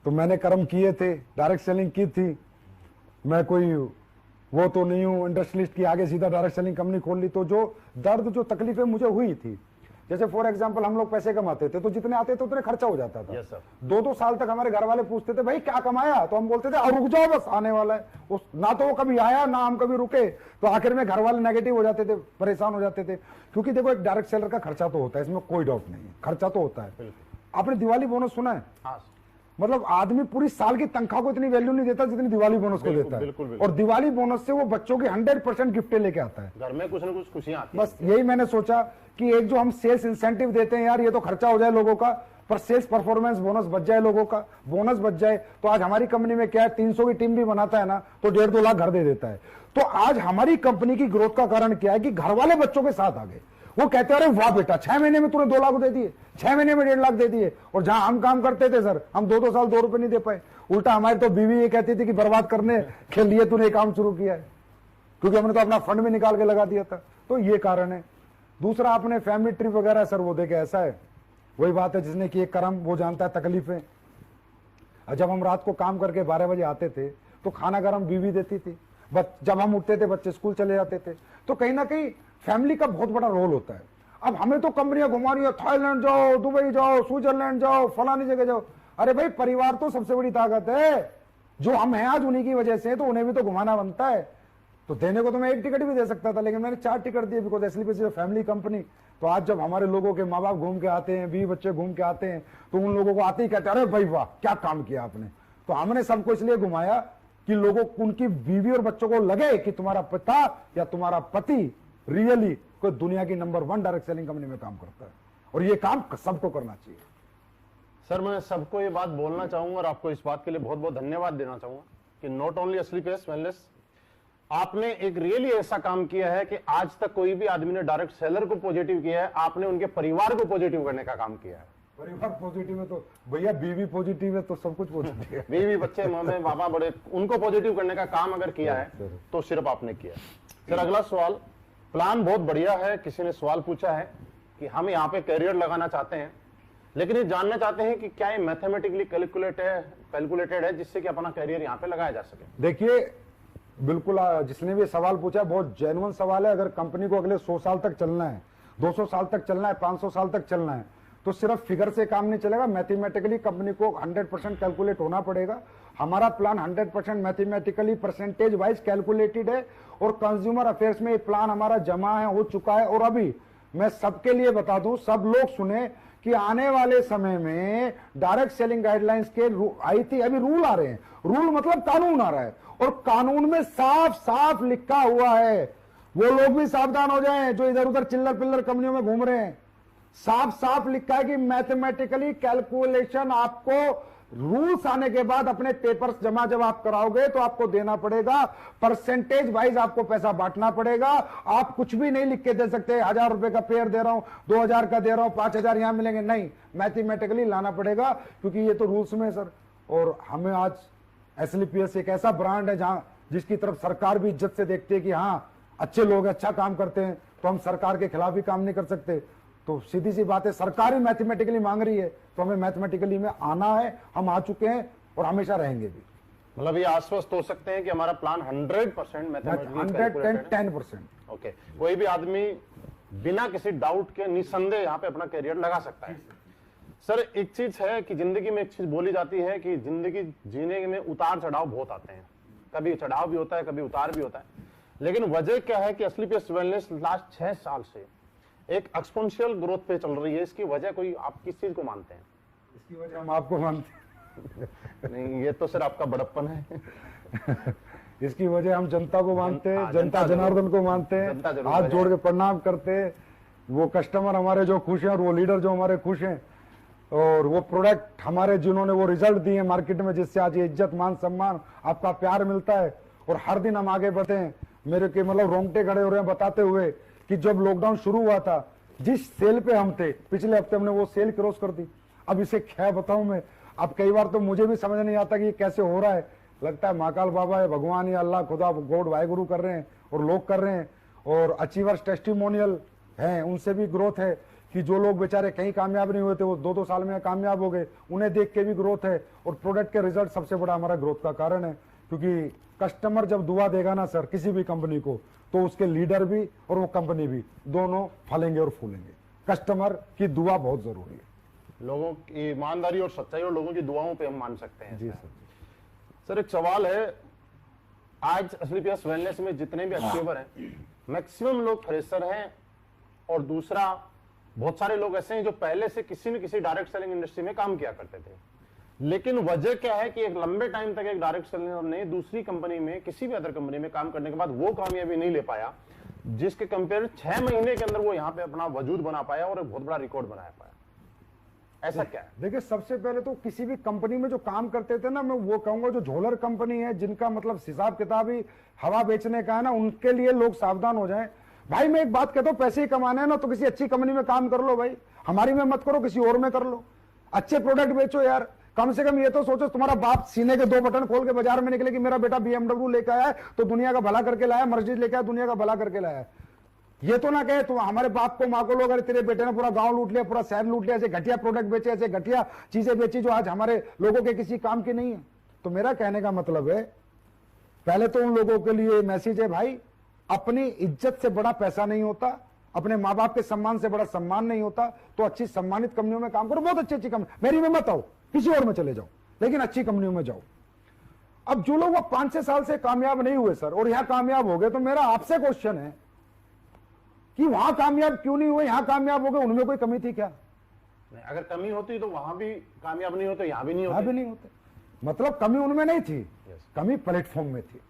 तो मैंने कर्म किए थे, डायरेक्ट सेलिंग की थी, मैं कोई वो तो नहीं हूं इंडस्ट्रियलिस्ट की आगे सीधा डायरेक्ट सेलिंग कंपनी खोल ली। तो जो दर्द जो तकलीफें मुझे हुई थी, जैसे फॉर एग्जांपल हम लोग पैसे कमाते थे तो जितने आते थे उतने खर्चा हो जाता था। Yes, sir. 2-2 साल तक हमारे घर वाले पूछते थे भाई क्या कमाया, तो हम बोलते थे और रुक जाओ बस आने वाला है। उस ना तो वो कभी आया ना हम कभी रुके, तो आखिर में घर वाले नेगेटिव हो जाते थे, परेशान हो जाते थे। क्योंकि देखो एक डायरेक्ट सेलर का खर्चा तो होता है, इसमें कोई डाउट नहीं है, खर्चा तो होता है। आपने दिवाली बोनस सुना है? हाँ, मतलब आदमी पूरी साल की तनख्वाह को इतनी वैल्यू नहीं देता जितनी दिवाली बोनस को देता है। बिल्कुल। और दिवाली बोनस से वो बच्चों की 100% गिफ्टें लेके आता है। घर में कुछ ना कुछ खुशियां आती बस यही मैंने सोचा कि एक जो हम सेल्स इंसेंटिव देते हैं यार, ये तो खर्चा हो जाए लोगों का, पर सेल्स परफॉर्मेंस बोनस बच जाए, लोगों का बोनस बच जाए। तो आज हमारी कंपनी में क्या है, 300 की टीम भी बनाता है ना तो 1.5-2 लाख घर दे देता है। तो आज हमारी कंपनी की ग्रोथ का कारण क्या है कि घर वाले बच्चों के साथ आ गए। वो कहते हैं अरे वाह बेटा 6 महीने में तूने 2 लाख दे दिए, 6 महीने में 1.5 लाख दे दिए। और जहां हम काम करते थे सर, हम 2-2 साल 2 रुपए नहीं दे पाए। उल्टा हमारी तो बीवी ये कहती थी कि बर्बाद करने के लिए तूने काम शुरू किया है, क्योंकि हमने तो अपना फंड भी निकाल के लगा दिया था। तो ये कारण है। दूसरा आपने फैमिली ट्रिप वगैरह सर वो देखे, ऐसा है वही बात है, जिसने की एक कर्म वो जानता है तकलीफें। जब हम रात को काम करके 12 बजे आते थे तो खाना गर्म बीवी देती थी, जब हम उठते थे बच्चे स्कूल चले जाते थे। तो कहीं ना कहीं फैमिली का बहुत बड़ा रोल होता है। अब हमें तो कंपनियां घुमा रही है, थाईलैंड जाओ, दुबई जाओ, स्विट्जरलैंड जाओ, फलानी जगह जाओ। अरे भाई परिवार तो सबसे बड़ी ताकत है, जो हम हैं आज उन्हीं की वजह से, तो उन्हें भी तो घुमाना बनता है। तो देने को तो मैं 1 टिकट भी दे सकता था, लेकिन मैंने 4 टिकट दिए, बिकॉज एसलीपीएस फैमिली कंपनी। तो आज जब हमारे लोगों के माँ बाप घूम के आते हैं, 20 बच्चे घूम के आते हैं, तो उन लोगों को आते ही कहते हैं अरे भाई वाह क्या काम किया आपने। तो हमने सबको इसलिए घुमाया कि लोगों उनकी बीवी और बच्चों को लगे कि तुम्हारा पिता या तुम्हारा पति रियली कोई दुनिया की नंबर 1 डायरेक्ट सेलिंग कंपनी में काम करता है, और ये काम सबको करना चाहिए। सर मैं सबको ये बात बोलना चाहूंगा और आपको इस बात के लिए बहुत बहुत धन्यवाद देना चाहूंगा कि नॉट ओनली एसलीपीएस वेलनेस, आपने एक रियली ऐसा काम किया है कि आज तक कोई भी आदमी ने डायरेक्ट सेलर को पॉजिटिव किया है, आपने उनके परिवार को पॉजिटिव करने का काम किया है। परिवार पॉजिटिव है तो भैया बीवी पॉजिटिव है तो सब कुछ पॉजिटिव है। बीवी बच्चे मम्मी पापा बड़े, उनको पॉजिटिव करने का काम अगर किया है तो सिर्फ आपने किया। सर अगला सवाल, प्लान बहुत बढ़िया है। किसी ने सवाल पूछा है कि हम यहाँ पे करियर लगाना चाहते हैं, लेकिन ये जानना चाहते हैं कि क्या ये मैथमेटिकली कैलकुलेटेड है जिससे कि अपना करियर यहाँ पे लगाया जा सके। देखिए बिल्कुल, जिसने भी सवाल पूछा बहुत जेन्युइन सवाल है। अगर कंपनी को अगले 100 साल तक चलना है, 200 साल तक चलना है, 500 साल तक चलना है, तो सिर्फ फिगर से काम नहीं चलेगा। मैथमेटिकली कंपनी को 100% कैलकुलेट होना पड़ेगा। हमारा plan 100% mathematically percentage wise calculated है, और कंज्यूमर अफेयर्स में ये प्लान हमारा जमा है, हो चुका है। और अभी मैं सबके लिए बता दूं, सब लोग सुने कि आने वाले समय में डायरेक्ट सेलिंग गाइडलाइंस के आई थी, अभी रूल आ रहे हैं। रूल मतलब कानून आ रहा है, और कानून में साफ साफ लिखा हुआ है, वो लोग भी सावधान हो जाएं जो इधर उधर चिल्लर पिल्लर कंपनियों में घूम रहे हैं। साफ साफ लिखा है कि मैथमेटिकली कैलकुलेशन आपको रूल्स आने के बाद अपने पेपर्स जमा जब आप कराओगे तो आपको देना पड़ेगा, परसेंटेज वाइज आपको पैसा बांटना पड़ेगा। आप कुछ भी नहीं लिख के दे सकते 1000 रुपए का पेयर दे रहा हूं, 2000 का दे रहा हूं, 5000 यहां मिलेंगे, नहीं, मैथमेटिकली लाना पड़ेगा, क्योंकि ये तो रूल्स में है सर। और हमें आज एसलीपीएस एक ऐसा ब्रांड है जहां जिसकी तरफ सरकार भी इज्जत से देखती है कि हाँ अच्छे लोग अच्छा काम करते हैं, तो हम सरकार के खिलाफ भी काम नहीं कर सकते। तो सीधी सी बात है, सरकार ही मैथमेटिकली मांग रही है तो हमें मैथमेटिकली में आना है। हम आ चुके हैं और हमेशा रहेंगे भी। मतलब ये आश्वस्त हो सकते हैं कि हमारा प्लान 100% मैथमेटिकली 110%। ओके, कोई भी आदमी बिना किसी डाउट के निसंदेह यहाँ पे अपना करियर लगा सकता है। सर एक चीज है कि जिंदगी में एक चीज बोली जाती है कि जिंदगी जीने में उतार चढ़ाव बहुत आते हैं, कभी चढ़ाव भी होता है, कभी उतार भी होता है, लेकिन वजह क्या है कि एसलीपीएस वेलनेस लास्ट 6 साल से एक एक्सपोनेंशियल ग्रोथ पे चल रही है। इसकी वजह कोई आप किस चीज को मानते हैं? इसकी वजह हम आपको मानते हैं। नहीं, ये तो सर आपका बड़प्पन है। इसकी वजह हम जनता को मानते हैं, हाँ, जनता जनार्दन को मानते हैं, जनता जरूर हाथ वजह जोड़ के प्रणाम करते हैं। वो कस्टमर हमारे जो खुश हैं और वो लीडर जो हमारे खुश हैं, और वो प्रोडक्ट हमारे जिन्होंने वो रिजल्ट दिए मार्केट में, जिससे आज ये इज्जत मान सम्मान आपका प्यार मिलता है, और हर दिन हम आगे बढ़ते हैं। मेरे के मतलब रोंगटे खड़े हो रहे हैं बताते हुए कि जब लॉकडाउन शुरू हुआ था, जिस सेल पे हम थे पिछले हफ्ते हमने वो सेल क्रॉस कर दी। अब इसे क्या बताऊं मैं, अब कई बार तो मुझे भी समझ नहीं आता कि ये कैसे हो रहा है। लगता है महाकाल बाबा है, भगवान या अल्लाह खुदा गॉड वाहेगुरु कर रहे हैं और लोग कर रहे हैं। और अचीवर्स टेस्टिमोनियल हैं, उनसे भी ग्रोथ है कि जो लोग बेचारे कहीं कामयाब नहीं हुए थे वो 2-2 साल में कामयाब हो गए, उन्हें देख के भी ग्रोथ है। और प्रोडक्ट के रिजल्ट सबसे बड़ा हमारा ग्रोथ का कारण है, क्योंकि कस्टमर जब दुआ देगा ना सर किसी भी कंपनी को, तो उसके लीडर भी और वो कंपनी भी दोनों फलेंगे और फूलेंगे। कस्टमर की दुआ बहुत जरूरी है। लोगों की ईमानदारी और सच्चाई और लोगों की दुआओं पे हम मान सकते हैं। जी सर। सर एक सवाल है, आज एसलीपीएस वेलनेस में जितने भी अचीवर हैं मैक्सिमम लोग फ्रेशर हैं, और दूसरा बहुत सारे लोग ऐसे हैं जो पहले से किसी न किसी डायरेक्ट सेलिंग इंडस्ट्री में काम किया करते थे। लेकिन वजह क्या है कि एक लंबे टाइम तक एक डायरेक्ट सेलर ने दूसरी कंपनी में, किसी भी अदर कंपनी में काम करने के बाद वो कामयाबी नहीं ले पाया, जिसके कंपेयर 6 महीने के अंदर वो यहाँ पे अपना वजूद बना पाया और एक बहुत बड़ा रिकॉर्ड बना पाया। ऐसा क्या है? देखिए, सबसे पहले तो किसी भी कंपनी में जो काम करते थे ना, मैं वो कहूंगा जो झोलर कंपनी है, जिनका मतलब हिसाब किताब ही हवा बेचने का है ना, उनके लिए लोग सावधान हो जाएं। भाई मैं एक बात कहता हूं, पैसे ही कमाने हैं ना तो किसी अच्छी कंपनी में काम कर लो भाई, हमारी में मत करो, किसी और में कर लो। अच्छे प्रोडक्ट बेचो यार। कम से कम ये तो सोचो, तुम्हारा बाप सीने के 2 बटन खोल के बाजार में निकले कि मेरा बेटा BMW लेकर आया है तो दुनिया का भला करके लाया, मर्सिडीज लेकर आया दुनिया का भला करके लाया। ये तो ना कहे तुम हमारे बाप को माँ को लोग, अरे तेरे बेटे ने पूरा गांव लूट लिया, पूरा शहर लूट लिया, ऐसे घटिया प्रोडक्ट बेचे, ऐसे घटिया चीजें बेची जो आज हमारे लोगों के किसी काम की नहीं है। तो मेरा कहने का मतलब है, पहले तो उन लोगों के लिए मैसेज है, भाई अपनी इज्जत से बड़ा पैसा नहीं होता, अपने माँ बाप के सम्मान से बड़ा सम्मान नहीं होता, तो अच्छी सम्मानित कंपनियों में काम करो, बहुत अच्छी अच्छी कंपनी, मेरी में मत आओ, किसी और में चले जाओ, लेकिन अच्छी कंपनियों में जाओ। अब जो लोग वो 5-6 साल से कामयाब नहीं हुए सर, और यहां कामयाब हो गए, तो मेरा आपसे क्वेश्चन है कि वहां कामयाब क्यों नहीं हुए, यहां कामयाब हो गए, उनमें कोई कमी थी क्या? नहीं, अगर कमी होती तो वहां भी कामयाब नहीं होते, यहां भी नहीं होते। भी नहीं होते। मतलब कमी उनमें नहीं थी, कमी प्लेटफॉर्म में थी,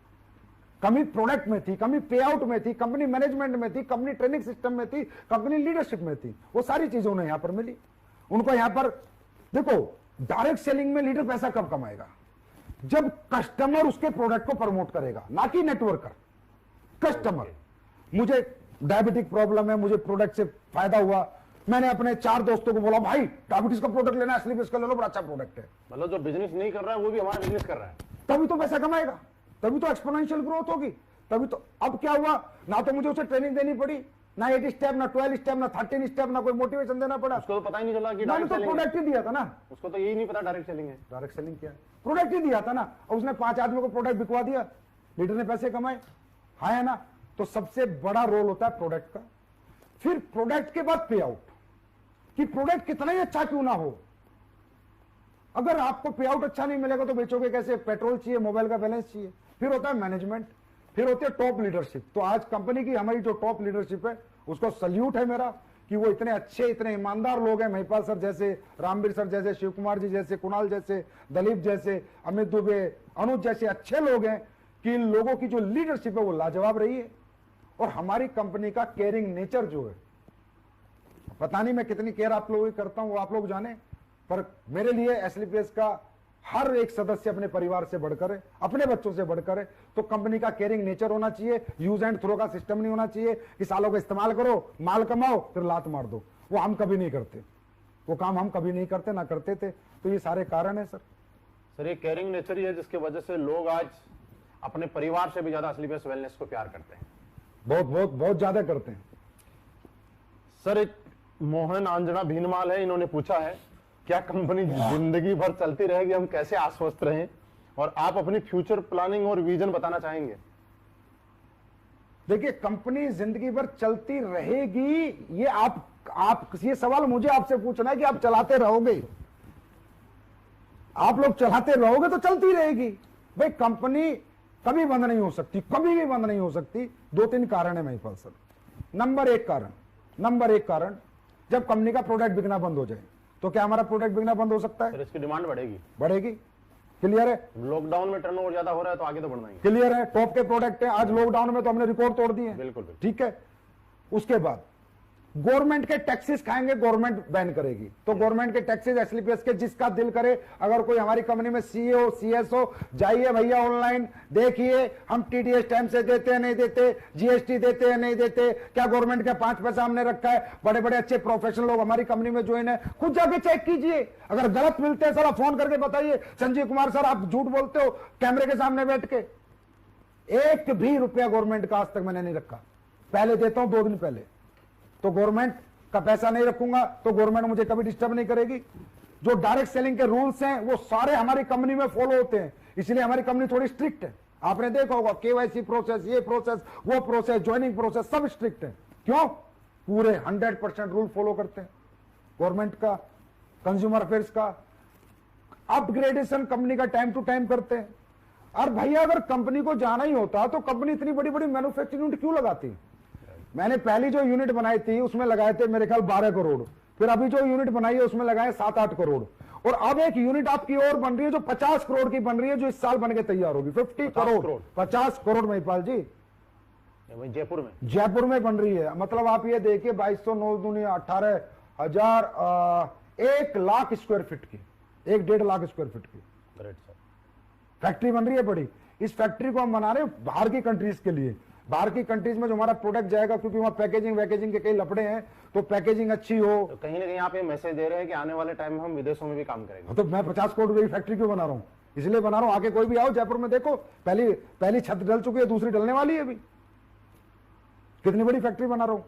कमी प्रोडक्ट में थी, कमी पे आउट में थी, कंपनी मैनेजमेंट में थी, कंपनी ट्रेनिंग सिस्टम में थी, कंपनी लीडरशिप में थी। वो सारी चीजें उन्हें यहां पर मिली। उनको यहां पर देखो, डायरेक्ट सेलिंग में लीडर पैसा कब कमाएगा? जब कस्टमर उसके प्रोडक्ट को प्रमोट करेगा, ना कि नेटवर्कर। कस्टमर, मुझे डायबिटिक प्रॉब्लम है, मुझे प्रोडक्ट से फायदा हुआ, मैंने अपने 4 दोस्तों को बोला भाई डायबिटीज का प्रोडक्ट लेना है, एसलीपीएस का ले लो, बड़ा अच्छा प्रोडक्ट है। मतलब जो बिजनेस नहीं कर रहा है वो भी हमारा बिजनेस कर रहा है, तभी तो पैसा कमाएगा, तभी तो एक्सपोनेंशियल ग्रोथ होगी, तभी तो। अब क्या हुआ, ना तो मुझे उसे ट्रेनिंग देनी पड़ी, ना 8 स्टेप, ना 12 स्टेप, ना 13 स्टेप, ना कोई मोटिवेशन देना पड़ा। उसको तो पता ही नहीं चला कि मैंने डायरेक्ट तो सेलिंग प्रोडक्ट ही दिया था ना, उसको तो यही नहीं पता डायरेक्ट सेलिंग है। डायरेक्ट सेलिंग क्या है, प्रोडक्ट ही दिया था ना, और उसने 5 आदमियों को प्रोडक्ट बिकवा दिया, लीडर ने पैसे कमाए। हाँ है ना? तो सबसे बड़ा रोल होता है प्रोडक्ट का। फिर प्रोडक्ट के बाद पे आउट, कि प्रोडक्ट कितना ही अच्छा क्यों ना हो, अगर आपको पे आउट अच्छा नहीं मिलेगा तो बेचोगे कैसे? पेट्रोल चाहिए, मोबाइल का बैलेंस चाहिए। फिर होता है मैनेजमेंट, फिर होती है टॉप लीडरशिप। तो आज कंपनी की हमारी जो टॉप लीडरशिप है, उसको सल्यूट है मेरा कि वो इतने अच्छे, इतने ईमानदार लोग हैं। महिपाल सर जैसे, रामवीर सर जैसे, शिव कुमार जी जैसे, कुणाल जैसे, दलीप जैसे, अमित दुबे, अनुज जैसे अच्छे लोग हैं कि इन लोगों की जो लीडरशिप है वो लाजवाब रही है। और हमारी कंपनी का केयरिंग नेचर जो है, पता नहीं मैं कितनी केयर आप लोगों की करता हूं, वो आप लोग जाने, पर मेरे लिए एसलीपीएस का हर एक सदस्य अपने परिवार से बढ़कर है, अपने बच्चों से बढ़कर है। तो कंपनी का केयरिंग नेचर होना चाहिए, यूज एंड थ्रो का सिस्टम नहीं होना चाहिए कि सालों का इस्तेमाल करो, माल कमाओ, फिर लात मार दो। वो हम कभी नहीं करते, वो काम हम कभी नहीं करते, ना करते थे। तो ये सारे कारण है सर। सर ये केयरिंग नेचर ही है जिसकी वजह से लोग आज अपने परिवार से भी ज्यादा एसलीपीएस वेलनेस को प्यार करते हैं। बहुत बहुत बहुत ज्यादा करते हैं सर। एक मोहन आंजना भीनमाल है, इन्होंने पूछा है क्या कंपनी जिंदगी भर चलती रहेगी, हम कैसे आश्वस्त रहें, और आप अपनी फ्यूचर प्लानिंग और विजन बताना चाहेंगे? देखिए, कंपनी जिंदगी भर चलती रहेगी ये आप आप ये सवाल मुझे आपसे पूछना है कि आप चलाते रहोगे, आप लोग चलाते रहोगे तो चलती रहेगी भाई। कंपनी कभी बंद नहीं हो सकती, कभी भी बंद नहीं हो सकती। 2-3 कारण है महिपाल सर। नंबर एक कारण, जब कंपनी का प्रोडक्ट बिकना बंद हो जाए तो क्या हमारा प्रोडक्ट बिकना बंद हो सकता है? फिर इसकी डिमांड बढ़ेगी। क्लियर है? लॉकडाउन में टर्नओवर ज्यादा हो रहा है तो आगे तो बढ़ना ही। क्लियर है? टॉप के प्रोडक्ट है, आज लॉकडाउन में तो हमने रिकॉर्ड तोड़ दिए। बिल्कुल। ठीक है। उसके बाद गवर्नमेंट के टैक्सेस खाएंगे, गवर्नमेंट बैन करेगी, तो गवर्नमेंट के टैक्सेस एसलीपीएस के जिसका दिल करे, अगर कोई हमारी कंपनी में सीए सीएस हो, जाइए भैया ऑनलाइन देखिए हम टीडीएस टाइम से देते हैं नहीं देते, जीएसटी देते हैं नहीं देते, क्या गवर्नमेंट का 5 पैसा हमने रखा है। बड़े बड़े अच्छे प्रोफेशनल लोग हमारी कंपनी में ज्वाइन है, खुद जाके चेक कीजिए। अगर गलत मिलते हैं सर आप फोन करके बताइए, संजीव कुमार सर आप झूठ बोलते हो कैमरे के सामने बैठ के। 1 भी रुपया गवर्नमेंट का आज तक मैंने नहीं रखा। पहले देता हूं 2 दिन पहले, तो गवर्नमेंट का पैसा नहीं रखूंगा तो गवर्नमेंट मुझे कभी डिस्टर्ब नहीं करेगी। जो डायरेक्ट सेलिंग के रूल्स हैं वो सारे हमारी कंपनी में फॉलो होते हैं, इसलिए हमारी कंपनी थोड़ी स्ट्रिक्ट है। आपने देखा होगा केवाईसी प्रोसेस, ये प्रोसेस, वो प्रोसेस, ज्वाइनिंग प्रोसेस सब स्ट्रिक्ट है। क्यों? पूरे 100% रूल फॉलो करते हैं गवर्नमेंट का, कंज्यूमर अफेयर्स का। अपग्रेडेशन कंपनी का टाइम टू टाइम करते हैं। और भैया अगर कंपनी को जाना ही होता तो कंपनी इतनी बड़ी बड़ी मैन्युफैक्चरिंग यूनिट क्यों लगाती? मैंने पहली जो यूनिट बनाई थी उसमें लगाए थे मेरे ख्याल 12 करोड़, फिर अभी जो यूनिट बनाई है उसमें लगाए 7-8 करोड़, और अब एक यूनिट आपकी और बन रही है जो 50 करोड़ की बन रही है, जो इस साल बन के तैयार होगी। 50 करोड़ 50 करोड़ महिपाल जी जयपुर में बन रही है। मतलब आप ये देखिए 2200 9 दुनिया 18,000 1 लाख स्क्वायर फीट की, 1-1.5 लाख स्क्वायर फीट की फैक्ट्री बन रही है बड़ी। इस फैक्ट्री को हम बना रहे हैं बाहर की कंट्रीज के लिए। बाहर की कंट्रीज में जो हमारा प्रोडक्ट जाएगा, क्योंकि वहां पैकेजिंग के कई लफड़े हैं, तो पैकेजिंग अच्छी हो। तो कहीं ना कहीं आप ये मैसेज दे रहे हैं कि आने वाले टाइम में हम विदेशों में भी काम करेंगे। तो मैं 50 करोड़ रुपए की फैक्ट्री क्यों बना रहा हूं? इसलिए बना रहा हूं आके कोई भी आओ जयपुर में देखो, पहली छत डल चुकी है, दूसरी डलने वाली है अभी। कितनी बड़ी फैक्ट्री बना रहा हूं।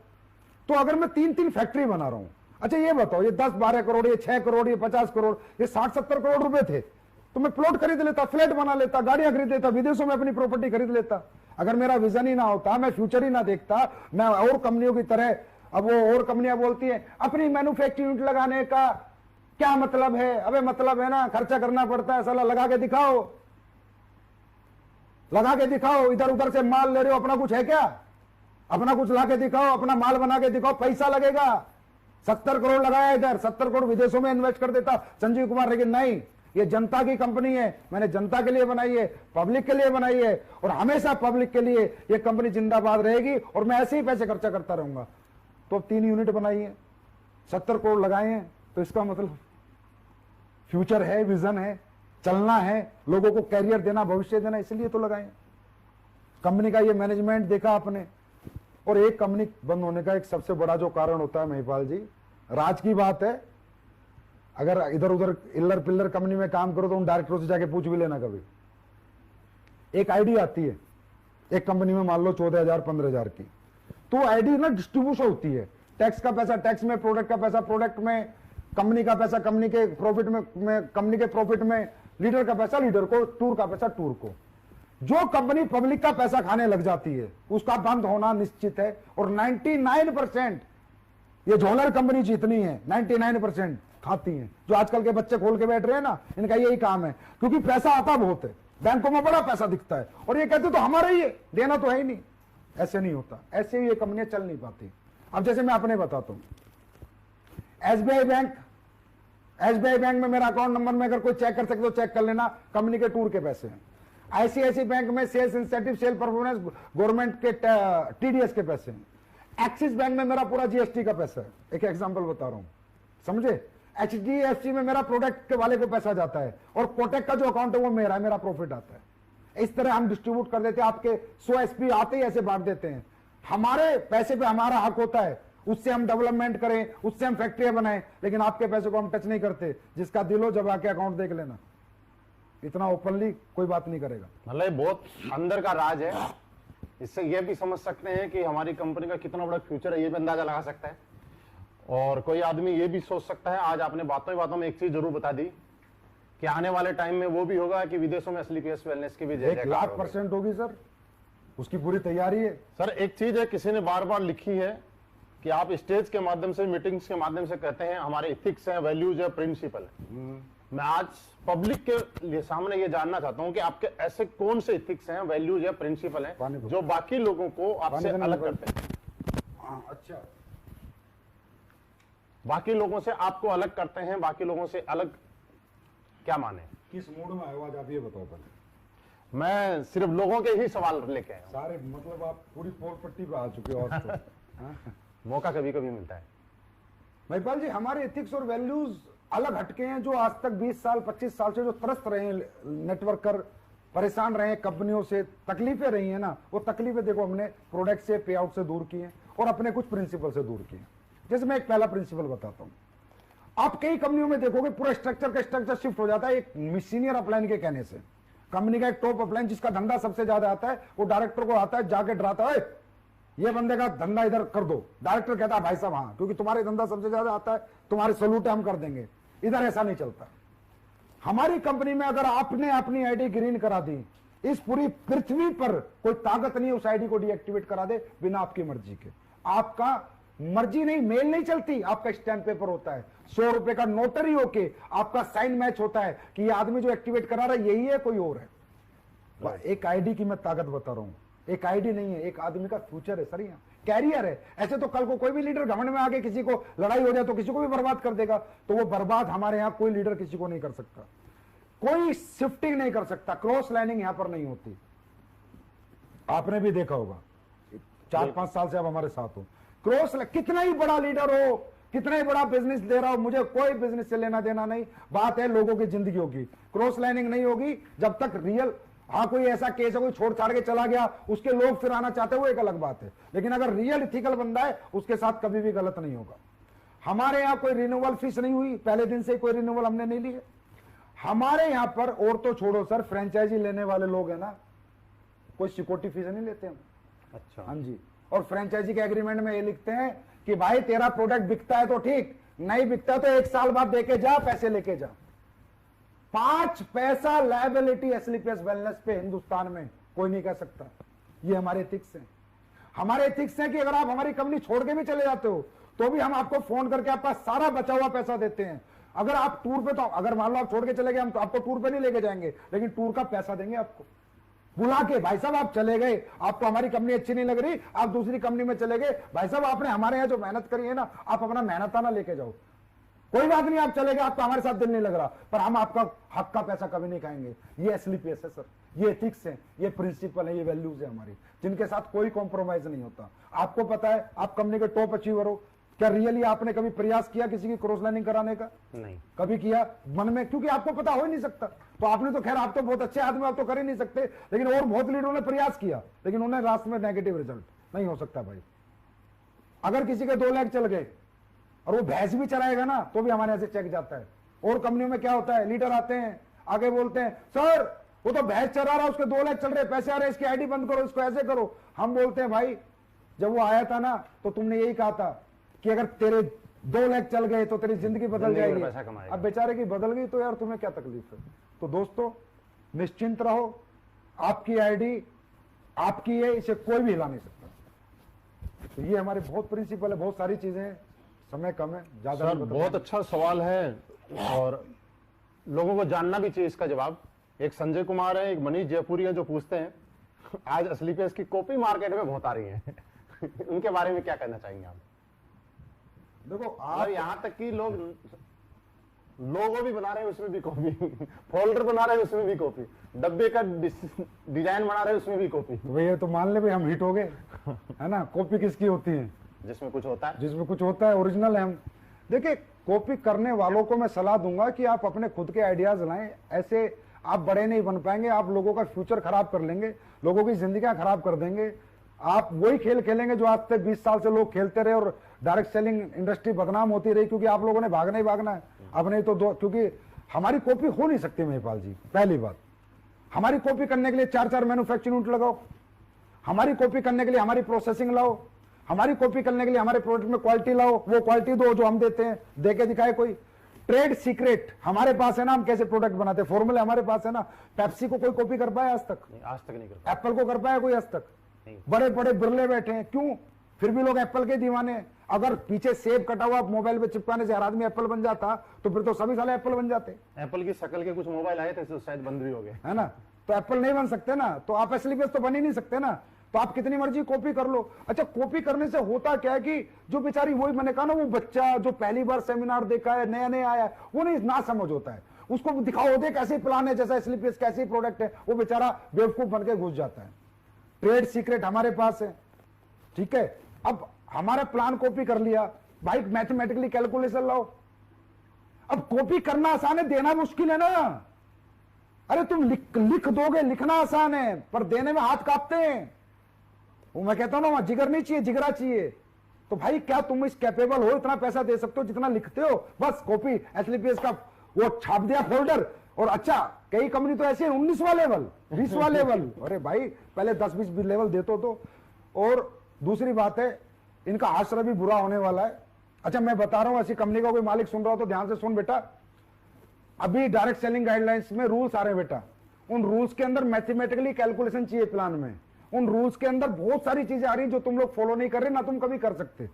तो अगर मैं 3-3 फैक्ट्री बना रहा हूं, अच्छा ये बताओ, ये 10-12 करोड़, ये 6 करोड़, ये 50 करोड़, ये 60-70 करोड़ रुपए थे, तो मैं प्लॉट खरीद लेता, फ्लैट बना लेता, गाड़ियां खरीद लेता, विदेशों में अपनी प्रॉपर्टी खरीद लेता। अगर मेरा विजन ही ना होता, मैं फ्यूचर ही ना देखता, मैं और कंपनियों की तरह, अब वो और कंपनियां बोलती हैं अपनी मैन्युफैक्चरिंग यूनिट लगाने का क्या मतलब है? अबे मतलब है ना, खर्चा करना पड़ता है, साला लगा के दिखाओ, इधर उधर से माल ले रहे हो, अपना कुछ है क्या? अपना कुछ ला के दिखाओ, अपना माल बना के दिखाओ, पैसा लगेगा। 70 करोड़ लगाया इधर, 70 करोड़ विदेशों में इन्वेस्ट कर देता संजीव कुमार, लेकिन नहीं, ये जनता की कंपनी है, मैंने जनता के लिए बनाई है, पब्लिक के लिए बनाई है, और हमेशा पब्लिक के लिए ये कंपनी जिंदाबाद रहेगी, और मैं ऐसे ही पैसे खर्चा करता रहूंगा। तो अब 3 यूनिट बनाई है, 70 करोड़ लगाए हैं, तो इसका मतलब फ्यूचर है, विजन है, चलना है, लोगों को कैरियर देना, भविष्य देना, इसलिए तो लगाए हैं। कंपनी का ये मैनेजमेंट देखा आपने। और एक कंपनी बंद होने का एक सबसे बड़ा जो कारण होता है महिपाल जी, राज की बात है, अगर इधर उधर इल्लर पिल्लर कंपनी में काम करो तो उन डायरेक्टरों से जाके पूछ भी लेना कभी। एक आईडी आती है एक कंपनी में, मान लो 14,000 15,000 की, तो आईडी ना डिस्ट्रीब्यूशन होती है, टैक्स का पैसा टैक्स में, प्रोडक्ट का पैसा प्रोडक्ट में, कंपनी का पैसा कंपनी के प्रॉफिट में, कंपनी के प्रॉफिट में, लीडर का पैसा लीडर को, टूर का पैसा टूर को। जो कंपनी पब्लिक का पैसा खाने लग जाती है उसका बंद होना निश्चित है। और 99% ये झोलर कंपनी जितनी है 99% खाती हैं। जो आजकल के बच्चे खोल के बैठ रहे हैं ना, इनका यही काम है, क्योंकि पैसा आता बहुत है, बैंकों में बड़ा पैसा दिखता है, और ये कहते तो हमारा ही है, देना तो है ही नहीं। ऐसे नहीं होता, ऐसे ही ये कंपनियां चल नहीं पाती। अब जैसे मैं अपने बताता हूं, एसबीआई बैंक में मेरा अकाउंट नंबर में अगर कोई चेक कर सकते तो चेक कर लेना, कंपनी के टूर के पैसे हैं। आईसीआईसी बैंक में sales incentive, sale performance, government के टीडीएस के पैसे हैं। एक्सिस बैंक में मेरा पूरा जीएसटी का पैसा है, एक एग्जांपल बता रहा हूं, समझे। एचडीएफसी में मेरा प्रोडक्ट के वाले को पैसा जाता है, और कोटेक का जो अकाउंट है वो मेरा है, मेरा प्रॉफिट आता है। इस तरह हम डिस्ट्रीब्यूट कर देते हैं, आपके 100 एसपी आते ही ऐसे बांट देते हैं। हमारे पैसे पे हमारा हक होता है, उससे हम डेवलपमेंट करें, उससे हम फैक्ट्रियां बनाएं, लेकिन आपके पैसे को हम टच नहीं करते। जिसका दिल हो जब आके अकाउंट देख लेना, इतना ओपनली कोई बात नहीं करेगा। मतलब ये बहुत अंदर का राज है। इससे ये भी समझ सकते हैं कि हमारी कंपनी का कितना बड़ा फ्यूचर है, ये भी अंदाजा लगा सकता है। और कोई आदमी ये भी सोच सकता है, आज आपने बातों में एक चीज जरूर बता दी कि आने वाले टाइम में वो भी होगा कि विदेशों में एसलीपीएस वेलनेस की भी 1,00,000% होगी सर, उसकी पूरी तैयारी है। सर एक चीज है, किसी ने बार बार लिखी है कि आप स्टेज के माध्यम से, मीटिंग्स के माध्यम से कहते हैं हमारे इथिक्स हैं, वैल्यूज है, प्रिंसिपल है। मैं आज पब्लिक के लिए सामने ये जानना चाहता हूं कि आपके ऐसे कौन से इथिक्स हैं, वैल्यूज या प्रिंसिपल हैं जो बाकी लोगों को आपसे अलग करते हैं। अच्छा, बाकी लोगों से आपको अलग करते हैं, बाकी लोगों से अलग क्या माने? किस मूड में आए हो आज आप ये बताओ पहले। मैं सिर्फ लोगों के ही सवाल लेके आया हूं। सारे मतलब आप पूरी पोल पट्टी पे आ चुके हो आज तो। हाँ? मौका कभी कभी मिलता है। महिपाल जी, हमारे एथिक्स और वैल्यूज अलग हटके हैं। जो आज तक 20 साल 25 साल से जो त्रस्त रहे हैं नेटवर्कर, परेशान रहे हैं कंपनियों से, तकलीफें रही हैं ना, वो तकलीफें देखो हमने प्रोडक्ट से, पे आउट से दूर की हैं और अपने कुछ प्रिंसिपल से दूर की हैं। जैसे मैं एक पहला प्रिंसिपल बताता हूं। आप कई कंपनियों में देखोगे पूरा स्ट्रक्चर का स्ट्रक्चर शिफ्ट हो जाता है एक सीनियर अपलाइन के कहने से। कंपनी का एक टॉप अपलाइन जिसका धंधा सबसे ज्यादा आता है, वो डायरेक्टर को आता है, जाके डराता है, ये बंदे का धंधा इधर कर दो। डायरेक्टर कहता है भाई साहब हाँ, क्योंकि तुम्हारे धंधा सबसे ज्यादा आता है, तुम्हारे सलूट हम कर देंगे। इधर ऐसा नहीं चलता। हमारी कंपनी में अगर आपने अपनी आईडी ग्रीन करा दी, इस पूरी पृथ्वी पर कोई ताकत नहीं है उस आईडी को डीएक्टिवेट करा दे बिना आपकी मर्जी के। आपका मर्जी नहीं, मेल नहीं चलती, आपका स्टैंप पेपर होता है, 100 रुपए का नोटरी होके आपका साइन मैच होता है कि ये आदमी जो एक्टिवेट करा रहा है यही है, कोई और है। एक आईडी की मैं ताकत बता रहा हूं। एक आईडी नहीं है, एक आदमी का फ्यूचर है सर, यहाँ कैरियर है। ऐसे तो कल को कोई भी लीडर घमंड में आके किसी को लड़ाई हो जाए तो किसी को भी बर्बाद कर देगा, तो वो बर्बाद हमारे यहाँ कोई लीडर किसी को नहीं कर सकता। कोई शिफ्टिंग नहीं कर सकता, क्रॉस लाइनिंग यहां पर नहीं होती। आपने भी देखा होगा, 4-5 साल से आप हमारे साथ हो। क्रॉस, कितना ही बड़ा लीडर हो, कितना ही बड़ा बिजनेस दे रहा हो, मुझे कोई बिजनेस से लेना देना नहीं। बात है लोगों की जिंदगियों की। क्रॉस लाइनिंग नहीं होगी जब तक रियल, हाँ कोई ऐसा केस है कोई छोड़ छाड़ के चला गया, उसके लोग फिर आना चाहते हैं, वो एक अलग बात है। लेकिन अगर रियल इथिकल बंदा है उसके साथ कभी भी गलत नहीं होगा। हमारे यहाँ कोई रिन्यूअल फीस नहीं हुई, पहले दिन से कोई रिन्यूअल हमने नहीं ली है हमारे यहाँ पर। और तो छोड़ो सर, फ्रेंचाइजी लेने वाले लोग है ना, कोई सिक्योरिटी फीस नहीं लेते हम। अच्छा, हाँ जी। और फ्रेंचाइजी के एग्रीमेंट में ये लिखते हैं कि भाई तेरा प्रोडक्ट बिकता है तो ठीक, नहीं बिकता तो 1 साल बाद देके जा, पैसे लेके जा। 5 पैसा लायबिलिटी एसलीपीएस वेलनेस पे हिंदुस्तान में कोई नहीं कह सकता। ये हमारे एथिक्स हैं। हमारे एथिक्स हैं कि अगर आप हमारी कंपनी छोड़ के भी चले जाते हो तो भी हम आपको फोन करके आपका सारा बचा हुआ पैसा देते हैं। अगर आप टूर पे, तो अगर मान लो आप छोड़ के चले गए, हम तो आपको टूर पे नहीं लेके जाएंगे, लेकिन टूर का पैसा देंगे आपको बुला के। भाई साहब आप चले गए, आपको हमारी कंपनी अच्छी नहीं लग रही, आप दूसरी कंपनी में चले गए, भाई साहब आपने हमारे यहाँ जो मेहनत करी है ना, आप अपना मेहनताना लेके जाओ, कोई बात नहीं, आप चले गए, आपको हमारे साथ दिल नहीं लग रहा, पर हम आपका हक का पैसा कभी नहीं खाएंगे। ये एसलीपीएस है सर, ये एथिक्स है, ये प्रिंसिपल है, ये वैल्यूज है हमारी, जिनके साथ कोई कॉम्प्रोमाइज नहीं होता। आपको पता है आप कंपनी के टॉप अचीवर हो, क्या रियली आपने कभी प्रयास किया किसी की क्रॉस लाइनिंग कराने का? नहीं कभी किया मन में? क्योंकि आपको पता हो ही नहीं सकता। तो आपने तो खैर, आप तो बहुत अच्छे आदमी, आप तो कर ही नहीं सकते, लेकिन और बहुत लीडरों ने प्रयास किया, लेकिन उन्हें रास्ते में नेगेटिव रिजल्ट। नहीं हो सकता भाई। अगर किसी के 2 लाख चल गए और वो भैंस भी चलाएगा ना, तो भी हमारे यहाँ से चेक जाता है। और कंपनियों में क्या होता है, लीडर आते हैं आगे बोलते हैं सर वो तो भैंस चला रहा, उसके 2 लाख चल रहे, पैसे आ रहे, इसकी आईडी बंद करो, इसको ऐसे करो। हम बोलते हैं भाई जब वो आया था ना तो तुमने यही कहा था कि अगर तेरे 2 लाख चल गए तो तेरी जिंदगी बदल जाएगी। अब बेचारे की बदल गई तो यार तुम्हें क्या तकलीफ है? तो दोस्तों निश्चिंत रहो, आपकी आईडी आपकी है, इसे कोई भी हिला नहीं सकता। तो ये हमारे बहुत प्रिंसिपल है, बहुत सारी चीजें हैं, समय कम है, ज्यादा सर नहीं बता बहुत अच्छा सवाल है और लोगों को जानना भी चाहिए इसका जवाब। एक संजय कुमार है, एक मनीष जयपुरी है जो पूछते हैं आज एसलीपीएस की कॉपी मार्केट में बहुत आ रही है उनके बारे में क्या कहना चाहेंगे आप? देखो और यहाँ तक कि लोग लोगो भी बना रहे हैं उसमें भी कॉपी, फोल्डर बना रहे हैं उसमें भी कॉपी, डब्बे का डिजाइन बना रहे हैं उसमें भी कॉपी। भैया तो मान ले भाई हम हिट हो गए है ना। कॉपी किसकी होती है? जिसमें कुछ होता है, जिसमें कुछ होता है, ओरिजिनल है हम। देखिए कॉपी करने वालों को मैं सलाह दूंगा कि आप अपने खुद के आइडियाज लाएं। ऐसे आप बड़े नहीं बन पाएंगे, आप लोगों का फ्यूचर खराब कर लेंगे, लोगों की जिंदगियां खराब कर देंगे। आप वही खेल खेलेंगे जो आज से 20 साल से लोग खेलते रहे और डायरेक्ट सेलिंग इंडस्ट्री बदनाम होती रही, क्योंकि आप लोगों ने भागना ही भागना है। अब नहीं तो क्योंकि हमारी कॉपी हो नहीं सकती महिपाल जी। पहली बात, हमारी कॉपी करने के लिए 4-4 मैन्युफैक्चरिंग यूनिट लगाओ, हमारी कॉपी करने के लिए हमारी प्रोसेसिंग लाओ, हमारी कॉपी करने के लिए हमारे प्रोडक्ट में क्वालिटी लाओ, वो क्वालिटी दो जो हम देते हैं, दे के दिखाए कोई। ट्रेड सीक्रेट हमारे पास है ना, हम कैसे प्रोडक्ट बनाते हैं, फॉर्मूले हमारे पास है ना। पेप्सी को कोई कॉपी कर पाया आज तक? आज तक नहीं कर पाया। एप्पल को कर पाया कोई आज तक? बड़े बड़े बिरले बैठे हैं, क्यों? फिर भी लोग एप्पल के दीवाने हैं। अगर पीछे सेब कटा हुआ मोबाइल पे चिपकाने से हर आदमी एप्पल बन जाता तो फिर तो सभी साले एप्पल बन जाते, एप्पल की शक्ल के कुछ मोबाइल आए थे तो शायद बंद भी हो गए, है ना। तो एप्पल नहीं बन सकते ना, तो आप एसलीपीएस तो बन ही नहीं सकते ना। तो आप कितनी मर्जी कॉपी कर लो। अच्छा, कॉपी करने से होता क्या है कि जो बेचारी, वही मैंने कहा ना, वो बच्चा जो पहली बार सेमिनार देखा है, नया नया आया है, वो नहीं ना समझ होता है। उसको दिखाओ, देख ऐसे प्लान है जैसा एसलीपीएस कैसे प्रोडक्ट है, वो बेचारा बेवकूफ बन के घुस जाता है। ट्रेड सीक्रेट हमारे पास है, ठीक है। अब हमारा प्लान कॉपी कर लिया भाई, मैथमेटिकली कैलकुलेशन लाओ। अब कॉपी करना आसान है, देना मुश्किल है ना। अरे तुम लिख दोगे, लिखना आसान है, पर देने में हाथ कांपते हैं। वो मैं कहता हूं ना, वहां जिगर नहीं चाहिए, जिगरा चाहिए। तो भाई क्या तुम इस कैपेबल हो, इतना पैसा दे सकते हो जितना लिखते हो? बस कॉपी एसलीपीएस का वो छाप दिया फोल्डर, और अच्छा कई कंपनी तो ऐसे 19वां लेवल, 20वां लेवल। अरे भाई पहले 10-20 लेवल देते तो। और दूसरी बात है, इनका आश्रय भी बुरा होने वाला है। अच्छा मैं बता रहा हूं, ऐसी कंपनी का कोई मालिक सुन रहा हो तो ध्यान से सुन बेटा। अभी डायरेक्ट सेलिंग गाइडलाइंस में रूल्स आ रहे हैं बेटा। उन रूल्स के अंदर मैथमेटिकली कैलकुलेशन चाहिए प्लान में। उन रूल्स के अंदर बहुत सारी चीजें आ रही जो तुम लोग फॉलो नहीं कर रहे, ना तुम कभी कर सकते।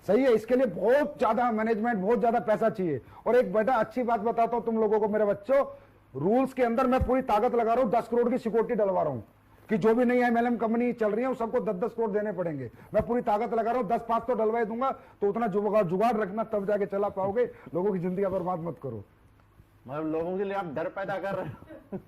सही है, इसके लिए बहुत ज्यादा मैनेजमेंट, बहुत ज्यादा पैसा चाहिए। और एक बेटा अच्छी बात बताता हूं तुम लोगों को मेरे बच्चों, रूल्स के अंदर मैं पूरी ताकत लगा रहा हूं, 10 करोड़ की सिक्योरिटी डलवा रहा हूं कि जो भी नई एमएलएम कंपनी चल रही है सबको 10-10 करोड़ देने पड़ेंगे। मैं पूरी ताकत लगा रहा हूं, 10-5 तो डलवा दूंगा। तो उतना जुगाड़ रखना, तब जाके चला पाओगे। लोगों की जिंदगी बर्बाद मत करो। मतलब लोगों के लिए आप डर पैदा कर रहे हो।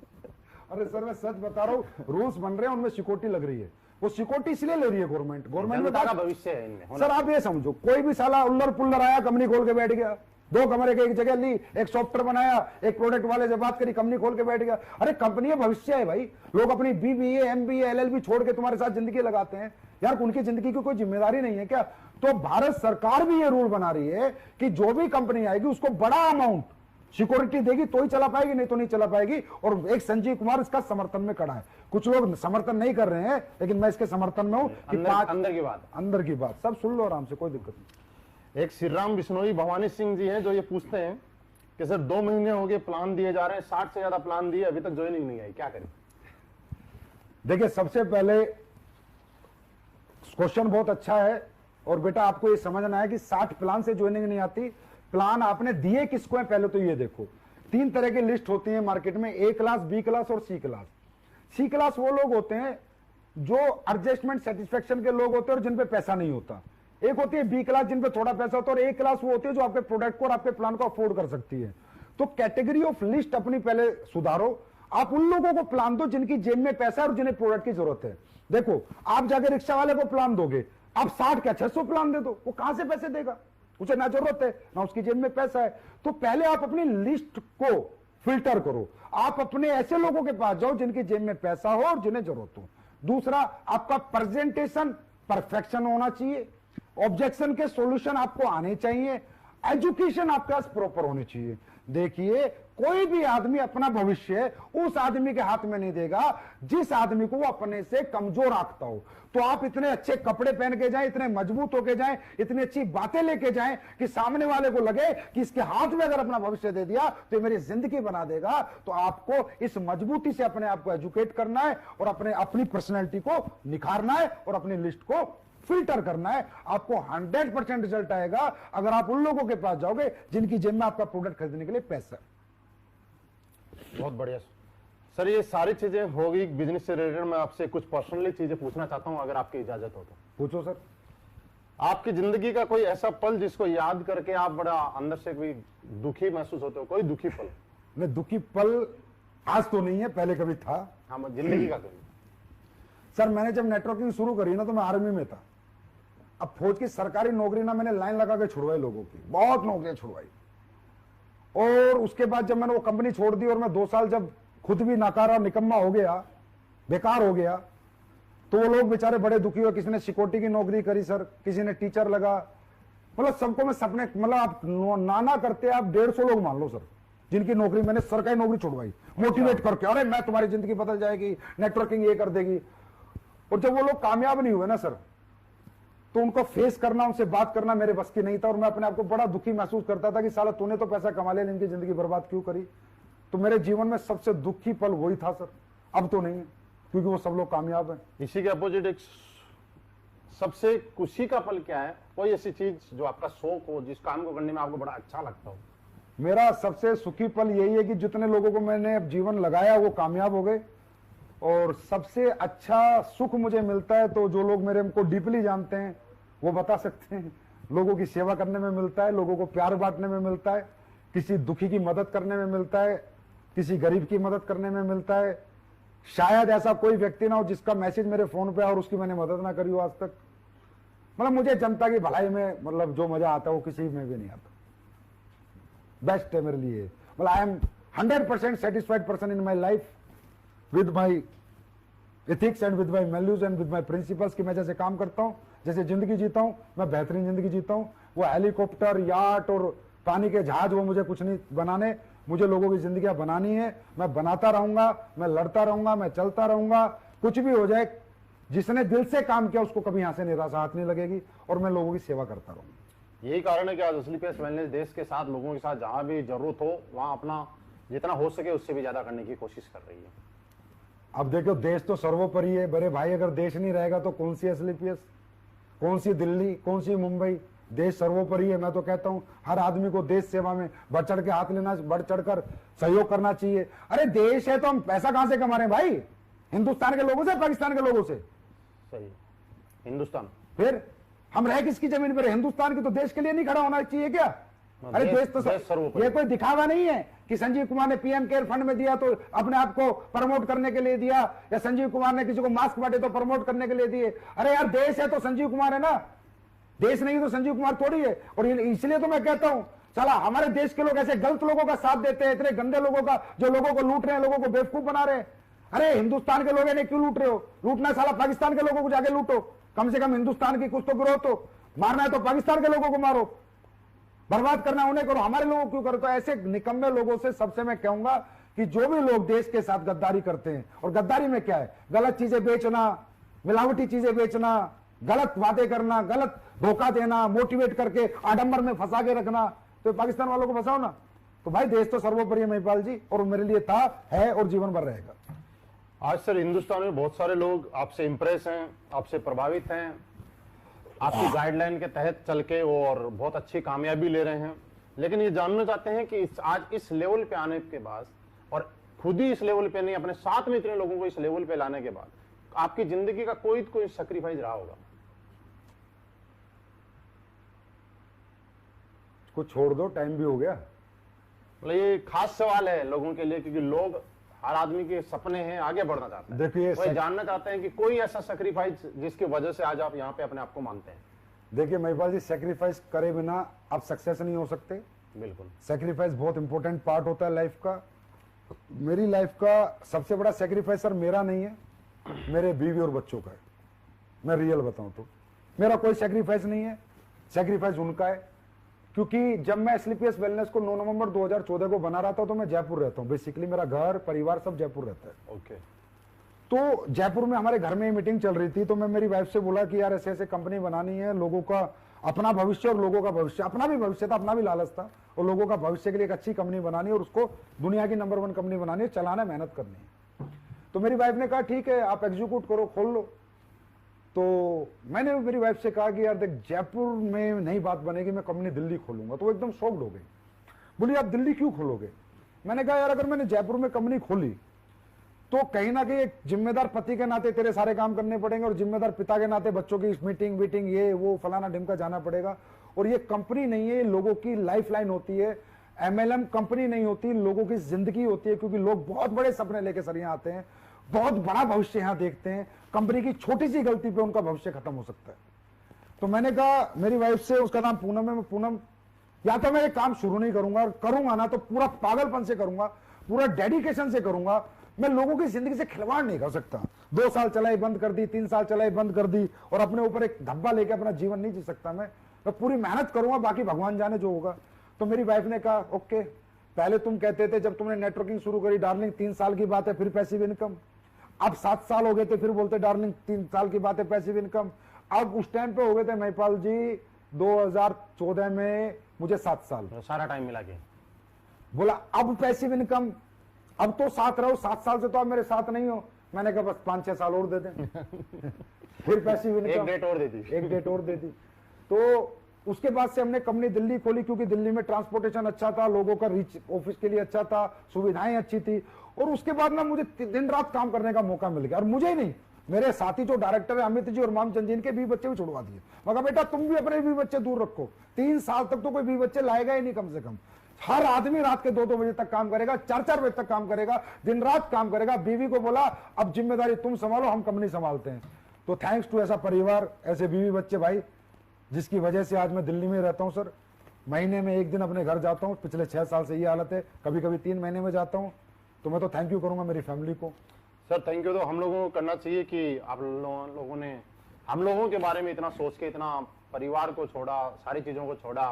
अरे सर मैं सच बता रहा हूँ, रूल्स बन रहे हैं, उनमें सिक्योरिटी लग रही है। वो सिक्योरिटी इसलिए ले रही है गवर्नमेंट में जनता का भविष्य है इनमें। सर आप ये समझो, कोई भी साला उल्लर पुल्लर आया, कंपनी खोल के बैठ गया, 2 कमरे के एक जगह ली, एक सॉफ्टवेयर बनाया, एक प्रोडक्ट वाले से बात करी, कंपनी खोल के बैठ गया। अरे कंपनी है, भविष्य है भाई। लोग अपनी बीबीए, एमबीए, एलएलबी छोड़ के तुम्हारे साथ जिंदगी लगाते हैं यार, उनकी जिंदगी की कोई जिम्मेदारी नहीं है क्या? तो भारत सरकार भी ये रूल बना रही है कि जो भी कंपनी आएगी उसको बड़ा अमाउंट सिक्योरिटी देगी तो ही चला पाएगी, नहीं तो नहीं चला पाएगी। और एक संजीव कुमार इसका समर्थन में खड़ा है। कुछ लोग समर्थन नहीं कर रहे हैं, लेकिन मैं इसके समर्थन में हूं कि अंदर की बात सब सुन लो आराम से, कोई दिक्कत नहीं। एक श्री राम बिश्नोई भवानी सिंह जी हैं जो ये पूछते हैं कि सर 2 महीने हो गए प्लान दिए जा रहे हैं, 60 से ज्यादा प्लान दिए, अभी तक ज्वाइनिंग नहीं आई, क्या करें? देखिए सबसे पहले क्वेश्चन बहुत अच्छा है, और बेटा आपको ये समझना है कि 60 प्लान से ज्वाइनिंग नहीं आती। प्लान आपने दिए किसको है पहले तो ये देखो। 3 तरह की लिस्ट होती है मार्केट में, A क्लास, B क्लास और C क्लास। C क्लास वो लोग होते हैं जो एडजस्टमेंट सेटिस्फेक्शन के लोग होते हैं और जिन पे पैसा नहीं होता। एक होती है B क्लास जिन पे थोड़ा पैसा होता है, और A क्लास वो होती है जो आपके प्रोडक्ट को और आपके प्लान को अफोर्ड कर सकती है। तो कैटेगरी ऑफ लिस्ट अपनी पहले सुधारो। आप उन लोगों को प्लान दो जिनकी जेब में पैसा है और जिन्हें प्रोडक्ट की जरूरत है। देखो आप जाके रिक्शा वाले को प्लान दोगे, आप 60 क्या 600 प्लान दे दो, वो कहां से पैसे देगा? उसे ना जरूरत है ना उसकी जेब में पैसा है। तो पहले आप अपनी लिस्ट को फिल्टर करो। आप अपने ऐसे लोगों के पास जाओ जिनकी जेब में पैसा हो और जिन्हें जरूरत हो। दूसरा, आपका प्रेजेंटेशन परफेक्शन होना चाहिए। ऑब्जेक्शन के सॉल्यूशन आपको आने चाहिए। एजुकेशन आपके पास प्रॉपर होनी चाहिए। देखिए कोई भी आदमी अपना भविष्य उस आदमी के हाथ में नहीं देगा जिस आदमी को वो अपने से कमजोर आंकता हो। तो आप इतने अच्छे कपड़े पहन के जाएं, इतने मजबूत होके जाएं, इतनी अच्छी बातें लेके जाएं कि सामने वाले को लगे कि इसके हाथ में अगर अपना भविष्य दे दिया तो मेरी जिंदगी बना देगा। तो आपको इस मजबूती से अपने आप को एजुकेट करना है और अपनी पर्सनैलिटी को निखारना है और अपनी लिस्ट को फिल्टर करना है। आपको 100% रिजल्ट आएगा अगर आप उन लोगों के पास जाओगे जिनकी जेब में आपका प्रोडक्ट खरीदने के लिए पैसा है। बहुत बढ़िया सर, ये सारी चीजें होगी बिजनेस से रिलेटेड। मैं आपसे कुछ पर्सनली चीजें पूछना चाहता हूं, अगर आपकी इजाजत हो तो। पूछो सर। आपकी जिंदगी का कोई ऐसा पल जिसको याद करके आप बड़ा अंदर से कोई दुखी महसूस होते हो? कोई दुखी पल? नहीं, दुखी पल आज तो नहीं है, पहले कभी था। हाँ, जिंदगी का कोई। सर मैंने जब नेटवर्किंग शुरू करी ना तो मैं आर्मी में था। अब फौज की सरकारी नौकरी ना मैंने लाइन लगा के छुड़वाई लोगों की, बहुत नौकरियां छुड़वाई। और उसके बाद जब मैंने वो कंपनी छोड़ दी और मैं 2 साल जब खुद भी नाकारा निकम्मा हो गया, बेकार हो गया, तो वो लोग बेचारे बड़े दुखी हुए। किसी ने सिक्योरिटी की नौकरी करी सर, किसी ने टीचर लगा। मतलब सबको मैं सपने, मतलब आप नाना करते आप 150 लोग मान लो सर जिनकी नौकरी मैंने सरकारी नौकरी छुड़वाई मोटिवेट करके, अरे मैं तुम्हारी जिंदगी बदल जाएगी, नेटवर्किंग ये कर देगी। और जब वो लोग कामयाब नहीं हुए ना सर, तो उनको फेस करना, उनसे बात करना मेरे बस की नहीं था। और मैं अपने आप को बड़ा दुखी महसूस करता था कि साला तूने तो पैसा कमा लिया, इनकी जिंदगी बर्बाद क्यों करी। तो मेरे जीवन में सबसे दुखी पल वही था सर। अब तो नहीं है क्योंकि वो सब लोग कामयाब हैं। इसी के अपोजिट एक सबसे खुशी का पल क्या है? कोई ऐसी चीज जो आपका शौक हो, जिस काम को करने में आपको बड़ा अच्छा लगता हो? मेरा सबसे सुखी पल यही है कि जितने लोगों को मैंने अब जीवन लगाया वो कामयाब हो गए, और सबसे अच्छा सुख मुझे मिलता है तो जो लोग मेरे को डीपली जानते हैं वो बता सकते हैं, लोगों की सेवा करने में मिलता है, लोगों को प्यार बांटने में मिलता है, किसी दुखी की मदद करने में मिलता है, किसी गरीब की मदद करने में मिलता है। शायद ऐसा कोई व्यक्ति ना हो जिसका मैसेज मेरे फोन पे और उसकी मैंने मदद ना करी हो आज तक। मतलब मुझे जनता की भलाई में मतलब जो मजा आता है वो किसी में भी नहीं आता। बेस्ट है मेरे लिए। मतलब I am 100% satisfied person in my life with my ethics and with my values and with my principles कि मैं जैसे काम करता हूँ, जैसे जिंदगी जीता हूँ, मैं बेहतरीन जिंदगी जीता हूँ। वो हेलीकॉप्टर, याट और पानी के जहाज वो मुझे कुछ नहीं बनाने, मुझे लोगों की जिंदगियां बनानी है। मैं बनाता रहूंगा, मैं लड़ता रहूंगा, मैं चलता रहूंगा, कुछ भी हो जाए। जिसने दिल से काम किया उसको कभी यहां से निराशा हाथ नहीं लगेगी, और मैं लोगों की सेवा करता रहूंगा। यही कारण है कि आज स्लीपियस वेलनेस देश के साथ, लोगों के साथ जहां भी जरूरत हो वहां अपना जितना हो सके उससे भी ज्यादा करने की कोशिश कर रही है। अब देखो, देश तो सर्वोपरि है बड़े भाई। अगर देश नहीं रहेगा तो कौन सी एसलीपीएस, कौन सी दिल्ली, कौन सी मुंबई? देश सर्वोपरि है। मैं तो कहता हूं हर आदमी को देश सेवा में बढ़ चढ़ के हाथ लेना, बढ़ चढ़कर सहयोग करना चाहिए। अरे देश है तो हम पैसा कहां से कमा रहे हैं भाई? हिंदुस्तान के लोगों से, पाकिस्तान के लोगों से? सही, हिंदुस्तान। फिर हम रहे किसकी जमीन पर? हिंदुस्तान की। तो देश के लिए नहीं खड़ा होना चाहिए क्या? अरे देश तो ये कोई दिखावा नहीं है कि संजीव कुमार ने पीएम केयर फंड में दिया तो अपने आप को प्रमोट करने के लिए दिया, या संजीव कुमार ने किसी को मास्क बांटे तो प्रमोट करने के लिए दिए। अरे यार, देश है तो संजीव कुमार है ना, देश नहीं तो संजीव कुमार थोड़ी है। और इसलिए तो मैं कहता हूं, चला हमारे देश के लोग ऐसे गलत लोगों का साथ देते हैं, इतने गंदे लोगों का, जो लोगों को लूट रहे हैं, लोगों को बेवकूफ बना रहे हैं। अरे हिंदुस्तान के लोग इन्हें क्यों लूट रहे हो? लूटना साला पाकिस्तान के लोगों को जाके लूटो, कम से कम हिंदुस्तान की कुछ तो गिरो। तो मारना है तो पाकिस्तान के लोगों को मारो, बर्बाद करना उन्हें करो, हमारे लोगों को क्यों करो? तो ऐसे निकम्मे लोगों से सबसे मैं कहूंगा कि जो भी लोग देश के साथ गद्दारी करते हैं, और गद्दारी में क्या है? गलत चीजें बेचना, मिलावटी चीजें बेचना, गलत वादे करना, गलत धोखा देना, मोटिवेट करके आडंबर में फंसा के रखना, तो पाकिस्तान वालों को फंसाओ ना। तो भाई देश तो सर्वोपरि है महिपाल जी, और मेरे लिए था, है और जीवन भर रहेगा। आज सर हिंदुस्तान में बहुत सारे लोग आपसे इंप्रेस हैं, आपसे प्रभावित हैं, आपकी गाइडलाइन के तहत चल के और बहुत अच्छी कामयाबी ले रहे हैं। लेकिन ये जानना चाहते हैं कि आज इस लेवल पे आने के बाद, और खुद ही इस लेवल पे नहीं, अपने साथ में इतने लोगों को इस लेवल पे लाने के बाद, आपकी जिंदगी का कोई सैक्रिफाइस रहा होगा? कुछ छोड़ दो, टाइम भी हो गया। मतलब ये खास सवाल है लोगों के लिए, क्योंकि लोग, हर आदमी के सपने हैं, आगे बढ़ना चाहते हैं। देखिए, वो जानना चाहते हैं कि कोई ऐसा सैक्रिफाइस जिसकी वजह से आज आप यहाँ पे अपने आप को मानते हैं। देखिए महिपाल जी, सेक्रीफाइस करे बिना आप सक्सेस नहीं हो सकते। बिल्कुल, सेक्रीफाइस बहुत इंपॉर्टेंट पार्ट होता है लाइफ का। मेरी लाइफ का सबसे बड़ा सेक्रीफाइस सर मेरा नहीं है, मेरे बीवी और बच्चों का है। मैं रियल बताऊं तो मेरा कोई सेक्रीफाइस नहीं है, सेक्रीफाइस उनका है। क्योंकि जब मैं स्लीपियस वेलनेस को 9 नवंबर 2014 को बना रहा था तो मैं जयपुर रहता हूँ। बेसिकली मेरा घर परिवार सब जयपुर रहता है। ओके। तो जयपुर में हमारे घर में मीटिंग चल रही थी, तो मैं मेरी वाइफ से बोला कि यार ऐसे ऐसे कंपनी बनानी है, लोगों का अपना भविष्य और लोगों का भविष्य, अपना भी भविष्य था, अपना भी लालच था, और लोगों का भविष्य के लिए एक अच्छी कंपनी बनानी है और उसको दुनिया की नंबर 1 कंपनी बनानी है, चलाना, मेहनत करनी है। तो मेरी वाइफ ने कहा ठीक है आप एग्जीक्यूट करो, खोल लो। तो मैंने मेरी वाइफ से कहा कि यार देख, जयपुर में नई बात बनेगी, मैं कंपनी दिल्ली खोलूंगा। तो वो एकदम शॉक्ड हो गई, बोली आप दिल्ली क्यों खोलोगे? मैंने कहा यार अगर मैंने जयपुर में कंपनी खोली तो कहीं ना कहीं एक जिम्मेदार पति के नाते तेरे सारे काम करने पड़ेंगे, और जिम्मेदार पिता के नाते बच्चों की मीटिंग वीटिंग ये वो फलाना ढिमका जाना पड़ेगा। और ये कंपनी नहीं है, लोगों की लाइफ लाइन होती है। एमएलएम कंपनी नहीं होती, लोगों की जिंदगी होती है। क्योंकि लोग बहुत बड़े सपने लेके सर यहाँ आते हैं, बहुत बड़ा भविष्य यहाँ देखते हैं। कंपनी की छोटी सी गलती पे उनका भविष्य खत्म हो सकता है। तो मैंने कहा मेरी वाइफ से, उसका नाम पूनम है, मैं पूनम, या तो मैं ये काम शुरू नहीं करूंगा, और करूंगा ना तो पूरा पागलपन से करूंगा, पूरा डेडिकेशन से करूंगा। मैं लोगों की जिंदगी से खिलवाड़ नहीं कर सकता। 2 साल चलाई बंद कर दी, 3 साल चलाई बंद कर दी, और अपने ऊपर एक धब्बा लेके अपना जीवन नहीं जी सकता। मैं पूरी मेहनत करूंगा, बाकी भगवान जाने जो होगा। तो मेरी वाइफ ने कहा ओके, पहले तुम कहते थे जब तुमने नेटवर्किंग शुरू करी डार्लिंग 3 साल की बात है फिर पैसिव इनकम, अब 7 साल हो गए थे फिर बोलते डार्लिंग 3 साल की बात है पैसिव इनकम। अब उस टाइम पे हो गए थे महिपाल जी 2014 में मुझे 7 साल, सारा टाइम मिला के बोला अब पैसिव इनकम, अब तो साथ रहो, 7 साल से तो आप मेरे साथ नहीं हो, मैंने कहा बस 5-6 साल और दे दें फिर पैसिव एक इनकम, डेट और दे दी। एक डेट और दे दी। तो उसके बाद से हमने कंपनी दिल्ली खोली, क्योंकि दिल्ली में ट्रांसपोर्टेशन अच्छा था, लोगों का रीच ऑफिस के लिए अच्छा था, सुविधाएं अच्छी थी। और उसके बाद ना मुझे दिन रात काम करने का मौका मिल गया। और मुझे ही नहीं, मेरे साथी जो डायरेक्टर है अमित जी और मामचंद जी, इनके 20 बच्चे भी छुड़वा दिए। मगर बेटा तुम भी अपने 20 बच्चे दूर रखो, 3 साल तक तो कोई 20 बच्चे लाएगा ही नहीं कम से कम। हर आदमी रात के 2-2 बजे तक काम करेगा, 4-4 बजे तक काम करेगा, दिन रात काम करेगा। बीवी को बोला अब जिम्मेदारी तुम संभालो, हम कंपनी संभालते हैं। तो थैंक्स टू ऐसा परिवार, ऐसे बीवी बच्चे भाई, जिसकी वजह से आज मैं दिल्ली में रहता हूं सर। महीने में 1 दिन अपने घर जाता हूं। पिछले 6 साल से ये हालत है, कभी कभी 3 महीने में जाता हूं। तो मैं तो थैंक यू करूंगा मेरी फैमिली को। सर थैंक यू तो हम लोगों को करना चाहिए कि आप लोगों ने हम लोगों के बारे में इतना सोच के, इतना परिवार को छोड़ा, सारी चीज़ों को छोड़ा।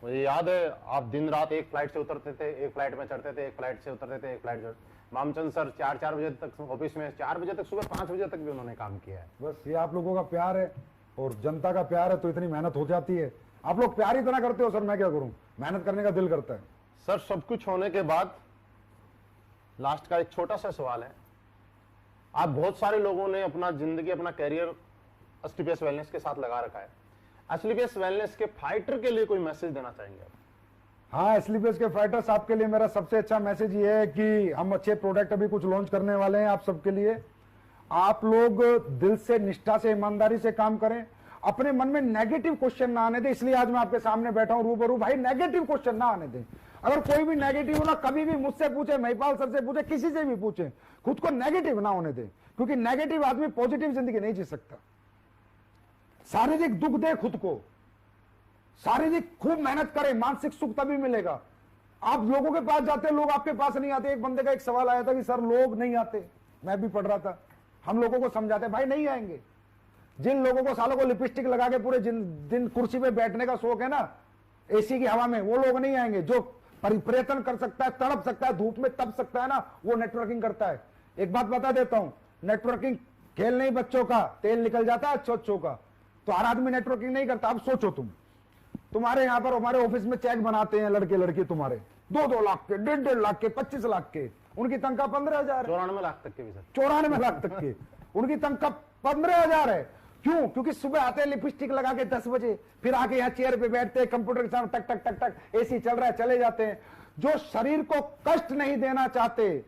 मुझे याद है आप दिन रात एक फ्लाइट से उतरते थे, एक फ्लाइट में चढ़ते थे, एक फ्लाइट से उतरते थे, एक फ्लाइट से। मामचंद सर 4-4 बजे तक ऑफिस में, 4 बजे तक, सुबह 5 बजे तक भी उन्होंने काम किया है। बस ये आप लोगों का प्यार है और जनता का प्यार है, तो इतनी मेहनत हो जाती है। आप लोग प्यार इतना करते हो सर, मैं क्या करूं, मेहनत करने का दिल करता है। सर सब कुछ होने के बाद लास्ट का एक छोटा सा सवाल है। आप बहुत सारे लोगों ने अपना जिंदगी, अपना कैरियर एसटीपीएस वेलनेस के साथ लगा रखा है। एसटीपीएस वेलनेस के फाइटर के लिए कोई मैसेज देना चाहेंगे आप? हाँ, एसटीपीएस के फाइटर्स, आपके लिए मेरा सबसे अच्छा मैसेज ये है कि हम अच्छे प्रोडक्ट अभी कुछ लॉन्च करने वाले हैं आप सबके लिए। आप लोग दिल से, निष्ठा से, ईमानदारी से काम करें। अपने मन में नेगेटिव क्वेश्चन ना आने दें। इसलिए आज मैं आपके सामने बैठा हूं रूबरू। भाई नेगेटिव क्वेश्चन ना आने दें। अगर कोई भी नेगेटिव हो ना, कभी भी मुझसे पूछे, महिपाल सर से पूछे, किसी से भी पूछे, खुद को नेगेटिव ना होने दें। क्योंकि नेगेटिव आदमी पॉजिटिव जिंदगी नहीं जी सकता। शारीरिक दुख दे खुद को, शारीरिक खूब मेहनत करें, मानसिक सुख तभी मिलेगा। आप लोगों के पास जाते, लोग आपके पास नहीं आते। एक बंदे का एक सवाल आया था कि सर लोग नहीं आते, मैं भी पढ़ रहा था। हम लोगों को समझाते भाई नहीं आएंगे। जिन लोगों को सालों को लिपस्टिक लगा के पूरे दिन कुर्सी पे बैठने का शौक है ना, एसी की हवा में, वो लोग नहीं आएंगे। जो परिप्रयत्न कर सकता है, तड़प सकता है, धूप में तप सकता है ना, वो नेटवर्किंग करता है। एक बात बता देता हूं, नेटवर्किंग खेल नहीं बच्चों का, तेल निकल जाता है अच्छों का। तो हर आदमी नेटवर्किंग नहीं करता। अब सोचो तुम्हारे यहां पर, हमारे ऑफिस में चेक बनाते हैं लड़के लड़की तुम्हारे 2-2 लाख के, 1.5 लाख के, 25 लाख के। उनकी तनख्वाह 15,000 है। 94 लाख तक के भी सर। 94 लाख तक के उनकी तनख्वाह 15,000 है। क्यों? क्योंकि सुबह आते हैं लिपस्टिक लगा के 10 बजे, फिर आके यहाँ चेयर पे बैठते हैं, कंप्यूटर के सामने टक टक टक टक, एसी चल रहा है, चले जाते हैं। जो शरीर को कष्ट नहीं देना चाहते,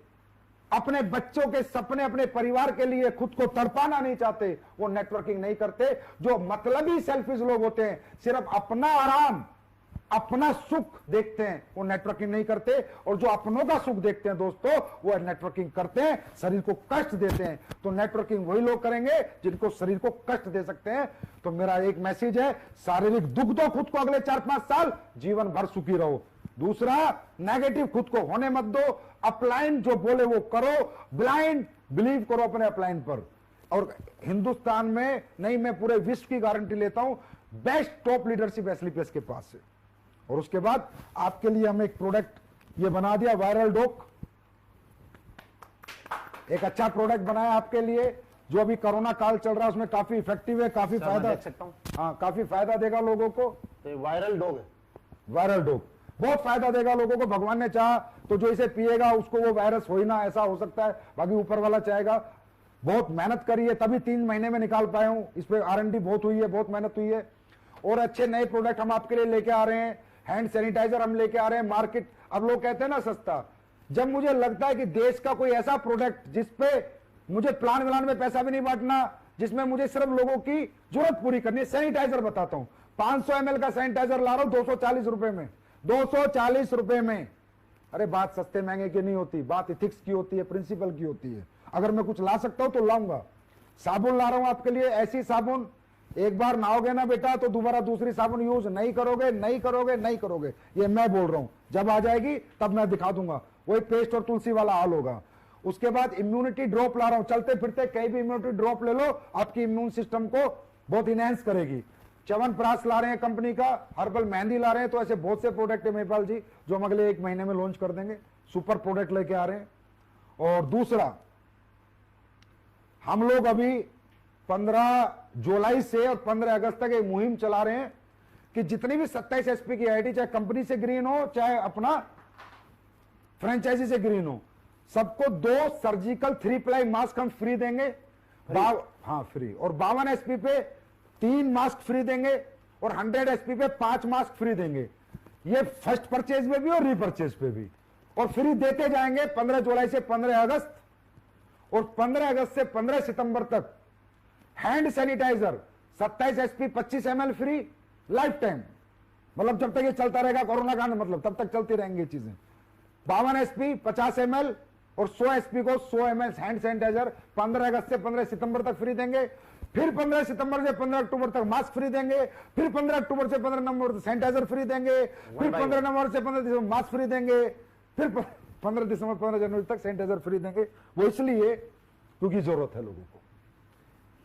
अपने बच्चों के सपने, अपने परिवार के लिए खुद को तड़पाना नहीं चाहते, वो नेटवर्किंग नहीं करते। जो मतलबी सेल्फिश लोग होते हैं, सिर्फ अपना आराम, अपना सुख देखते हैं, वो नेटवर्किंग नहीं करते। और जो अपनों का सुख देखते हैं दोस्तों, वो नेटवर्किंग करते हैं, शरीर को कष्ट देते हैं। तो नेटवर्किंग वही लोग करेंगे जिनको शरीर को कष्ट दे सकते हैं। तो मेरा एक मैसेज है, शारीरिक दुख दो खुद को अगले 4-5 साल, जीवन भर सुखी रहो। दूसरा, नेगेटिव खुद को होने मत दो। अपलाइन जो बोले वो करो, ब्लाइंड बिलीव करो अपने अपलाइन पर। और हिंदुस्तान में नहीं, मैं पूरे विश्व की गारंटी लेता हूं, बेस्ट टॉप लीडरशिप एसटीपीएस के पास है। और उसके बाद आपके लिए हम एक प्रोडक्ट ये बना दिया, वायरल डॉक। एक अच्छा प्रोडक्ट बनाया आपके लिए, जो अभी कोरोना काल चल रहा है उसमें काफी इफेक्टिव है, काफी फायदा, देख सकता हूं। हाँ, काफी फायदा देगा लोगों को। तो ये वायरल डॉग है। वायरल डॉग बहुत फायदा देगा लोगों को। भगवान ने चाहा तो जो इसे पिएगा उसको वो वायरस हो ही ना, ऐसा हो सकता है, बाकी ऊपर वाला चाहेगा। बहुत मेहनत करी है, तभी 3 महीने में निकाल पाया हूं। इस पे R&D बहुत हुई है, बहुत मेहनत हुई है। और अच्छे नए प्रोडक्ट हम आपके लिए लेके आ रहे हैं। हैंड सैनिटाइजर हम लेके आ रहे हैं। मार्केट, अब लोग कहते हैं ना सस्ता, जब मुझे लगता है कि देश का कोई ऐसा प्रोडक्ट जिसपे मुझे प्लान व्लान में पैसा भी नहीं बांटना, जिसमें मुझे सिर्फ लोगों की जरूरत पूरी करनी है। सैनिटाइजर बताता हूं, 500 ml का सैनिटाइजर ला रहा हूं 240 रुपए में, 240 रुपए में। अरे बात सस्ते महंगे की नहीं होती, बात इथिक्स की होती है, प्रिंसिपल की होती है। अगर मैं कुछ ला सकता हूं तो लाऊंगा। साबुन ला रहा हूं आपके लिए, ऐसी साबुन, एक बार नहाओगे ना बेटा तो दोबारा दूसरी साबुन यूज नहीं करोगे, नहीं करोगे, नहीं करोगे। ये मैं बोल रहा हूं, जब आ जाएगी तब मैं दिखा दूंगा। वही पेस्ट और तुलसी वाला हाल होगा। उसके बाद इम्यूनिटी ड्रॉप ला रहा हूं, चलते फिरते कहीं भी इम्यूनिटी ड्रॉप ले लो, आपकी इम्यून सिस्टम को बहुत इनहेंस करेगी। च्यवनप्राश ला रहे हैं कंपनी का, हर्बल मेहंदी ला रहे हैं। तो ऐसे बहुत से प्रोडक्ट है महिपाल जी, जो हम अगले 1 महीने में लॉन्च कर देंगे। सुपर प्रोडक्ट लेके आ रहे हैं। और दूसरा, हम लोग अभी 15 जुलाई से और 15 अगस्त तक एक मुहिम चला रहे हैं कि जितनी भी 27 SP की आईटी, चाहे कंपनी से ग्रीन हो चाहे अपना फ्रेंचाइजी से ग्रीन हो, सबको 2 सर्जिकल 3 प्लाई मास्क हम फ्री देंगे। हाँ फ्री, और 52 एसपी पे 3 मास्क फ्री देंगे और 100 एसपी पे 5 मास्क फ्री देंगे। ये फर्स्ट परचेज में भी और रीपरचेज पे भी, और फ्री देते जाएंगे 15 जुलाई से 15 अगस्त, और 15 अगस्त से 15 सितंबर तक hand sanitiser 27 SP 25 ml free life time, मतलब जब तक ये चलता रहेगा कोरोना कांड, मतलब तब तक चलती रहेंगी चीजें। 52 एसपी 50 ml और 100 एसपी को 100 ml हैंड सैनिटाइजर 15 अगस्त से 15 सितंबर तक फ्री देंगे। फिर 15 सितंबर से 15 अक्टूबर तक मास्क फ्री देंगे। फिर 15 अक्टूबर से 15 नवंबर तक सैनिटाइजर फ्री देंगे। फिर 15 नवंबर से 15 दिसंबर मास्क फ्री देंगे। फिर 15 दिसंबर 15 जनवरी तक सैनिटाइजर फ्री देंगे। वो इसलिए क्योंकि जरूरत है लोगों को।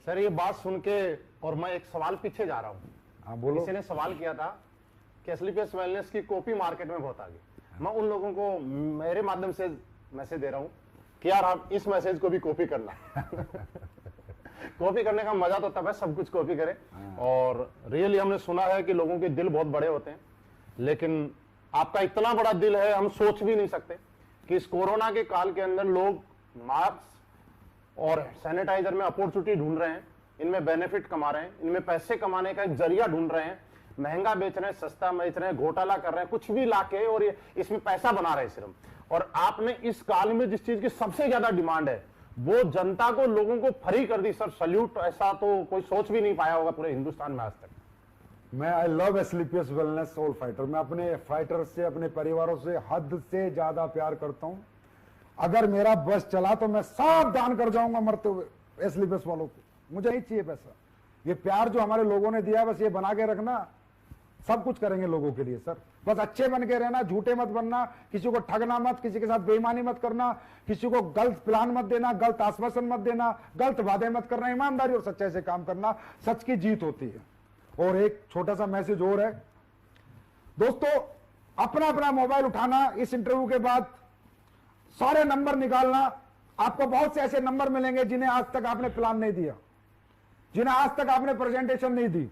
सर ये बात सुन के, और मैं एक सवाल पीछे जा रहा हूँ। हाँ बोलो। किसी ने सवाल किया था कि एसलीपीएस वेलनेस की कॉपी मार्केट में बहुत आ गई। मैं उन लोगों को मेरे माध्यम से मैसेज दे रहा हूँ कि यार आप इस मैसेज को भी कॉपी करना। कॉपी करने का मजा तो तब है सब कुछ कॉपी करें। और रियली हमने सुना है कि लोगों के दिल बहुत बड़े होते हैं, लेकिन आपका इतना बड़ा दिल है हम सोच भी नहीं सकते कि इस कोरोना के काल के अंदर लोग मास्क और सैनिटाइजर में अपॉर्चुनिटी ढूंढ रहे हैं, इनमें बेनिफिट कमा रहे हैं, इनमें पैसे कमाने का एक जरिया ढूंढ रहे हैं, महंगा बेच रहे हैं, सस्ता बेच रहे हैं, घोटाला कर रहे हैं, कुछ भी लाके और ये इसमें पैसा बना रहे हैं सिर्फ। और आपने इस काल में जिस चीज की सबसे ज्यादा डिमांड है वो जनता को, लोगों को फ्री कर दी। सर सल्यूट, ऐसा तो कोई सोच भी नहीं पाया होगा पूरे हिंदुस्तान में आज तक। मैं I love Asclepius wellness soul fighter. मैं अपने फाइटर से, अपने परिवारों से हद से ज्यादा प्यार करता हूं। अगर मेरा बस चला तो मैं सब दान कर जाऊंगा मरते हुए एसलीपीएस वालों को। मुझे नहीं चाहिए पैसा। ये प्यार जो हमारे लोगों ने दिया बस ये बना के रखना, सब कुछ करेंगे लोगों के लिए सर। बस अच्छे बन के रहना, झूठे मत बनना, किसी को ठगना मत, किसी के साथ बेईमानी मत करना, किसी को गलत प्लान मत देना, गलत आश्वासन मत देना, गलत वादे मत करना, ईमानदारी और सच्चाई से काम करना। सच की जीत होती है। और एक छोटा सा मैसेज और है दोस्तों, अपना अपना मोबाइल उठाना, इस इंटरव्यू के बाद सारे नंबर निकालना। आपको बहुत से ऐसे नंबर मिलेंगे जिन्हें आज तक आपने प्लान नहीं दिया, जिन्हें आज तक आपने प्रेजेंटेशन नहीं दी,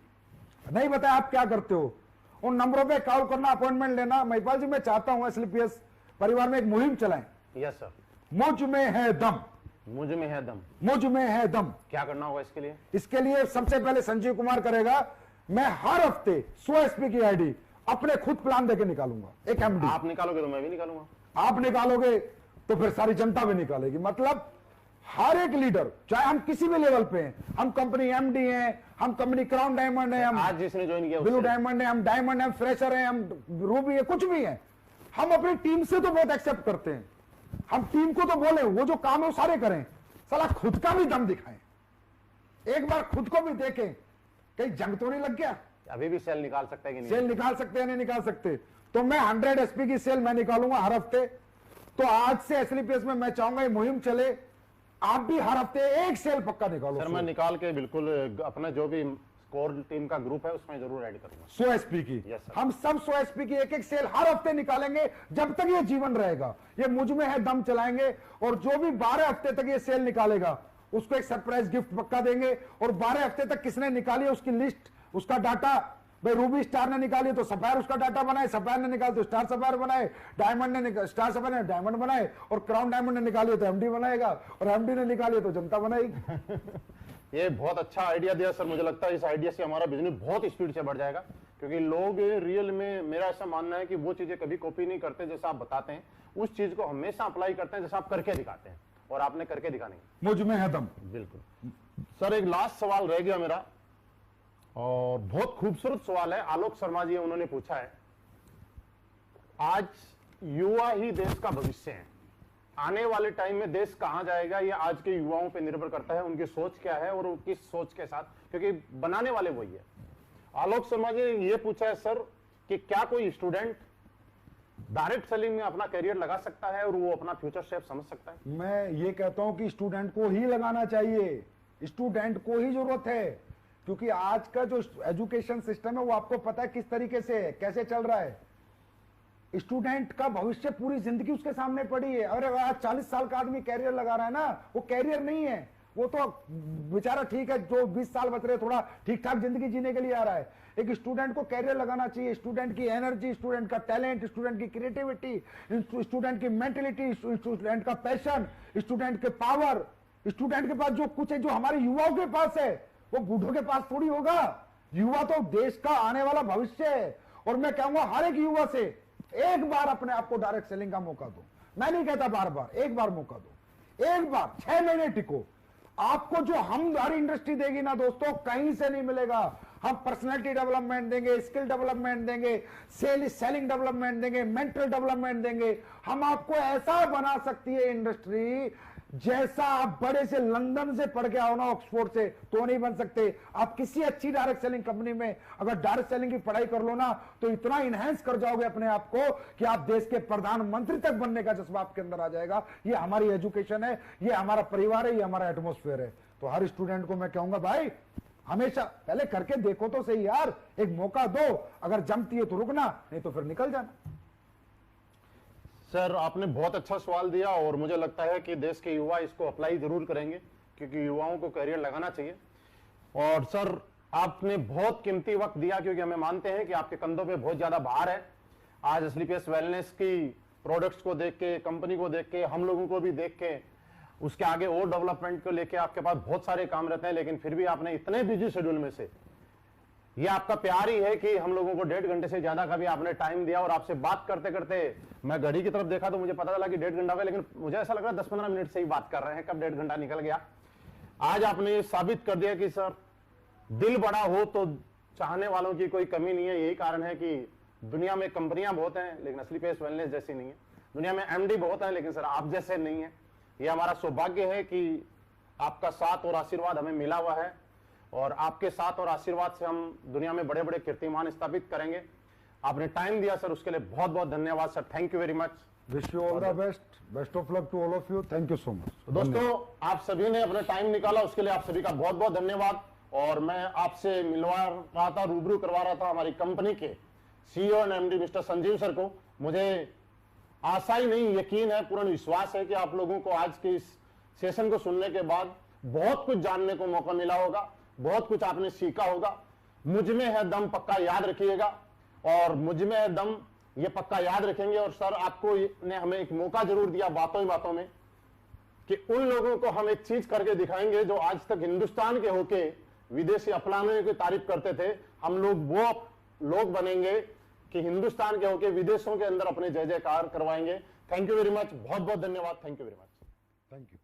नहीं बताया आप क्या करते हो। उन नंबरों पे कॉल करना, अपॉइंटमेंट लेना। महिपाल जी मैं चाहता हूं एसलीपीएस परिवार में एक मुहिम चलाएं। Yes sir. मुझ में है दम, मुझ में है दम। मुझ में है दम। क्या करना होगा इसके लिए? इसके लिए सबसे पहले संजीव कुमार करेगा। मैं हर हफ्ते 100 एसपी की आईडी अपने खुद प्लान देके निकालूंगा। एक एमडी आप निकालोगे तो मैं भी निकालूंगा। आप निकालोगे तो फिर सारी जनता भी निकालेगी। मतलब हर एक लीडर, चाहे हम किसी भी लेवल पे हैं, हम कंपनी एमडी हैं, हम कंपनी क्राउन डायमंड है, हम आज जिसने ज्वाइन किया ब्लू डायमंड है, हम डायमंड है, फ्रेशर है, हम रूबी है, कुछ भी है, हम अपनी टीम से तो बहुत एक्सेप्ट करते हैं। हम टीम को तो बोले वो जो काम है वो सारे करें, साला खुद का भी दम दिखाएं। एक बार खुद को भी देखें कहीं जंग तो नहीं लग गया। अभी भी सेल निकाल सकता है कि नहीं? सेल निकाल सकते हैं नहीं निकाल सकते? तो मैं 100 एसपी की सेल मैं निकालूंगा हर हफ्ते। तो आज से एसलीपीएस में मैं चाहूंगा ये मुहिम चले, आप भी हर हफ्ते एक सेल पक्का निकालो। सर मैं निकाल के बिल्कुल अपना जो भी कोर टीम का ग्रुप है उसमें जरूर ऐड करूंगा। 100 एसपी की। Yes, sir. हम सब 100 एसपी की एक एक सेल हर हफ्ते निकालेंगे जब तक ये जीवन रहेगा। ये मुझ में है दम चलाएंगे। और जो भी 12 हफ्ते तक ये सेल निकालेगा उसको एक सरप्राइज गिफ्ट पक्का देंगे। और 12 हफ्ते तक किसने निकाली है उसकी लिस्ट, उसका डाटा, भाई रूबी स्टार ने निकाली तो सफायर उसका डाटा बनाए, सफायर ने निकाली तो स्टार सफायर बनाए, डायमंड ने स्टार सफायर ने डायमंड बनाए, और क्राउन डायमंड ने निकाली तो एमडी बनाएगा, और एमडी ने निकाली तो जनता बनाएगी। ये बहुत अच्छा आइडिया दिया सर। मुझे लगता है इस आइडिया से हमारा बिजनेस बहुत स्पीड से बढ़ जाएगा, क्योंकि लोग रियल में, मेरा ऐसा मानना है कि वो चीजें कभी कॉपी नहीं करते जैसा आप बताते हैं, उस चीज को हमेशा अप्लाई करते हैं जैसा आप करके दिखाते हैं, और आपने करके दिखाने। मुझ में है दम। बिल्कुल सर। एक लास्ट सवाल रह गया मेरा, और बहुत खूबसूरत सवाल है। आलोक शर्मा जी उन्होंने पूछा है, आज युवा ही देश का भविष्य है, आने वाले टाइम में देश कहां जाएगा ये आज के युवाओं पे निर्भर करता है, उनकी सोच क्या है और किस सोच के साथ, क्योंकि बनाने वाले वही है। आलोक शर्मा जी ने ये पूछा है सर कि क्या कोई स्टूडेंट डायरेक्ट सेलिंग में अपना करियर लगा सकता है और वो अपना फ्यूचर शेप समझ सकता है? मैं ये कहता हूं कि स्टूडेंट को ही लगाना चाहिए, स्टूडेंट को ही जरूरत है, क्योंकि आज का जो एजुकेशन सिस्टम है वो आपको पता है किस तरीके से है, कैसे चल रहा है। स्टूडेंट का भविष्य पूरी जिंदगी उसके सामने पड़ी है। अरे आज 40 साल का आदमी कैरियर लगा रहा है ना, वो कैरियर नहीं है, वो तो बेचारा ठीक है, जो 20 साल बच रहे थोड़ा ठीक ठाक जिंदगी जीने के लिए आ रहा है। एक स्टूडेंट को कैरियर लगाना चाहिए, स्टूडेंट की एनर्जी, स्टूडेंट का टैलेंट, स्टूडेंट की क्रिएटिविटी, स्टूडेंट की मेंटलिटी, स्टूडेंट का पैशन, स्टूडेंट के पावर, स्टूडेंट के पास जो कुछ है, जो हमारे युवाओं के पास है, वो बूढ़ों के पास थोड़ी होगा। युवा तो देश का आने वाला भविष्य है। और मैं कहूंगा हर एक युवा से एक बार अपने आप को डायरेक्ट सेलिंग का मौका दो। मैं नहीं कहता बार बार, एक बार मौका दो, एक बार 6 महीने टिको। आपको जो हमारी इंडस्ट्री देगी ना दोस्तों, कहीं से नहीं मिलेगा। हम पर्सनालिटी डेवलपमेंट देंगे, स्किल डेवलपमेंट देंगे, सेलिंग डेवलपमेंट देंगे, मेंटल डेवलपमेंट देंगे। हम आपको ऐसा बना सकती है इंडस्ट्री, जैसा आप बड़े से लंदन से पढ़ के आओ ना, ऑक्सफोर्ड से, तो नहीं बन सकते। आप किसी अच्छी डायरेक्ट सेलिंग कंपनी में अगर डायरेक्ट सेलिंग की पढ़ाई कर लो ना, तो इतना इनहेंस कर जाओगे अपने आप को कि आप देश के प्रधानमंत्री तक बनने का जज्बा आपके अंदर आ जाएगा। ये हमारी एजुकेशन है, ये हमारा परिवार है, ये हमारा एटमोस्फेयर है। तो हर स्टूडेंट को मैं कहूंगा भाई, हमेशा पहले करके देखो तो सही यार, एक मौका दो। अगर जमती है तो रुकना, नहीं तो फिर निकल जाना। सर आपने बहुत अच्छा सवाल दिया और मुझे लगता है कि देश के युवा इसको अप्लाई जरूर करेंगे, क्योंकि युवाओं को करियर लगाना चाहिए। और सर आपने बहुत कीमती वक्त दिया, क्योंकि हमें मानते हैं कि आपके कंधों पे बहुत ज्यादा भार है। आज एसलीपीएस वेलनेस की प्रोडक्ट्स को देख के, कंपनी को देख के, हम लोगों को भी देख के, उसके आगे और डेवलपमेंट को लेके आपके पास बहुत सारे काम रहते हैं, लेकिन फिर भी आपने इतने बिजी शेड्यूल में से, ये आपका प्यार ही है कि हम लोगों को 1.5 घंटे से ज्यादा का भी आपने टाइम दिया। और आपसे बात करते करते मैं घड़ी की तरफ देखा तो मुझे पता चला कि 1.5 घंटा हुआ, लेकिन मुझे ऐसा लग रहा है 10-15 मिनट से ही बात कर रहे हैं, कब 1.5 घंटा निकल गया। आज आपने ये साबित कर दिया कि सर दिल बड़ा हो तो चाहने वालों की कोई कमी नहीं है। यही कारण है कि दुनिया में कंपनियां बहुत हैं, लेकिन एसलीपीएस वेलनेस जैसी नहीं है। दुनिया में एमडी बहुत है, लेकिन सर आप जैसे नहीं है। ये हमारा सौभाग्य है कि आपका साथ और आशीर्वाद हमें मिला हुआ है, और आपके साथ और आशीर्वाद से हम दुनिया में बड़े बड़े कीर्तिमान स्थापित करेंगे। आपने टाइम दिया सर, उसके लिए बहुत बहुत धन्यवाद sir. Thank you very much. Wish you all the best, best of luck to all of you. Thank you so much. दोस्तों आप सभी ने अपना टाइम निकाला, उसके लिए आप सभी का बहुत बहुत धन्यवाद। और मैं आपसे मिलवा रहा था, रूबरू करवा रहा था हमारी कंपनी के CEO and MD mister Sanjeev sir को। मुझे आशा ही नहीं, यकीन है, पूर्ण विश्वास है कि आप लोगों को आज के इस सेशन को सुनने के बाद बहुत कुछ जानने को मौका मिला होगा, बहुत कुछ आपने सीखा होगा। मुझ में है दम, पक्का याद रखिएगा, और मुझ में है दम, ये पक्का याद रखेंगे। और सर आपको ने हमें एक मौका जरूर दिया बातों ही बातों में, कि उन लोगों को हम एक चीज करके दिखाएंगे जो आज तक हिंदुस्तान के होके विदेशी अपनाने की तारीफ करते थे। हम लोग वो लोग बनेंगे कि हिंदुस्तान के होके विदेशों के अंदर अपने जय जयकार करवाएंगे। थैंक यू वेरी मच, बहुत बहुत धन्यवाद। Thank you very much. Thank you.